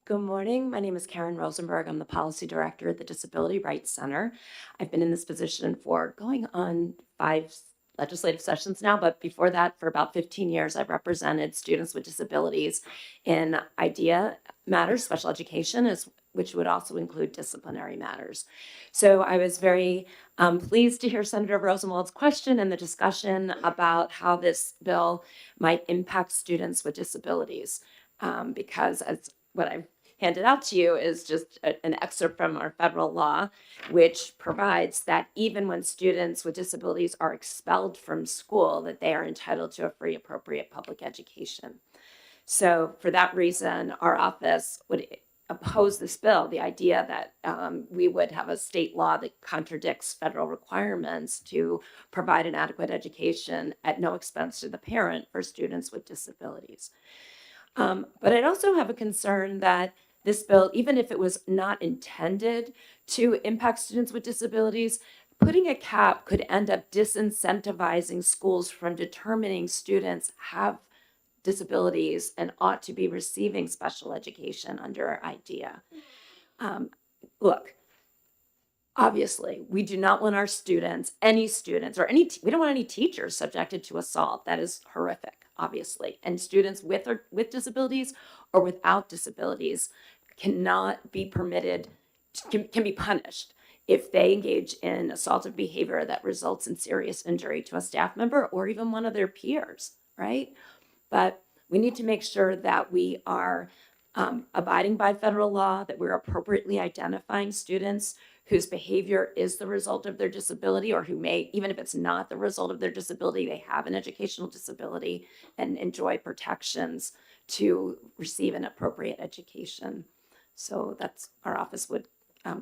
Speaker 11: Good morning. My name is Karen Rosenberg. I'm the Policy Director at the Disability Rights Center. I've been in this position for going on 5 legislative sessions now, but before that, for about 15 years, I've represented students with disabilities in IDEA matters, special education, which would also include disciplinary matters. So I was very pleased to hear Senator Rosenwald's question and the discussion about how this bill might impact students with disabilities, because as what I've handed out to you is just an excerpt from our federal law, which provides that even when students with disabilities are expelled from school, that they are entitled to a free, appropriate public education. So for that reason, our office would oppose this bill, the idea that we would have a state law that contradicts federal requirements to provide an adequate education at no expense to the parent for students with disabilities. But I'd also have a concern that this bill, even if it was not intended to impact students with disabilities, putting a cap could end up disincentivizing schools from determining students have disabilities and ought to be receiving special education under IDEA. Look, obviously, we do not want our students, any students, or we don't want any teachers subjected to assault. That is horrific, obviously. And students with disabilities or without disabilities cannot be permitted, can be punished if they engage in assaultive behavior that results in serious injury to a staff member or even one of their peers, right? But we need to make sure that we are abiding by federal law, that we're appropriately identifying students whose behavior is the result of their disability, or who may, even if it's not the result of their disability, they have an educational disability and enjoy protections to receive an appropriate education. So that's, our office would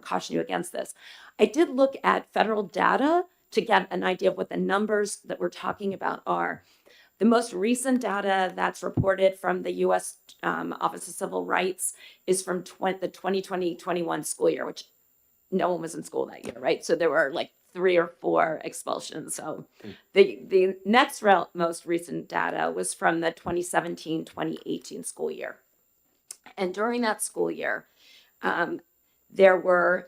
Speaker 11: caution you against this. I did look at federal data to get an idea of what the numbers that we're talking about are. The most recent data that's reported from the U.S. Office of Civil Rights is from the 2020-21 school year, which no one was in school that year, right? So there were like 3 or 4 expulsions. So the next most recent data was from the 2017-2018 school year. And during that school year, there were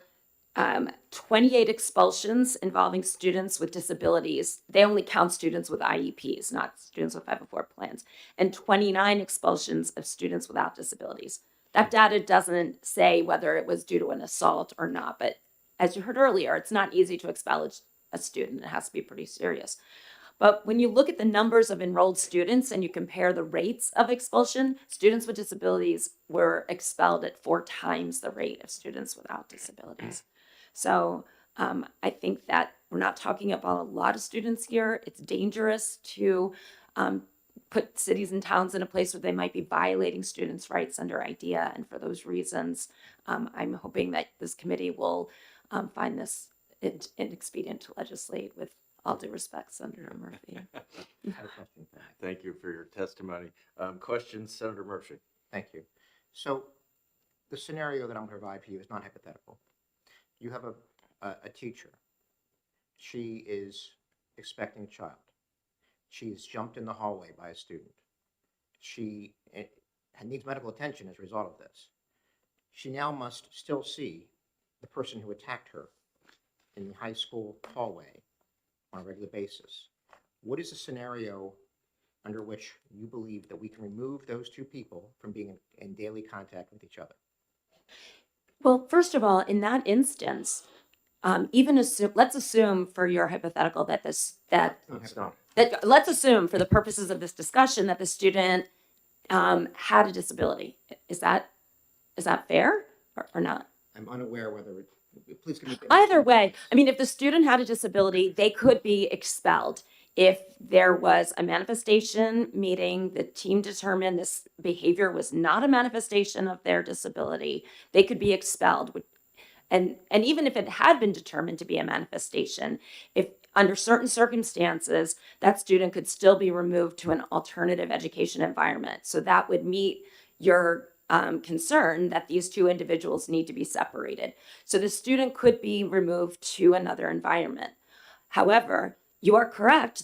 Speaker 11: 28 expulsions involving students with disabilities. They only count students with IEPs, not students with 504 plans, and 29 expulsions of students without disabilities. That data doesn't say whether it was due to an assault or not, but as you heard earlier, it's not easy to expel a student. It has to be pretty serious. But when you look at the numbers of enrolled students and you compare the rates of expulsion, students with disabilities were expelled at 4 times the rate of students without disabilities. So I think that we're not talking about a lot of students here. It's dangerous to put cities and towns in a place where they might be violating students' rights under IDEA. And for those reasons, I'm hoping that this committee will find this inexpedient to legislate. With all due respect, Senator Murphy.
Speaker 15: Thank you for your testimony. Questions, Senator Murphy?
Speaker 1: Thank you. So the scenario that I'm going to provide for you is not hypothetical. You have a teacher. She is expecting a child. She is jumped in the hallway by a student. She needs medical attention as a result of this. She now must still see the person who attacked her in the high school hallway on a regular basis. What is the scenario under which you believe that we can remove those two people from being in daily contact with each other?
Speaker 11: Well, first of all, in that instance, let's assume for your hypothetical that let's assume for the purposes of this discussion that the student had a disability. Is that fair or not?
Speaker 1: I'm unaware whether please give me.
Speaker 11: Either way, I mean, if the student had a disability, they could be expelled. If there was a manifestation meeting, the team determined this behavior was not a manifestation of their disability, they could be expelled. And even if it had been determined to be a manifestation, if under certain circumstances, that student could still be removed to an alternative education environment. So that would meet your concern that these two individuals need to be separated. So the student could be removed to another environment. However, you are correct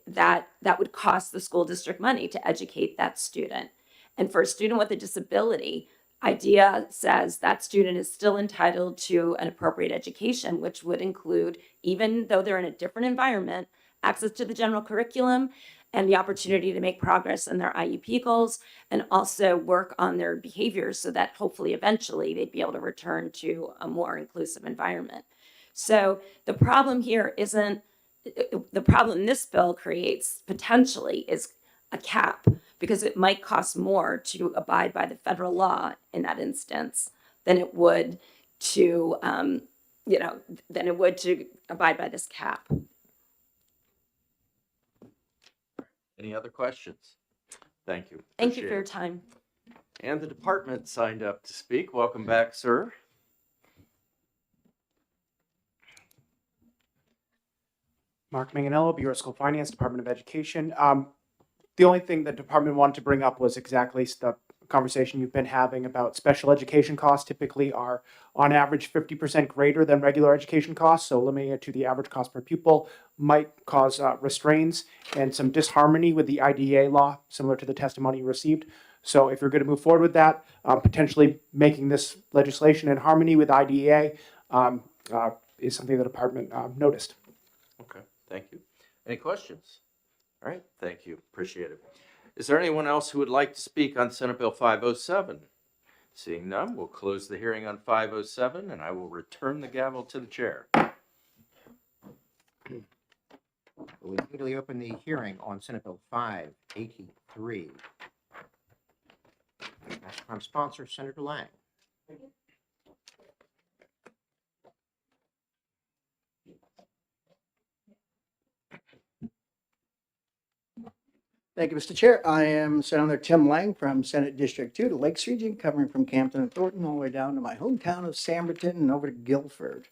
Speaker 11: that that would cost the school district money to educate that student. And for a student with a disability, IDEA says that student is still entitled to an appropriate education, which would include, even though they're in a different environment, access to the general curriculum and the opportunity to make progress in their IEP goals, and also work on their behaviors so that hopefully eventually they'd be able to return to a more inclusive environment. So the problem here isn't, the problem this bill creates potentially is a cap, because it might cost more to abide by the federal law in that instance than it would to, to abide by this cap.
Speaker 15: Any other questions? Thank you.
Speaker 11: Thank you
Speaker 15: Appreciate
Speaker 11: for your
Speaker 15: it.
Speaker 11: time.
Speaker 15: And the department signed up to speak. Welcome back, sir.
Speaker 9: Mark Manganello, Bureau of School Finance, Department of Education. The only thing the department wanted to bring up was exactly the conversation you've been having about special education costs typically are on average 50% greater than regular education costs. So limiting it to the average cost per pupil might cause restraints and some disharmony with the IDEA law, similar to the testimony you received. So if you're going to move forward with that, potentially making this legislation in harmony with IDEA is something the department noticed.
Speaker 15: Okay, thank you. Any questions? All right, thank you. Appreciate it. Is there anyone else who would like to speak on Senate Bill 507? Seeing none, we'll close the hearing on 507, and I will return the gavel to the chair.
Speaker 1: We immediately open the hearing on Senate Bill 583. Ask Prime Sponsor, Senator Lang.
Speaker 18: Thank you, Mr. Chair. I am Senator Tim Lang from Senate District 2, the Lakes region, covering from Campton and Thornton all the way down to my hometown of Samberton and over to Guilford.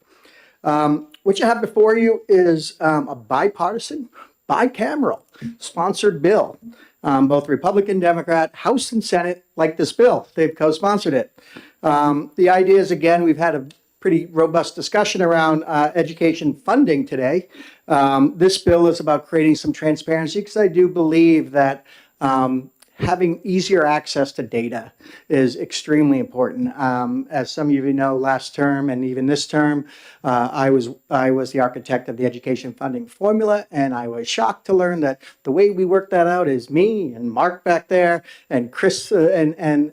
Speaker 18: What you have before you is a bipartisan, bicameral sponsored bill. Both Republican, Democrat, House and Senate like this bill. They've co-sponsored it. The idea is, again, we've had a pretty robust discussion around education funding today. This bill is about creating some transparency because I do believe that having easier access to data is extremely important. As some of you know, last term and even this term, I was the architect of the education funding formula, and I was shocked to learn that the way we work that out is me and Mark back there and Chris and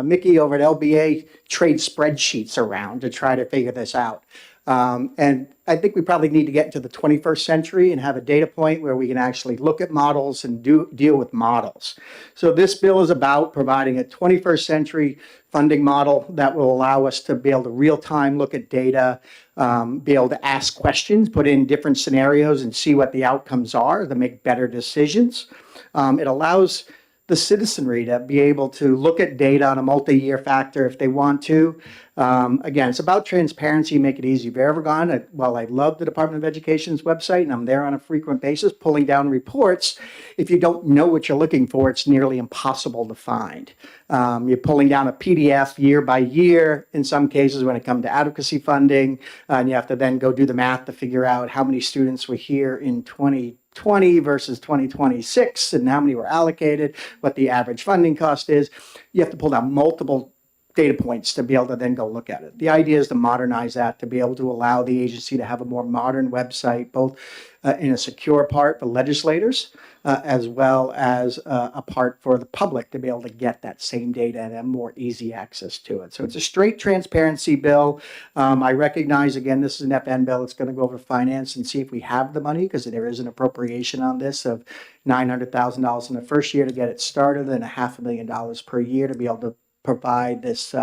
Speaker 18: Mickey over at LBA trade spreadsheets around to try to figure this out. And I think we probably need to get into the 21st century and have a data point where we can actually look at models and deal with models. So this bill is about providing a 21st century funding model that will allow us to be able to real-time look at data, be able to ask questions, put in different scenarios and see what the outcomes are to make better decisions. It allows the citizenry to be able to look at data on a multi-year factor if they want to. Again, it's about transparency, make it easy. If you've ever gone, I love the Department of Education's website, and I'm there on a frequent basis pulling down reports. If you don't know what you're looking for, it's nearly impossible to find. You're pulling down a PDF year by year, in some cases when it comes to advocacy funding, and you have to then go do the math to figure out how many students were here in 2020 versus 2026 and how many were allocated, what the average funding cost is. You have to pull down multiple data points to be able to then go look at it. The idea is to modernize that, to be able to allow the agency to have a more modern website, both in a secure part for legislators, as well as a part for the public to be able to get that same data and have more easy access to it. So it's a straight transparency bill. I recognize, again, this is an FN bill. It's going to go over finance and see if we have the money, because there is an appropriation on this of $900,000 in the first year to get it started and $500,000 per year to be able to provide this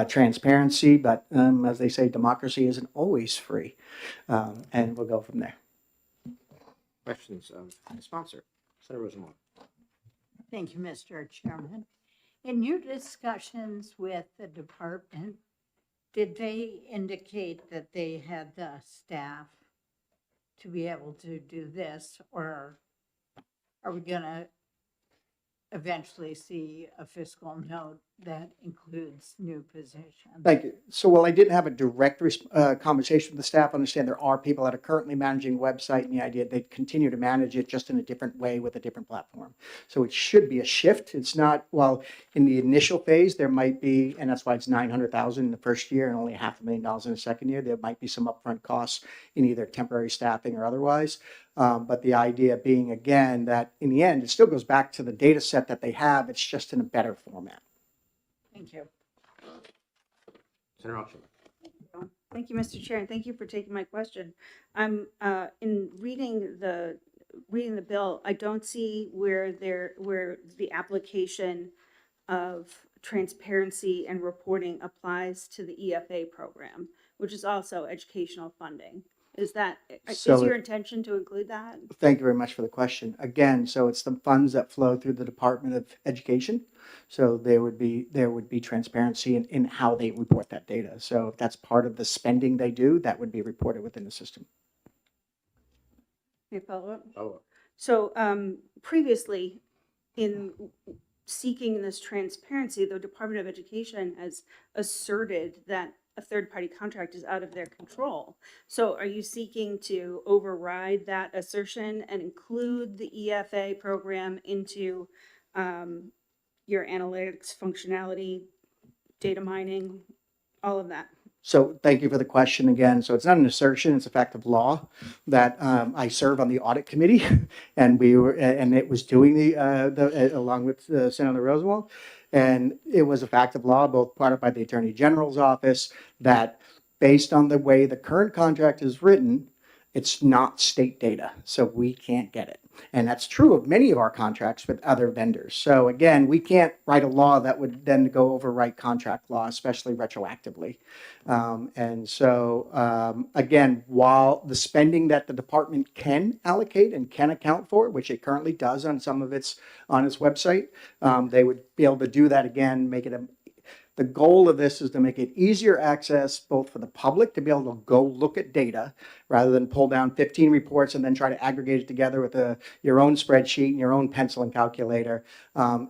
Speaker 18: transparency. But as they say, democracy isn't always free. And we'll go from there.
Speaker 1: Questions of the sponsor, Senator Rosenwald.
Speaker 4: Thank you, Mr. Chairman. In your discussions with the department, did they indicate that they had the staff to be able to do this, or are we going to eventually see a fiscal note that includes new positions?
Speaker 18: Thank you. So while I didn't have a direct conversation with the staff, I understand there are people that are currently managing the website, and the idea they continue to manage it just in a different way with a different platform. So it should be a shift. It's not, well, in the initial phase, there might be, and that's why it's $900,000 in the first year and only $500,000 in the second year. There might be some upfront costs in either temporary staffing or otherwise. But the idea being, again, that in the end, it still goes back to the data set that they have. It's just in a better format.
Speaker 4: Thank you.
Speaker 1: Senator Altshuler.
Speaker 7: Thank you, Mr. Chair, and thank you for taking my question. I'm in reading the bill, I don't see where the application of transparency and reporting applies to the EFA program, which is also educational funding. Is your intention to include that?
Speaker 18: Thank you very much for the question. Again, so it's the funds that flow through the Department of Education. So there would be transparency in how they report that data. So if that's part of the spending they do, that would be reported within the system.
Speaker 7: May I follow up?
Speaker 1: Follow up.
Speaker 7: So previously, in seeking this transparency, the Department of Education has asserted that a third-party contract is out of their control. So are you seeking to override that assertion and include the EFA program into your analytics functionality, data mining, all of that?
Speaker 18: So thank you for the question again. So it's not an assertion, it's a fact of law that I serve on the audit committee, and it was doing along with Senator Rosenwald. And it was a fact of law, both brought up by the Attorney General's office, that based on the way the current contract is written, it's not state data, so we can't get it. And that's true of many of our contracts with other vendors. So again, we can't write a law that would then go overwrite contract law, especially retroactively. Again, while the spending that the department can allocate and can account for, which it currently does on some of its website, they would be able to do that again, make it the goal of this is to make it easier access both for the public to be able to go look at data rather than pull down 15 reports and then try to aggregate it together with your own spreadsheet and your own pencil and calculator,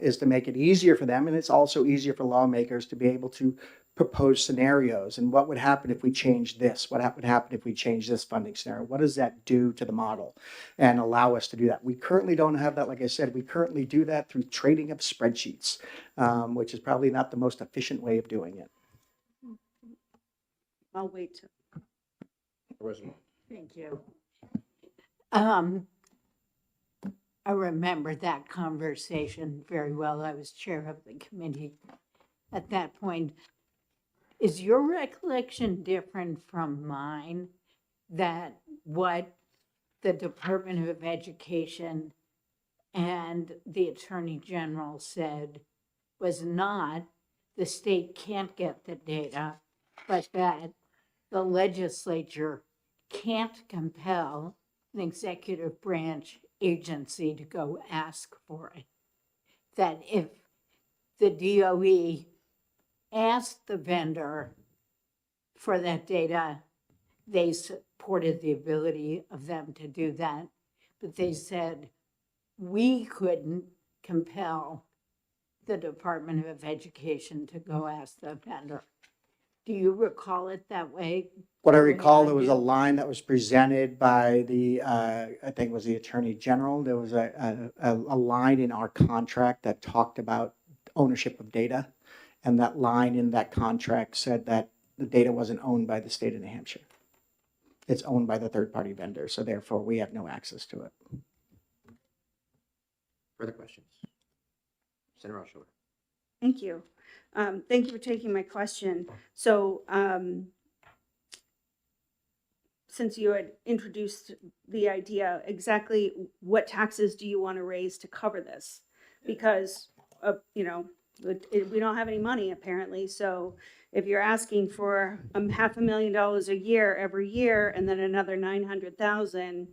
Speaker 18: is to make it easier for them. And it's also easier for lawmakers to be able to proposed scenarios and what would happen if we change this? What would happen if we change this funding scenario? What does that do to the model and allow us to do that? We currently don't have that. Like I said, we currently do that through trading of spreadsheets, which is probably not the most efficient way of doing it.
Speaker 7: I'll wait till.
Speaker 4: Thank you. I remember that conversation very well. I was chair of the committee at that point. Is your recollection different from mine, that what the Department of Education and the Attorney General said was not the state can't get the data, but that the legislature can't compel an executive branch agency to go ask for it? That if the DOE asked the vendor for that data, they supported the ability of them to do that, but they said we couldn't compel the Department of Education to go ask the vendor. Do you recall it that way?
Speaker 18: What I recall, there was a line that was presented by the, I think it was the Attorney General. There was a line in our contract that talked about ownership of data. And that line in that contract said that the data wasn't owned by the state of New Hampshire. It's owned by the third-party vendor, so therefore we have no access to it.
Speaker 1: Further questions? Senator Altshuler.
Speaker 7: Thank you. Thank you for taking my question. So since you had introduced the idea, exactly what taxes do you want to raise to cover this? Because, you know, we don't have any money apparently. So if you're asking for $500,000 a year every year and then another 900,000,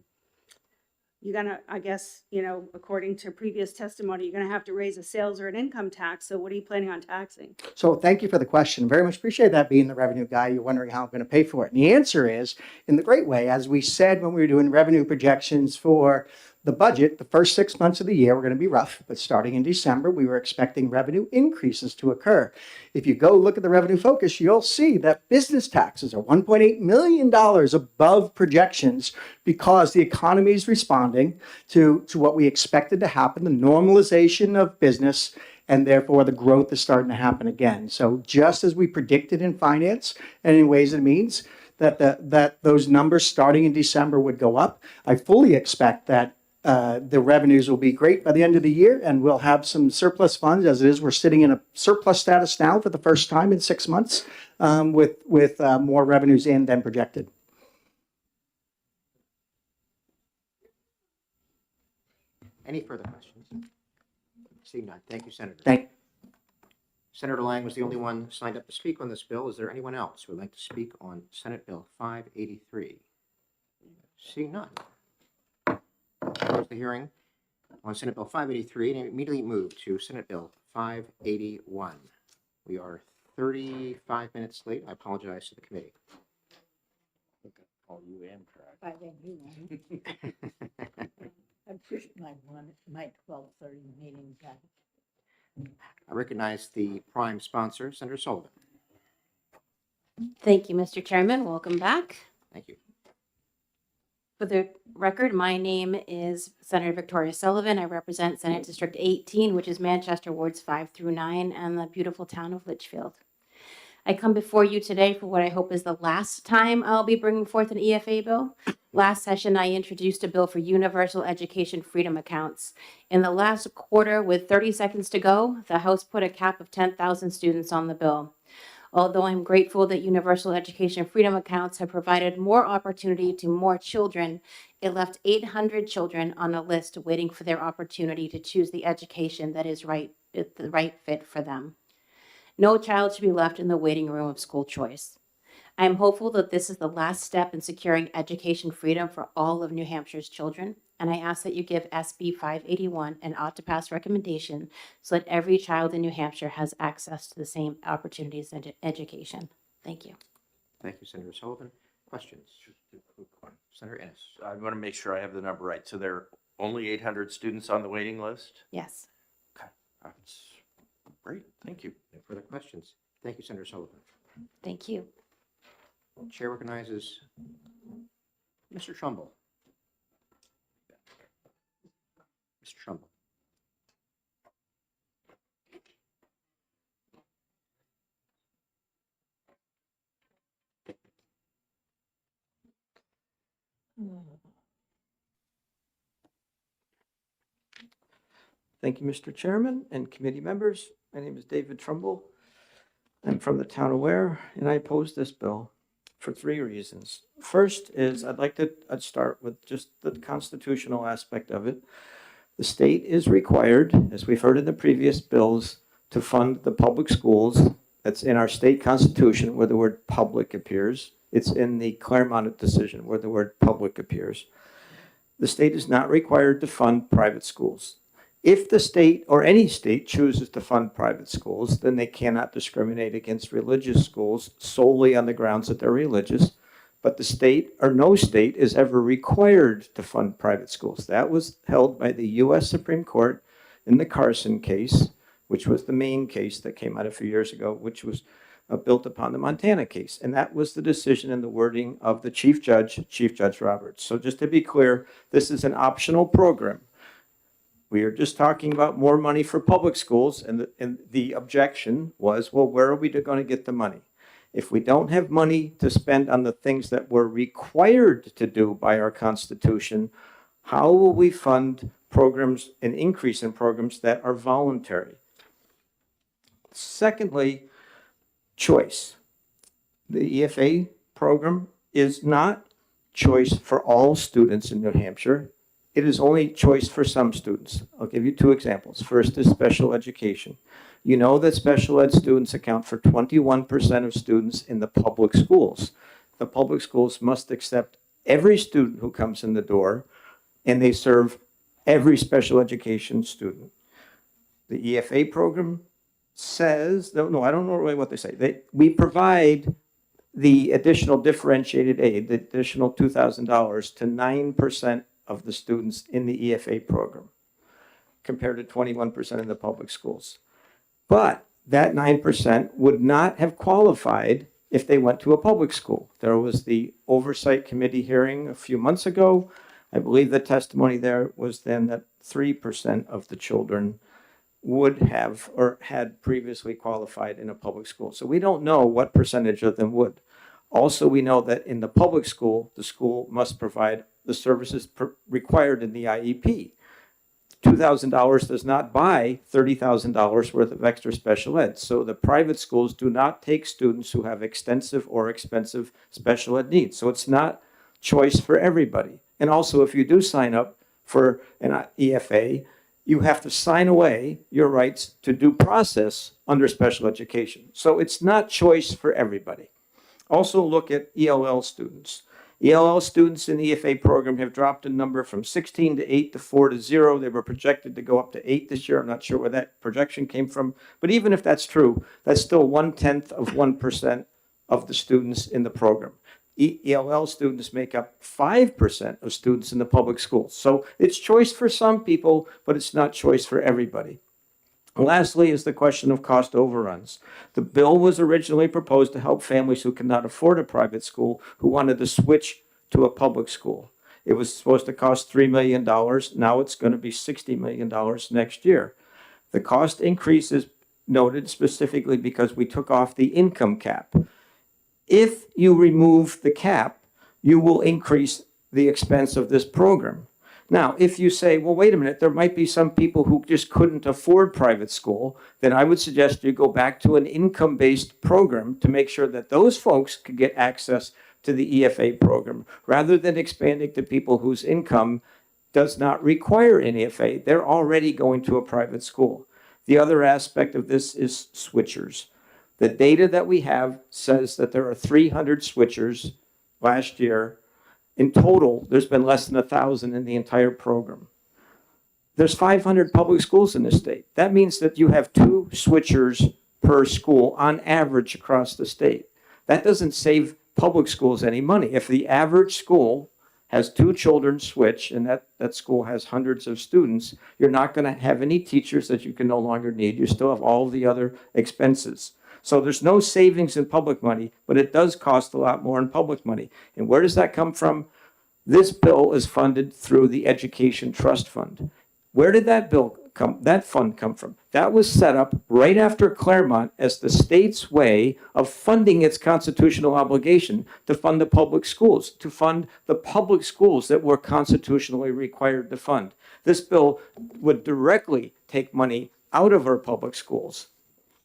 Speaker 7: you're gonna, I guess, you know, according to previous testimony, you're gonna have to raise a sales or an income tax. So what are you planning on taxing?
Speaker 18: So thank you for the question. Very much appreciate that. Being the revenue guy, you're wondering how I'm going to pay for it. And the answer is in the great way. As we said when we were doing revenue projections for the budget, the first 6 months of the year were going to be rough, but starting in December, we were expecting revenue increases to occur. If you go look at the revenue focus, you'll see that business taxes are $1.8 million above projections because the economy is responding to what we expected to happen, the normalization of business, and therefore the growth is starting to happen again. So just as we predicted in finance and in Ways and Means, that those numbers starting in December would go up, I fully expect that the revenues will be great by the end of the year, and we'll have some surplus funds. As it is, we're sitting in a surplus status now for the first time in 6 months, with more revenues in than projected.
Speaker 1: Any further questions? Seeing none. Thank you, Senator.
Speaker 18: Thank
Speaker 1: Senator Lang was the only one signed up to speak on this bill. Is there anyone else who would like to speak on Senate Bill 583? Seeing none. Close the hearing on Senate Bill 583 and immediately move to Senate Bill 581. We are 35 minutes late. I apologize to the committee.
Speaker 19: Oh, you Amtrak.
Speaker 4: 581. I pushed my 12:30 meeting back.
Speaker 1: I recognize the prime sponsor, Senator Sullivan.
Speaker 20: Thank you, Mr. Chairman. Welcome back.
Speaker 1: Thank you.
Speaker 20: For the record, my name is Senator Victoria Sullivan. I represent Senate District 18, which is Manchester Wards 5 through 9, and the beautiful town of Litchfield. I come before you today for what I hope is the last time I'll be bringing forth an EFA bill. Last session, I introduced a bill for universal education freedom accounts. In the last quarter, with 30 seconds to go, the House put a cap of 10,000 students on the bill. Although I'm grateful that universal education freedom accounts have provided more opportunity to more children, it left 800 children on a list waiting for their opportunity to choose the education that is the right fit for them. No child should be left in the waiting room of school choice. I am hopeful that this is the last step in securing education freedom for all of New Hampshire's children, and I ask that you give SB 581 an ought-to-pass recommendation so that every child in New Hampshire has access to the same opportunities and education. Thank you.
Speaker 1: Thank you, Senator Sullivan. Questions? Senator Ennis.
Speaker 15: I want to make sure I have the number right. So there are only 800 students on the waiting list?
Speaker 20: Yes.
Speaker 15: Okay, that's great. Thank you.
Speaker 1: No further questions. Thank you, Senator Sullivan.
Speaker 11: Thank you.
Speaker 1: Chair recognizes Mr. Trumbull. Mr. Trumbull.
Speaker 10: Thank you, Mr. Chairman and committee members. My name is David Trumbull. I'm from the town of Ware, and I oppose this bill for 3 reasons. First is I'd start with just the constitutional aspect of it. The state is required, as we've heard in the previous bills, to fund the public schools. That's in our state constitution where the word public appears. It's in the Claremont decision where the word public appears. The state is not required to fund private schools. If the state or any state chooses to fund private schools, then they cannot discriminate against religious schools solely on the grounds that they're religious. But the state or no state is ever required to fund private schools. That was held by the U.S. Supreme Court in the Carson case, which was the main case that came out a few years ago, which was built upon the Montana case. And that was the decision and the wording of the Chief Judge Roberts. So just to be clear, this is an optional program. We are just talking about more money for public schools, and the objection was, well, where are we going to get the money? If we don't have money to spend on the things that we're required to do by our Constitution, how will we fund programs, an increase in programs that are voluntary? Secondly, choice. The EFA program is not choice for all students in New Hampshire. It is only choice for some students. I'll give you 2 examples. First is special education. You know that special ed students account for 21% of students in the public schools. The public schools must accept every student who comes in the door, and they serve every special education student. The EFA program says, no, I don't know really what they say. We provide the additional differentiated aid, the additional $2,000 to 9% of the students in the EFA program, compared to 21% in the public schools. But that 9% would not have qualified if they went to a public school. There was the oversight committee hearing a few months ago. I believe the testimony there was then that 3% of the children would have or had previously qualified in a public school. So we don't know what percentage of them would. Also, we know that in the public school, the school must provide the services required in the IEP. $2,000 does not buy $30,000 worth of extra special ed. So the private schools do not take students who have extensive or expensive special ed needs. So it's not choice for everybody. And also, if you do sign up for an EFA, you have to sign away your rights to due process under special education. So it's not choice for everybody. Also look at ELL students. ELL students in the EFA program have dropped in number from 16 to 8 to 4 to 0. They were projected to go up to 8 this year. I'm not sure where that projection came from. But even if that's true, that's still 1/10 of 1% of the students in the program. ELL students make up 5% of students in the public schools. So it's choice for some people, but it's not choice for everybody. Lastly is the question of cost overruns. The bill was originally proposed to help families who cannot afford a private school who wanted to switch to a public school. It was supposed to cost $3 million. Now it's going to be $60 million next year. The cost increase is noted specifically because we took off the income cap. If you remove the cap, you will increase the expense of this program. Now, if you say, well, wait a minute, there might be some people who just couldn't afford private school, then I would suggest you go back to an income-based program to make sure that those folks could get access to the EFA program, rather than expanding to people whose income does not require an EFA. They're already going to a private school. The other aspect of this is switchers. The data that we have says that there are 300 switchers last year. In total, there's been less than 1,000 in the entire program. There's 500 public schools in the state. That means that you have 2 switchers per school on average across the state. That doesn't save public schools any money. If the average school has 2 children switch, and that school has hundreds of students, you're not going to have any teachers that you can no longer need. You still have all the other expenses. So there's no savings in public money, but it does cost a lot more in public money. And where does that come from? This bill is funded through the Education Trust Fund. Where did that fund come from? That was set up right after Claremont as the state's way of funding its constitutional obligation to fund the public schools, that we're constitutionally required to fund. This bill would directly take money out of our public schools.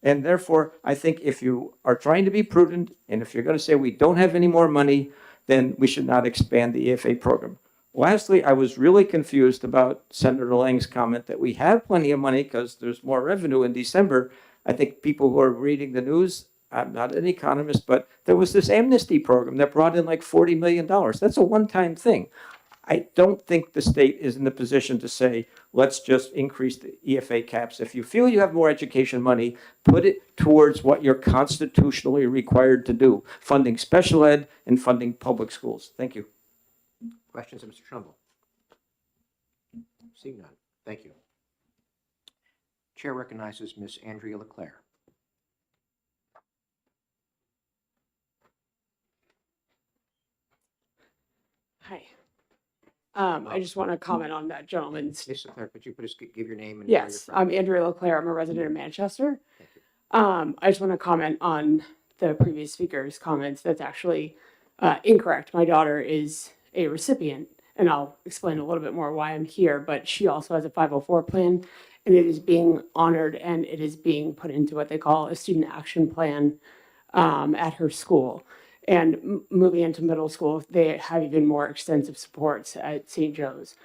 Speaker 10: And therefore, I think if you are trying to be prudent, and if you're going to say we don't have any more money, then we should not expand the EFA program. Lastly, I was really confused about Senator Lang's comment that we have plenty of money because there's more revenue in December. I think people who are reading the news, I'm not an economist, but there was this amnesty program that brought in like $40 million. That's a one-time thing. I don't think the state is in the position to say, let's just increase the EFA caps. If you feel you have more education money, put it towards what you're constitutionally required to do, funding special ed and funding public schools. Thank you.
Speaker 1: Questions of Mr. Trumbull? Seeing none. Thank you. Chair recognizes Ms. Andrea Leclerc.
Speaker 21: Hi. I just want to comment on that gentleman's.
Speaker 1: Ms. Leclerc, could you please give your name and
Speaker 21: Yes,
Speaker 1: where you're from?
Speaker 21: I'm Andrea Leclerc. I'm a resident of Manchester. I just want to comment on the previous speaker's comments. That's actually incorrect. My daughter is a recipient, and I'll explain a little bit more why I'm here, but she also has a 504 plan, and it is being honored, and it is being put into what they call a student action plan at her school. And moving into middle school, they have even more extensive supports at St. Joe's.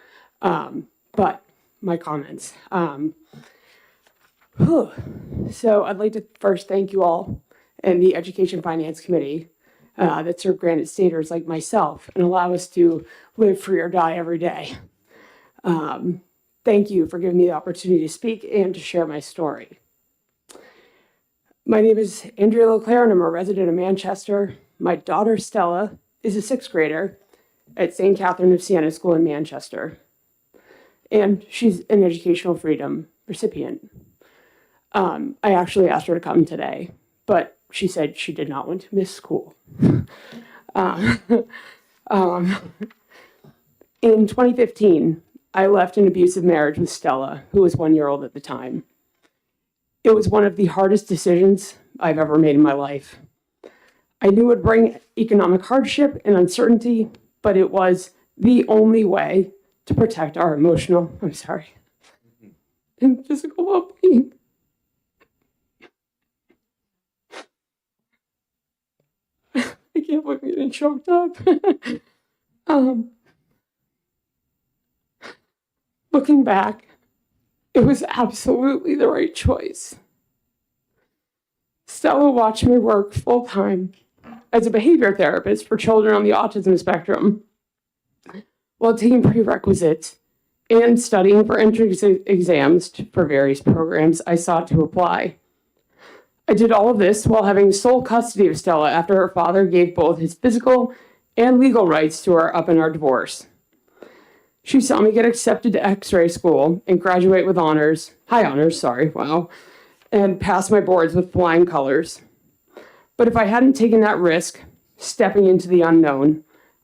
Speaker 21: But my comments. So I'd like to first thank you all and the Education Finance Committee that serve Granite Staters like myself and allow us to live free or die every day. Thank you for giving me the opportunity to speak and to share my story. My name is Andrea Leclerc, and I'm a resident of Manchester. My daughter Stella is a sixth grader at St. Catherine of Siena School in Manchester, and she's an educational freedom recipient. I actually asked her to come today, but she said she did not want to miss school. In 2015, I left an abusive marriage with Stella, who was 1 year old at the time. It was one of the hardest decisions I've ever made in my life. I knew it would bring economic hardship and uncertainty, but it was the only way to protect our emotional, and physical well-being. I can't believe I'm getting choked up. Looking back, it was absolutely the right choice. Stella watched me work full-time as a behavior therapist for children on the autism spectrum while taking prerequisites and studying for entrance exams for various programs I sought to apply. I did all of this while having sole custody of Stella after her father gave both his physical and legal rights to her up in our divorce. She saw me get accepted to X-ray school and graduate with honors, and pass my boards with flying colors. But if I hadn't taken that risk, stepping into the unknown,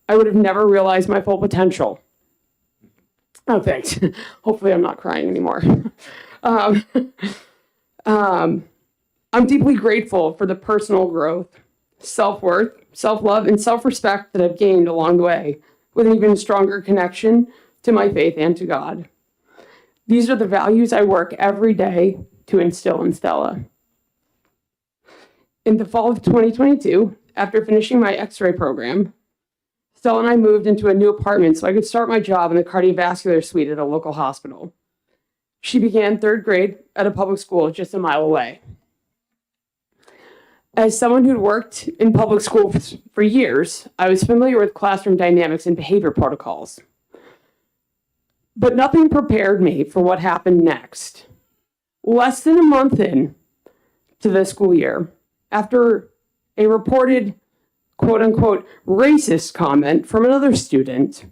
Speaker 21: I would have never realized my full potential. Oh, thanks. Hopefully I'm not crying anymore. I'm deeply grateful for the personal growth, self-worth, self-love, and self-respect that I've gained along the way, with an even stronger connection to my faith and to God. These are the values I work every day to instill in Stella. In the fall of 2022, after finishing my X-ray program, Stella and I moved into a new apartment so I could start my job in the cardiovascular suite at a local hospital. She began third grade at a public school just a mile away. As someone who'd worked in public schools for years, I was familiar with classroom dynamics and behavior protocols. But nothing prepared me for what happened next. Less than a month in to the school year, after a reported quote-unquote racist comment from another student,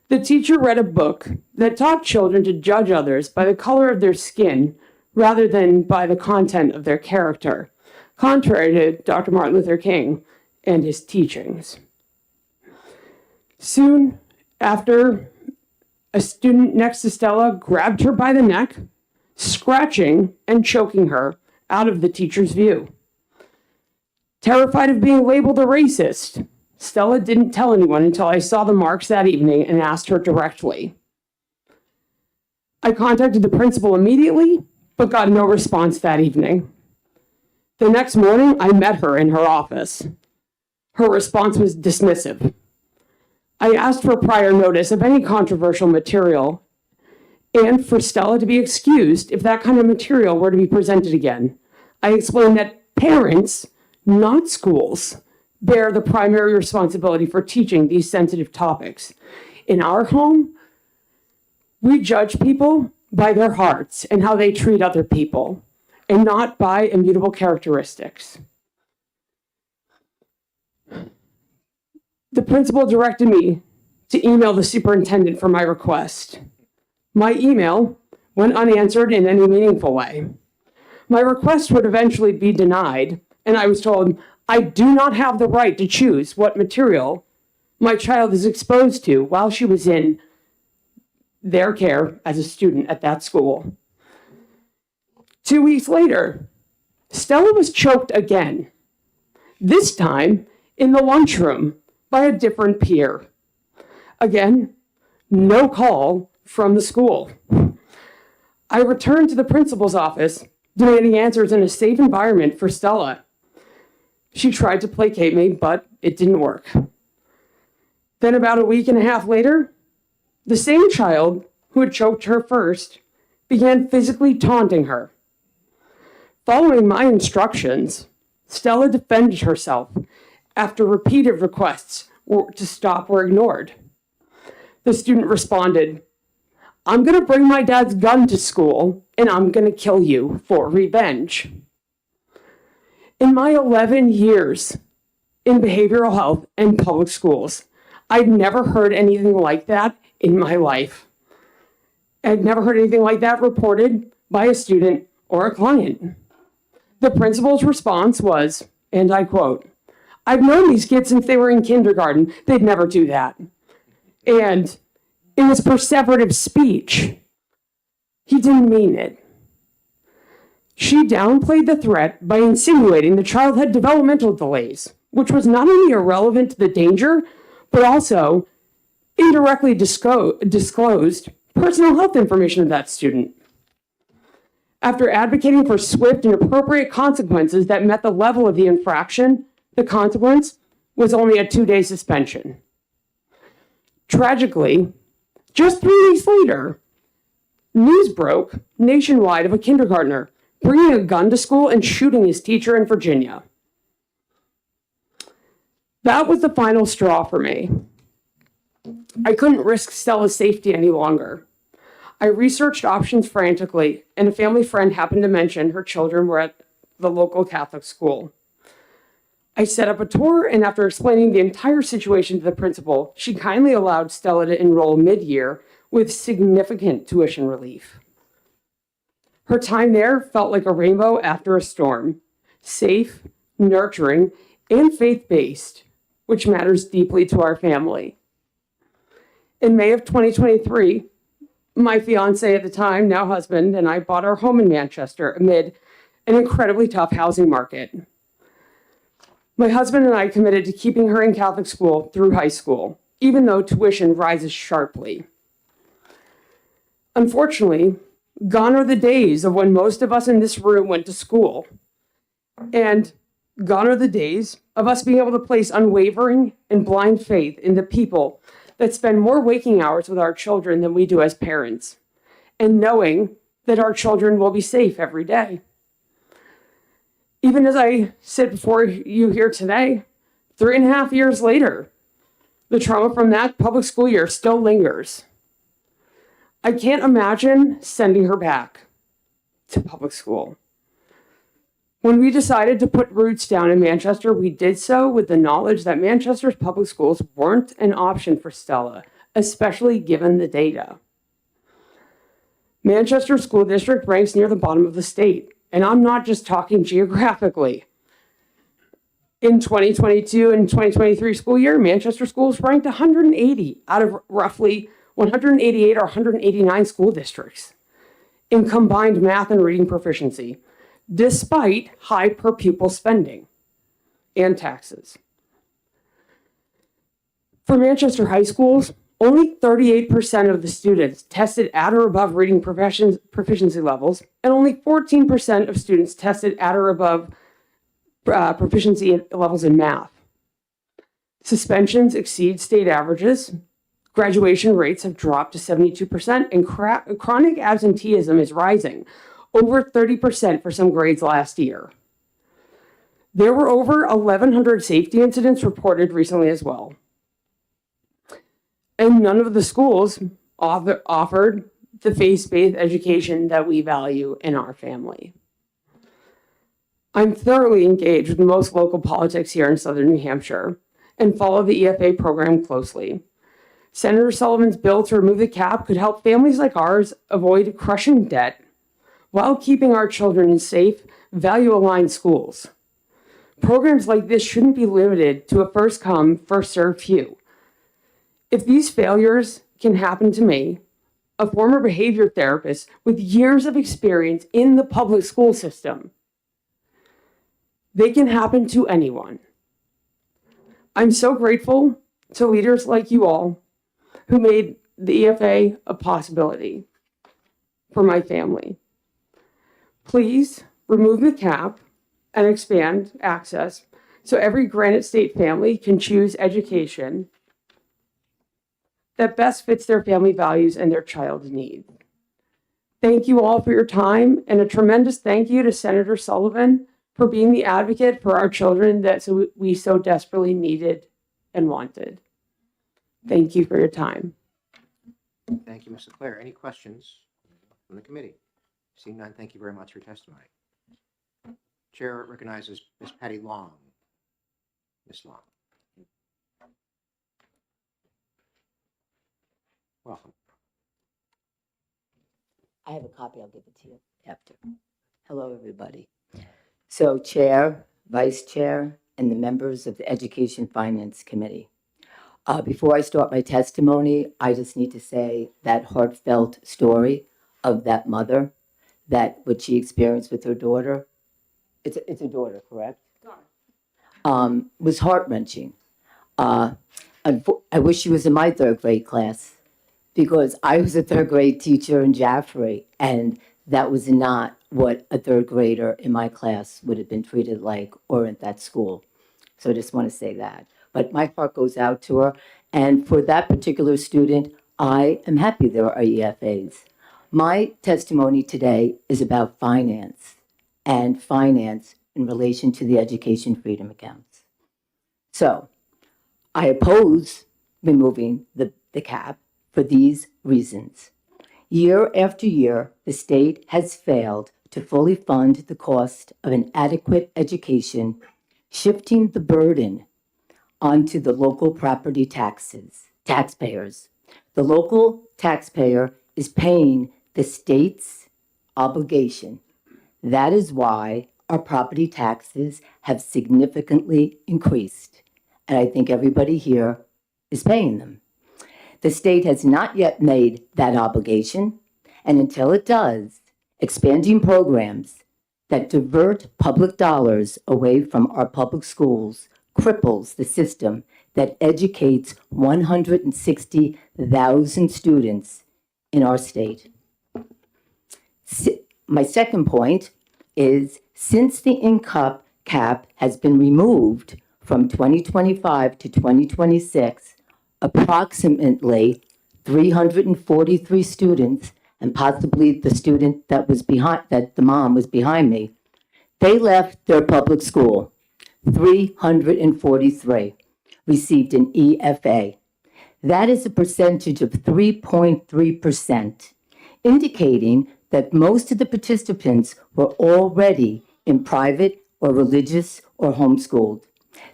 Speaker 21: the teacher read a book that taught children to judge others by the color of their skin rather than by the content of their character. contrary to Dr. Martin Luther King and his teachings. Soon after, a student next to Stella grabbed her by the neck, scratching and choking her out of the teacher's view. Terrified of being labeled a racist, Stella didn't tell anyone until I saw the marks that evening and asked her directly. I contacted the principal immediately, but got no response that evening. The next morning, I met her in her office. Her response was dismissive. I asked for prior notice of any controversial material and for Stella to be excused if that kind of material were to be presented again. I explained that parents, not schools, bear the primary responsibility for teaching these sensitive topics. In our home, we judge people by their hearts and how they treat other people, and not by immutable characteristics. The principal directed me to email the superintendent for my request. My email went unanswered in any meaningful way. My request would eventually be denied, and I was told I do not have the right to choose what material my child is exposed to while she was in their care as a student at that school. 2 weeks later, Stella was choked again, this time in the lunchroom by a different peer. Again, no call from the school. I returned to the principal's office, demanding answers in a safe environment for Stella. She tried to placate me, but it didn't work. Then about a week and a half later, the same child who had choked her first began physically taunting her. Following my instructions, Stella defended herself after repeated requests to stop were ignored. The student responded, "I'm going to bring my dad's gun to school and I'm going to kill you for revenge." In my 11 years in behavioral health and public schools, I'd never heard anything like that in my life. I'd never heard anything like that reported by a student or a client. The principal's response was, and I quote, "I've known these kids since they were in kindergarten. They'd never do that." And it was perseverative speech. He didn't mean it. She downplayed the threat by insinuating the child had developmental delays, which was not only irrelevant to the danger, but also indirectly disclosed personal health information of that student. After advocating for swift and appropriate consequences that met the level of the infraction, the consequence was only a 2-day suspension. Tragically, just 3 weeks later, news broke nationwide of a kindergartner bringing a gun to school and shooting his teacher in Virginia. That was the final straw for me. I couldn't risk Stella's safety any longer. I researched options frantically, and a family friend happened to mention her children were at the local Catholic school. I set up a tour, and after explaining the entire situation to the principal, she kindly allowed Stella to enroll mid-year with significant tuition relief. Her time there felt like a rainbow after a storm, safe, nurturing, and faith-based, which matters deeply to our family. In May of 2023, my fiance at the time, now husband, and I bought our home in Manchester amid an incredibly tough housing market. My husband and I committed to keeping her in Catholic school through high school, even though tuition rises sharply. Unfortunately, gone are the days of when most of us in this room went to school. And gone are the days of us being able to place unwavering and blind faith in the people that spend more waking hours with our children than we do as parents, and knowing that our children will be safe every day. Even as I sit before you here today, 3.5 years later, the trauma from that public school year still lingers. I can't imagine sending her back to public school. When we decided to put roots down in Manchester, we did so with the knowledge that Manchester's public schools weren't an option for Stella, especially given the data. Manchester School District ranks near the bottom of the state, and I'm not just talking geographically. In 2022 and 2023 school year, Manchester schools ranked 180 out of roughly 188 or 189 school districts in combined math and reading proficiency, despite high per pupil spending and taxes. For Manchester high schools, only 38% of the students tested at or above reading proficiency levels, and only 14% of students tested at or above proficiency levels in math. Suspensions exceed state averages. Graduation rates have dropped to 72%, and chronic absenteeism is rising, over 30% for some grades last year. There were over 1,100 safety incidents reported recently as well. And none of the schools offered the faith-based education that we value in our family. I'm thoroughly engaged with most local politics here in Southern New Hampshire and follow the EFA program closely. Senator Sullivan's bill to remove the cap could help families like ours avoid crushing debt while keeping our children in safe, value-aligned schools. Programs like this shouldn't be limited to a first-come, first-served few. If these failures can happen to me, a former behavior therapist with years of experience in the public school system, they can happen to anyone. I'm so grateful to leaders like you all who made the EFA a possibility for my family. Please remove the cap and expand access so every Granite State family can choose education that best fits their family values and their child's needs. Thank you all for your time, and a tremendous thank you to Senator Sullivan for being the advocate for our children that we so desperately needed and wanted. Thank you for your time.
Speaker 1: Thank you, Ms. Leclerc. Any questions from the committee? Seeing none, thank you very much for your testimony. Chair recognizes Ms. Patty Long. Ms. Long. Welcome.
Speaker 2: I have a copy. I'll give it to you after. Hello, everybody. So Chair, Vice Chair, and the members of the Education Finance Committee. Before I start my testimony, I just need to say that heartfelt story of that mother, that what she experienced with her daughter, it's a daughter, correct? Was heart-wrenching. I wish she was in my third grade class, because I was a third grade teacher in Jaffrey, and that was not what a third grader in my class would have been treated like or at that school. So I just want to say that. But my heart goes out to her. And for that particular student, I am happy there are EFAs. My testimony today is about finance, and finance in relation to the education freedom accounts. So I oppose removing the cap for these reasons. Year after year, the state has failed to fully fund the cost of an adequate education, shifting the burden onto the local property taxpayers. The local taxpayer is paying the state's obligation. That is why our property taxes have significantly increased, and I think everybody here is paying them. The state has not yet made that obligation, and until it does, expanding programs that divert public dollars away from our public schools cripples the system that educates 160,000 students in our state. My second point is, since the income cap has been removed from 2025 to 2026, approximately 343 students, and possibly the student that the mom was behind me, they left their public school. 343 received an EFA. That is a percentage of 3.3%, indicating that most of the participants were already in private or religious or homeschooled.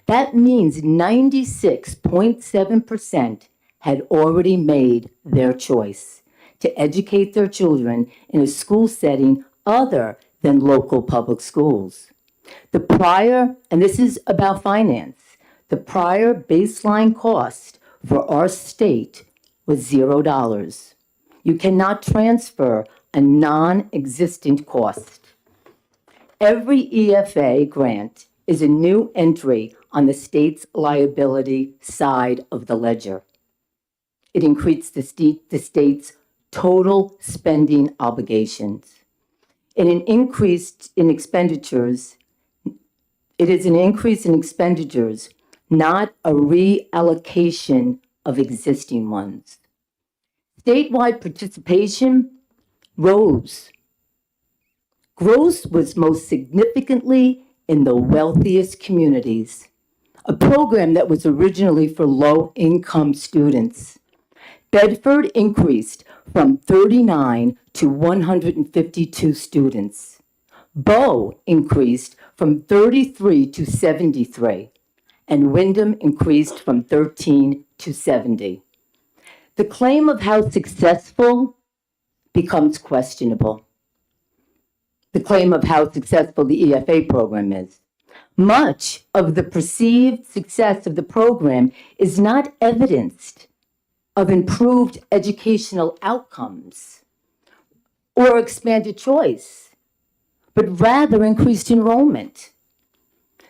Speaker 2: That means 96.7% had already made their choice to educate their children in a school setting other than local public schools. The prior, and this is about finance, the prior baseline cost for our state was $0. You cannot transfer a non-existent cost. Every EFA grant is a new entry on the state's liability side of the ledger. It increased the state's total spending obligations. And an increase in expenditures, it is an increase in expenditures, not a reallocation of existing ones. Statewide participation rose. Growth was most significantly in the wealthiest communities, a program that was originally for low-income students. Bedford increased from 39 to 152 students. Bow increased from 33 to 73, and Windham increased from 13 to 70. The claim of how successful becomes questionable. The claim of how successful the EFA program is. Much of the perceived success of the program is not evidenced of improved educational outcomes or expanded choice, but rather increased enrollment.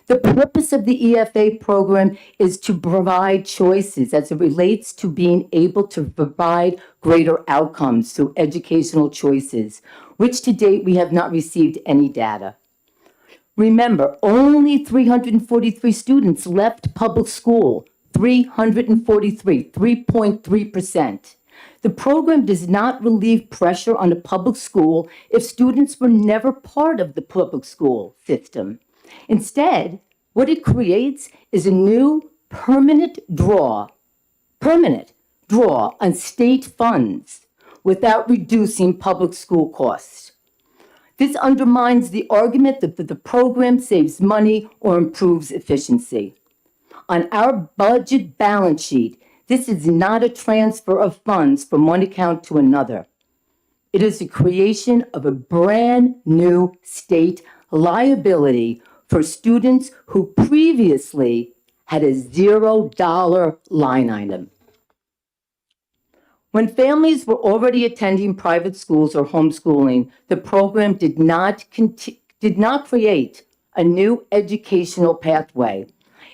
Speaker 2: The purpose of the EFA program is to provide choices as it relates to being able to provide greater outcomes through educational choices, which to date we have not received any data. Remember, only 343 students left public school. 343, 3.3%. The program does not relieve pressure on a public school if students were never part of the public school system. Instead, what it creates is a new permanent draw on state funds without reducing public school costs. This undermines the argument that the program saves money or improves efficiency. On our budget balance sheet, this is not a transfer of funds from one account to another. It is the creation of a brand new state liability for students who previously had a $0 line item. When families were already attending private schools or homeschooling, the program did not create a new educational pathway.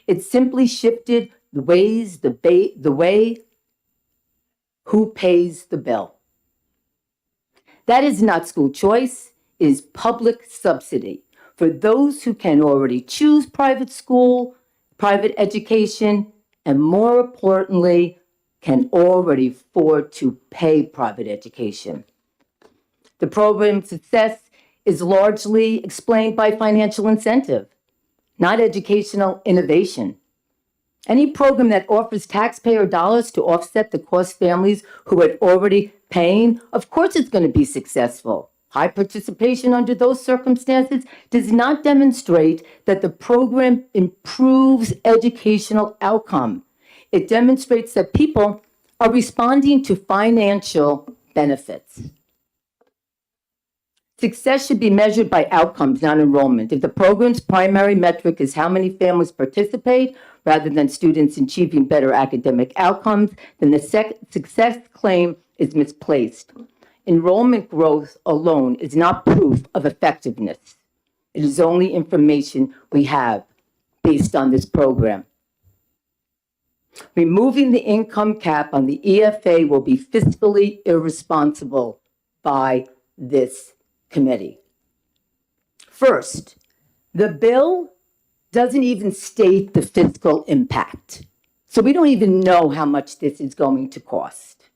Speaker 2: It simply shifted the way who pays the bill. That is not school choice, it is public subsidy for those who can already choose private school, private education, and more importantly, can already afford to pay private education. The program's success is largely explained by financial incentive, not educational innovation. Any program that offers taxpayer dollars to offset the cost families who are already paying, of course it's going to be successful. High participation under those circumstances does not demonstrate that the program improves educational outcome. It demonstrates that people are responding to financial benefits. Success should be measured by outcomes, not enrollment. If the program's primary metric is how many families participate rather than students achieving better academic outcomes, then the success claim is misplaced. Enrollment growth alone is not proof of effectiveness. It is only information we have based on this program. Removing the income cap on the EFA will be fiscally irresponsible by this committee. First, the bill doesn't even state the fiscal impact. So we don't even know how much this is going to cost.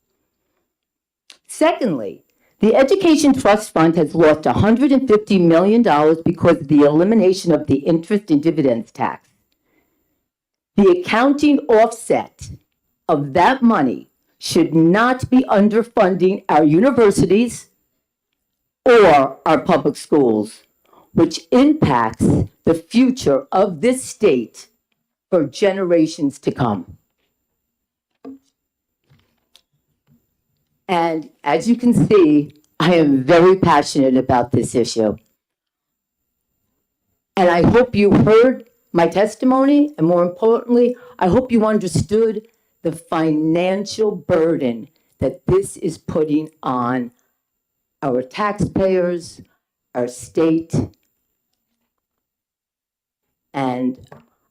Speaker 2: Secondly, the Education Trust Fund has lost $150 million because of the elimination of the interest and dividends tax. The accounting offset of that money should not be underfunding our universities or our public schools, which impacts the future of this state for generations to come. And as you can see, I am very passionate about this issue. And I hope you heard my testimony, and more importantly, I hope you understood the financial burden that this is putting on our taxpayers, our state, and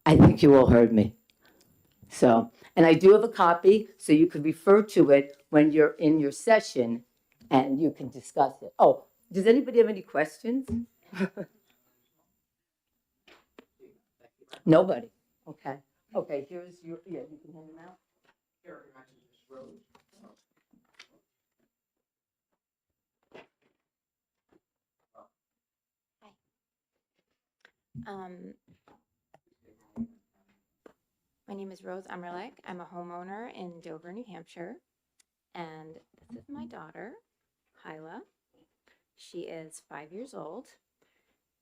Speaker 2: I think you all heard me. So, and I do have a copy, so you could refer to it when you're in your session and you can discuss it. Oh, does anybody have any questions? Nobody? Okay. Okay, here's your, yeah, you can hand them out.
Speaker 20: My name is Rose Ummerlich. I'm a homeowner in Dover, New Hampshire. And this is my daughter, Hyla. She is 5 years old.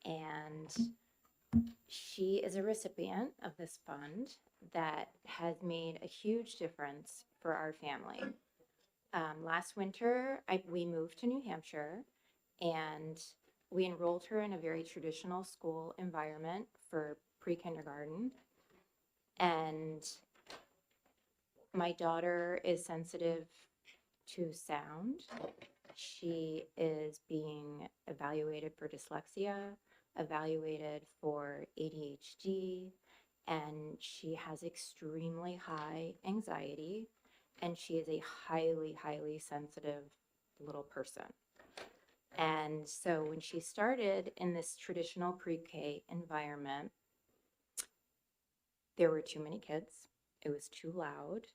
Speaker 20: And she is a recipient of this fund that has made a huge difference for our family. Last winter, we moved to New Hampshire and we enrolled her in a very traditional school environment for pre-kindergarten. And my daughter is sensitive to sound. She is being evaluated for dyslexia, evaluated for ADHD, and she has extremely high anxiety, and she is a highly, highly sensitive little person. And so when she started in this traditional pre-K environment, there were too many kids. It was too loud.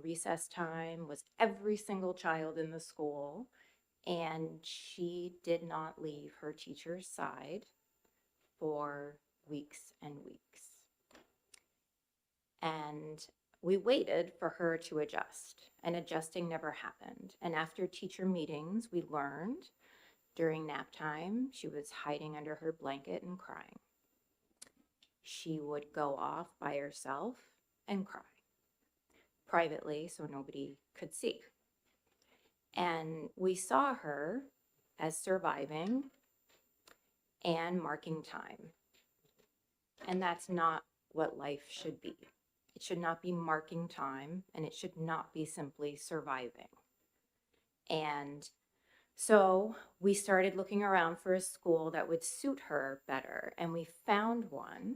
Speaker 20: Recess time was every single child in the school, and she did not leave her teacher's side for weeks and weeks. And we waited for her to adjust, and adjusting never happened. And after teacher meetings, we learned during nap time, she was hiding under her blanket and crying. She would go off by herself and cry privately so nobody could see. And we saw her as surviving and marking time. And that's not what life should be. It should not be marking time, and it should not be simply surviving. And so we started looking around for a school that would suit her better, and we found one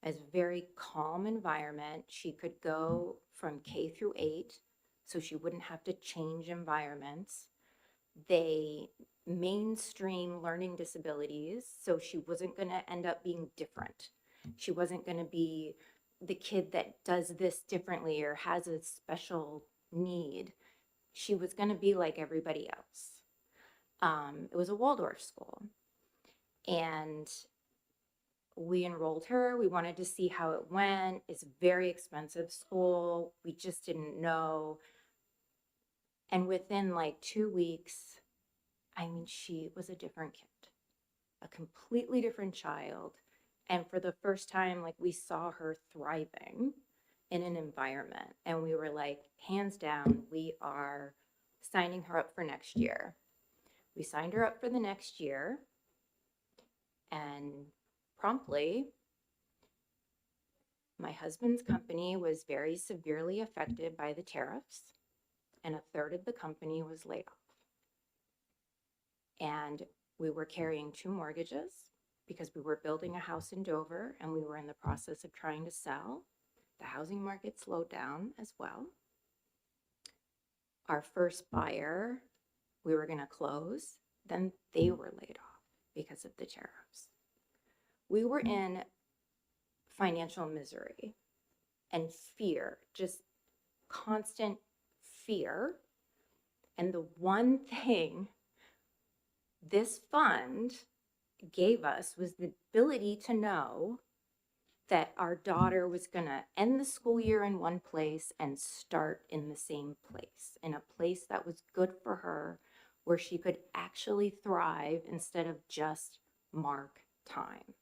Speaker 20: as a very calm environment. She could go from K through 8, so she wouldn't have to change environments. They mainstream learning disabilities, so she wasn't going to end up being different. She wasn't going to be the kid that does this differently or has a special need. She was going to be like everybody else. It was a Waldorf school, and we enrolled her. We wanted to see how it went. It's a very expensive school. We just didn't know. And within like 2 weeks, I mean, she was a different kid, a completely different child. And for the first time, like, we saw her thriving in an environment. And we were like, hands down, we are signing her up for next year. We signed her up for the next year. And promptly, my husband's company was very severely affected by the tariffs, and a third of the company was laid off. And we were carrying 2 mortgages because we were building a house in Dover and we were in the process of trying to sell. The housing market slowed down as well. Our first buyer, we were going to close, then they were laid off because of the tariffs. We were in financial misery and fear, just constant fear. And the one thing this fund gave us was the ability to know that our daughter was going to end the school year in one place and start in the same place, in a place that was good for her, where she could actually thrive instead of just mark time.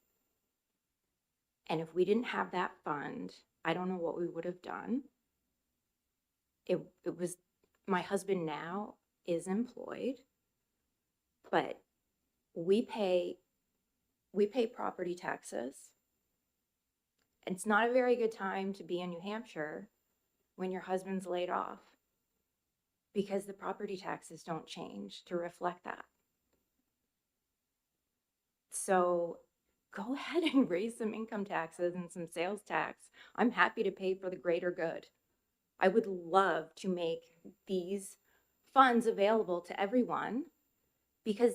Speaker 20: And if we didn't have that fund, I don't know what we would have done. It was, my husband now is employed, but we pay
Speaker 11: we pay property taxes. It's not a very good time to be in New Hampshire when your husband's laid off because the property taxes don't change to reflect that. So go ahead and raise some income taxes and some sales tax. I'm happy to pay for the greater good. I would love to make these funds available to everyone because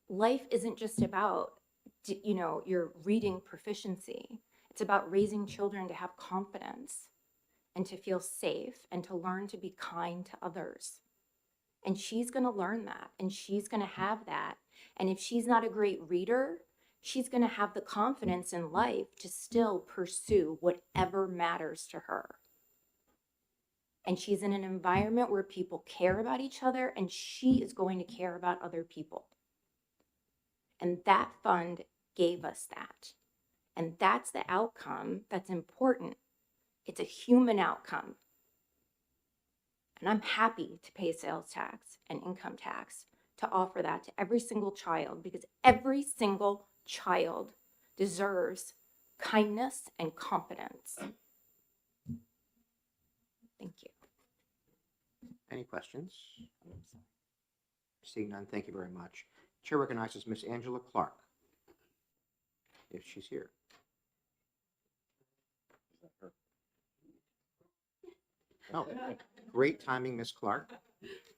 Speaker 11: life isn't just about, your reading proficiency. It's about raising children to have confidence and to feel safe and to learn to be kind to others. And she's going to learn that and she's going to have that. And if she's not a great reader, she's going to have the confidence in life to still pursue whatever matters to her. And she's in an environment where people care about each other and she is going to care about other people. And that fund gave us that. And that's the outcome that's important. It's a human outcome. And I'm happy to pay sales tax and income tax to offer that to every single child because every single child deserves kindness and confidence. Thank you.
Speaker 1: Any questions? Seeing none, thank you very much. Chair recognizes Miss Angela Clark, if she's here. Oh, great timing, Miss Clark.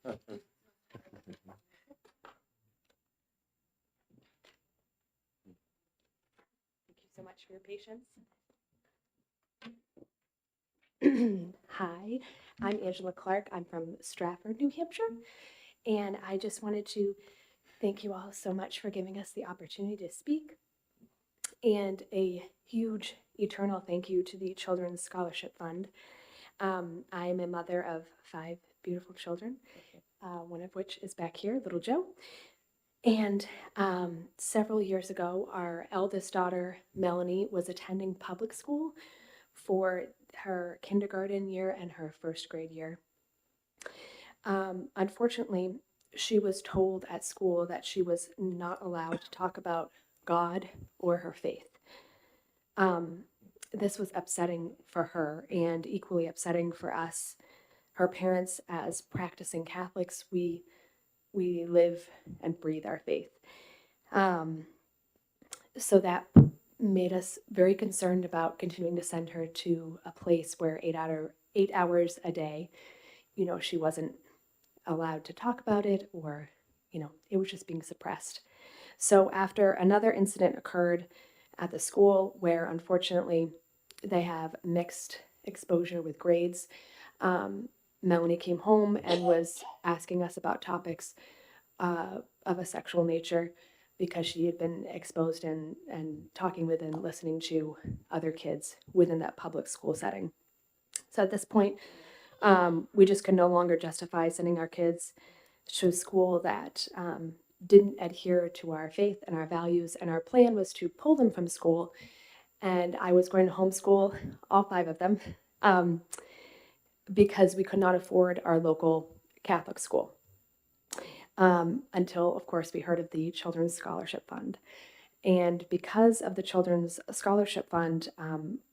Speaker 11: Thank you so much for your patience. Hi, I'm Angela Clark. I'm from Stratford, New Hampshire. And I just wanted to thank you all so much for giving us the opportunity to speak. And a huge eternal thank you to the Children's Scholarship Fund. I am a mother of 5 beautiful children, one of which is back here, little Joe. And several years ago, our eldest daughter, Melanie, was attending public school for her kindergarten year and her first grade year. Unfortunately, she was told at school that she was not allowed to talk about God or her faith. This was upsetting for her and equally upsetting for us, her parents. As practicing Catholics, we live and breathe our faith. So that made us very concerned about continuing to send her to a place where 8 hours a day, she wasn't allowed to talk about it, or, it was just being suppressed. So after another incident occurred at the school where unfortunately they have mixed exposure with grades, Melanie came home and was asking us about topics of a sexual nature because she had been exposed and talking with and listening to other kids within that public school setting. So at this point, we just could no longer justify sending our kids to a school that didn't adhere to our faith and our values, and our plan was to pull them from school, and I was going to homeschool all 5 of them because we could not afford our local Catholic school until, of course, we heard of the Children's Scholarship Fund. And because of the Children's Scholarship Fund,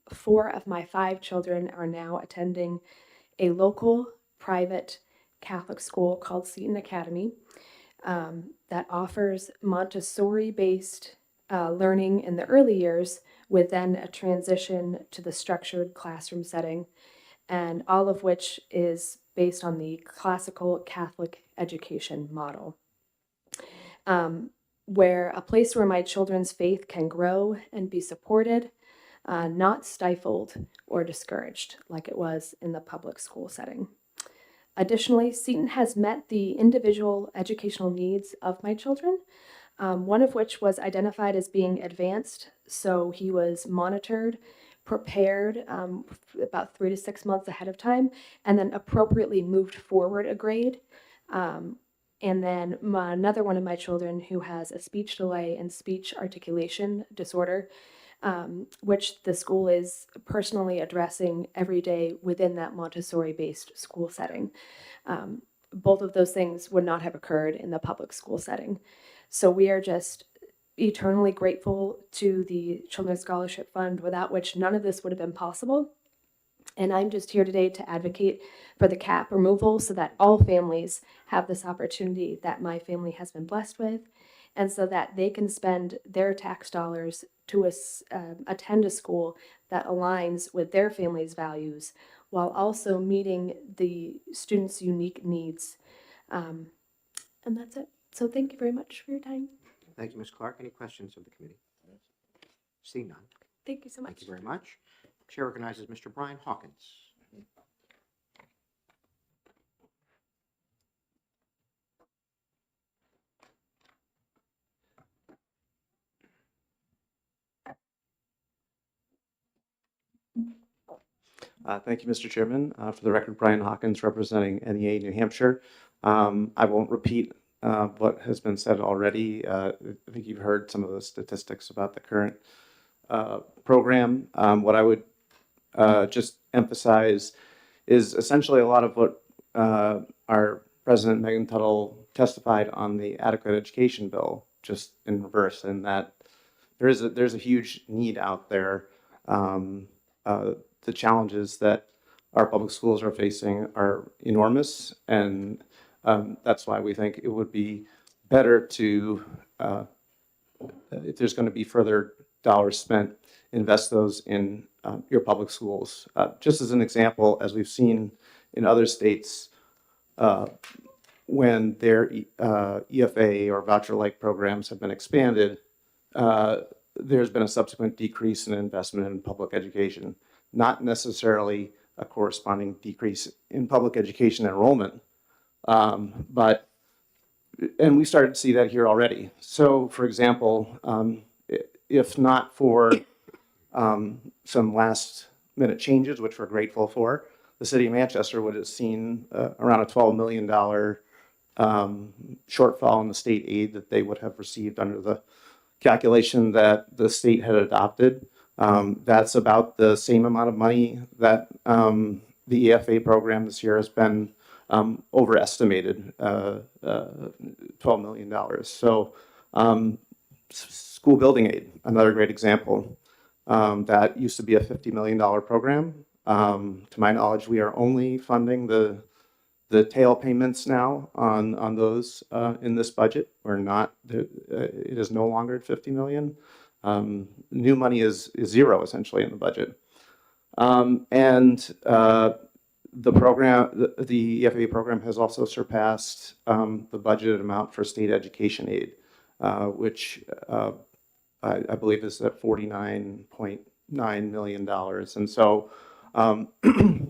Speaker 11: 4 of my 5 children are now attending a local private Catholic school called Seton Academy that offers Montessori-based learning in the early years with then a transition to the structured classroom setting, and all of which is based on the classical Catholic education model, where a place where my children's faith can grow and be supported, not stifled or discouraged like it was in the public school setting. Additionally, Seton has met the individual educational needs of my children, one of which was identified as being advanced, so he was monitored, prepared about 3 to 6 months ahead of time, and then appropriately moved forward a grade. And then another one of my children who has a speech delay and speech articulation disorder, which the school is personally addressing every day within that Montessori-based school setting. Both of those things would not have occurred in the public school setting. So we are just eternally grateful to the Children's Scholarship Fund, without which none of this would have been possible. And I'm just here today to advocate for the cap removal so that all families have this opportunity that my family has been blessed with, and so that they can spend their tax dollars to attend a school that aligns with their family's values while also meeting the students' unique needs. And that's it. So thank you very much for your time.
Speaker 1: Thank you, Ms. Clark. Any questions of the committee? Seeing none.
Speaker 11: Thank you so much.
Speaker 1: Thank you very much. Chair recognizes Mr. Brian Hawkins.
Speaker 6: Thank you, Mr. Chairman. For the record, Brian Hawkins representing NEA New Hampshire. I won't repeat what has been said already. I think you've heard some of the statistics about the current program. What I would just emphasize is essentially a lot of what our President Megan Tuttle testified on the adequate education bill, just in reverse, in that there's a huge need out there. The challenges that our public schools are facing are enormous, and that's why we think it would be better to, if there's going to be further dollars spent, invest those in your public schools. Just as an example, as we've seen in other states, when their EFA or voucher-like programs have been expanded, there's been a subsequent decrease in investment in public education. Not necessarily a corresponding decrease in public education enrollment, and we started to see that here already. So, for example, if not for some last-minute changes, which we're grateful for, the city of Manchester would have seen around a $12 million shortfall in the state aid that they would have received under the calculation that the state had adopted. That's about the same amount of money that the EFA program this year has been overestimated, $12 million. So school building aid, another great example. That used to be a $50 million program. To my knowledge, we are only funding the tail payments now on those in this budget. We're not, it is no longer at 50 million. New money is zero essentially in the budget. The program, the EFA program has also surpassed the budgeted amount for state education aid, which I believe is at $49.9 million. And so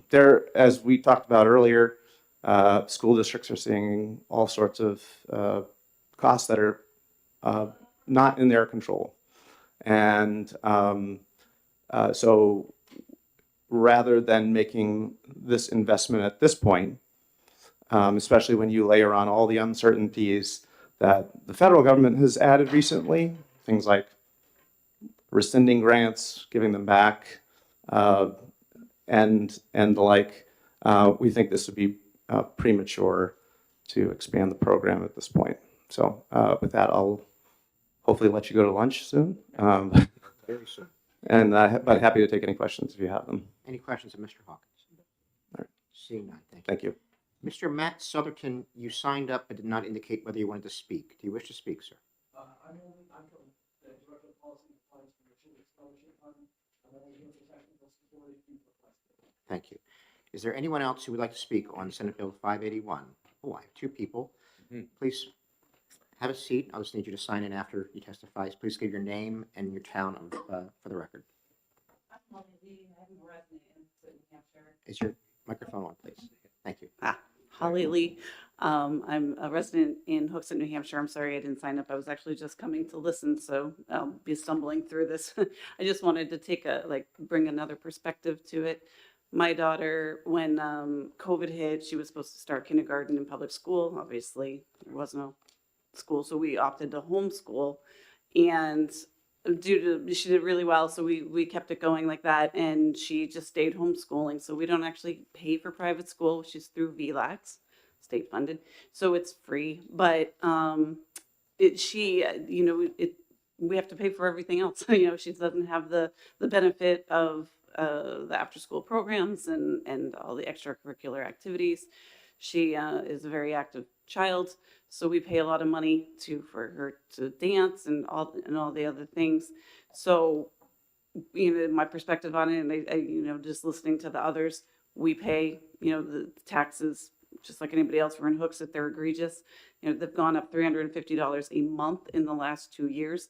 Speaker 6: there, as we talked about earlier, school districts are seeing all sorts of costs that are not in their control. And so rather than making this investment at this point, especially when you layer on all the uncertainties that the federal government has added recently, things like rescinding grants, giving them back, and the like, we think this would be premature to expand the program at this point. So with that, I'll hopefully let you go to lunch soon.
Speaker 1: Very soon.
Speaker 6: And but happy to take any questions if you have them.
Speaker 1: Any questions of Mr. Hawkins?
Speaker 6: All right.
Speaker 1: Seeing none, thank you.
Speaker 6: Thank you.
Speaker 1: Mr. Matt Southerton, you signed up but did not indicate whether you wanted to speak. Do you wish to speak, sir?
Speaker 9: I'm the Director of Policy and Compliance for the Children's Scholarship Fund. I'm only here for technical support if you request it.
Speaker 1: Thank you. Is there anyone else who would like to speak on Senate Bill 581? Oh, I have two people. Please have a seat. I'll just need you to sign in after you testify. Please give your name and your town for the record.
Speaker 22: I'm Holly Lee. I'm a resident in New Hampshire.
Speaker 1: Is your microphone on, please? Thank you.
Speaker 22: Holly Lee. I'm a resident in Hooksett, New Hampshire. I'm sorry I didn't sign up. I was actually just coming to listen, so I'll be stumbling through this. I just wanted to bring another perspective to it. My daughter, when COVID hit, she was supposed to start kindergarten in public school. Obviously, there was no school, so we opted to homeschool. And she did really well, so we kept it going like that, and she just stayed homeschooling. So we don't actually pay for private school. She's through VLAX, state funded, so it's free. But we have to pay for everything else. You know, she doesn't have the benefit of the after-school programs and all the extracurricular activities. She is a very active child, so we pay a lot of money for her to dance and all the other things. So, you know, my perspective on it, and I you know, just listening to the others, we pay, you know, the taxes just like anybody else. We're in hooks if they're egregious. You know, they've gone up $350 a month in the last 2 years.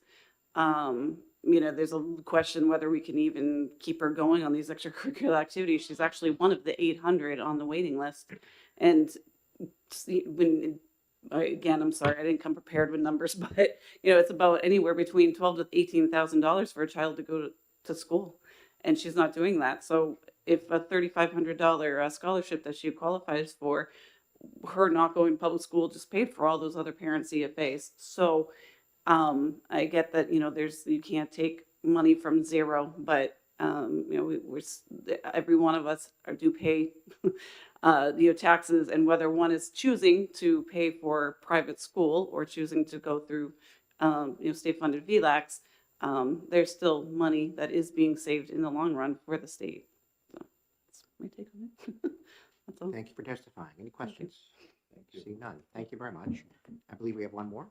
Speaker 22: You know, there's a question whether we can even keep her going on these extracurricular activities. She's actually one of the 800 on the waiting list. And when, again, I'm sorry, I didn't come prepared with numbers, but, you know, it's about anywhere between $12,000 to $18,000 for a child to go to school. And she's not doing that. So if a $3,500 scholarship that she qualifies for, her not going to public school just paid for all those other parents' EFAs. So I get that, you know, you can't take money from zero, but you know, every one of us do pay you know, taxes, and whether one is choosing to pay for private school or choosing to go through you know, state-funded VLACs, there's still money that is being saved in the long run for the state. So that's my take on it. That's all.
Speaker 1: Thank you for testifying. Any questions? See none. Thank you very much. I believe we have one more.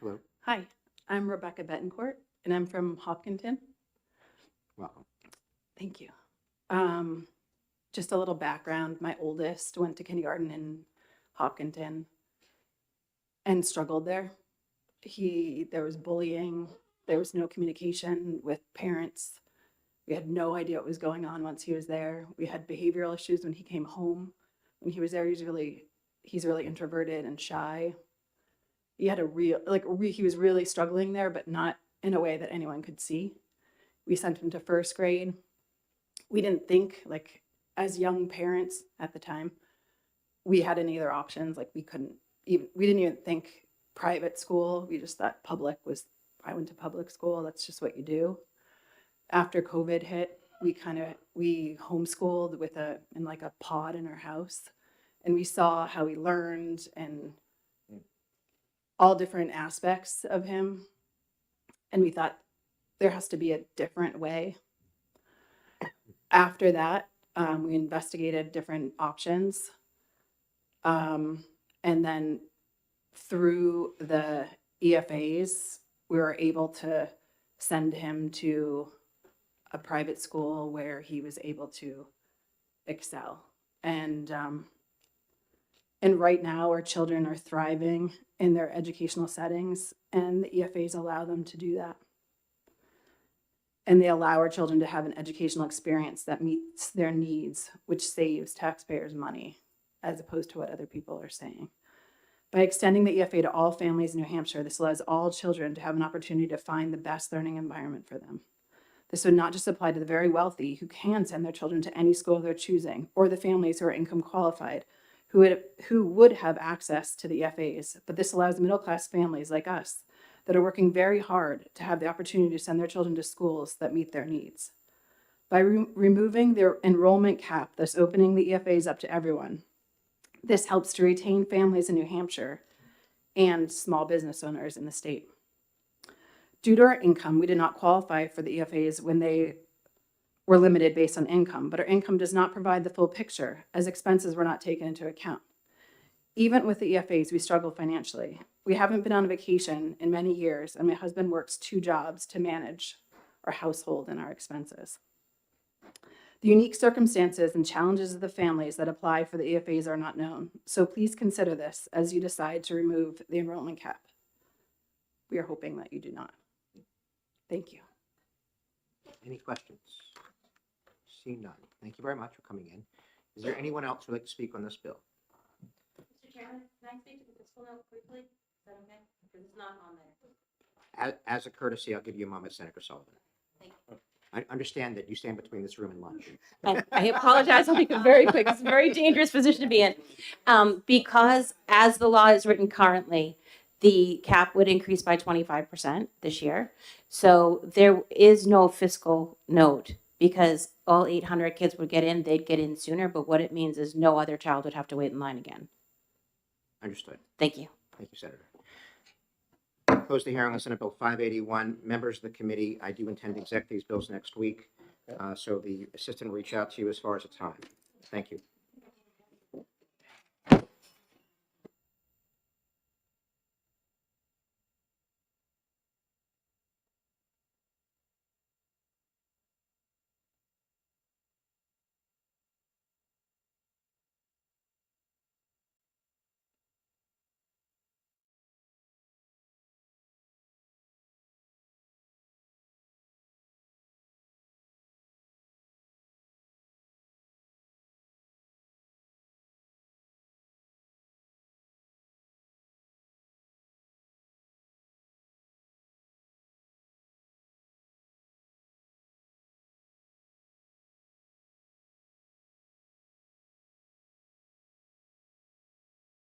Speaker 1: Hello.
Speaker 12: Hi, I'm Rebecca Betancourt, and I'm from Hopkinton.
Speaker 1: Welcome.
Speaker 12: Thank you. Just a little background. My oldest went to kindergarten in Hopkinton and struggled there. There was bullying. There was no communication with parents. We had no idea what was going on once he was there. We had behavioral issues when he came home. When he was there, he's really introverted and shy. He had he was really struggling there, but not in a way that anyone could see. We sent him to first grade. We didn't think, like, as young parents at the time, we had any other options. Like, we didn't even think private school. We just thought I went to public school. That's just what you do. After COVID hit, we homeschooled in like a pod in our house, and we saw how he learned and all different aspects of him. And we thought there has to be a different way. After that, we investigated different options. And then through the EFAs, we were able to send him to a private school where he was able to excel. And right now, our children are thriving in their educational settings, and the EFAs allow them to do that. And they allow our children to have an educational experience that meets their needs, which saves taxpayers money, as opposed to what other people are saying. By extending the EFA to all families in New Hampshire, this allows all children to have an opportunity to find the best learning environment for them. This would not just apply to the very wealthy who can send their children to any school of their choosing, or the families who are income qualified, who would have access to the EFAs, but this allows middle-class families like us that are working very hard to have the opportunity to send their children to schools that meet their needs. By removing their enrollment cap, thus opening the EFAs up to everyone, this helps to retain families in New Hampshire and small business owners in the state. Due to our income, we did not qualify for the EFAs when they were limited based on income, but our income does not provide the full picture, as expenses were not taken into account. Even with the EFAs, we struggle financially. We haven't been on vacation in many years, and my husband works 2 jobs to manage our household and our expenses. The unique circumstances and challenges of the families that apply for the EFAs are not known, so please consider this as you decide to remove the enrollment cap. We are hoping that you do not. Thank you.
Speaker 1: Any questions? See none. Thank you very much for coming in. Is there anyone else who would like to speak on this bill?
Speaker 20: Mr. Chairman, can I speak to the fiscal note quickly? Is that okay? Because it's not on there.
Speaker 1: As a courtesy, I'll give you a moment, Senator Sullivan.
Speaker 20: Thank you.
Speaker 1: I understand that you stand between this room and lunch.
Speaker 11: I apologize. I'll make it very quick. It's a very dangerous position to be in. Because as the law is written currently, the cap would increase by 25% this year. So there is no fiscal note
Speaker 20: because all 800 kids would get in, they'd get in sooner, but what it means is no other child would have to wait in line again.
Speaker 1: Understood.
Speaker 20: Thank you.
Speaker 1: Thank you, Senator. Close the hearing on Senate Bill 581. Members of the committee, I do intend to exec these bills next week, so the assistant will reach out to you as far as the time. Thank you.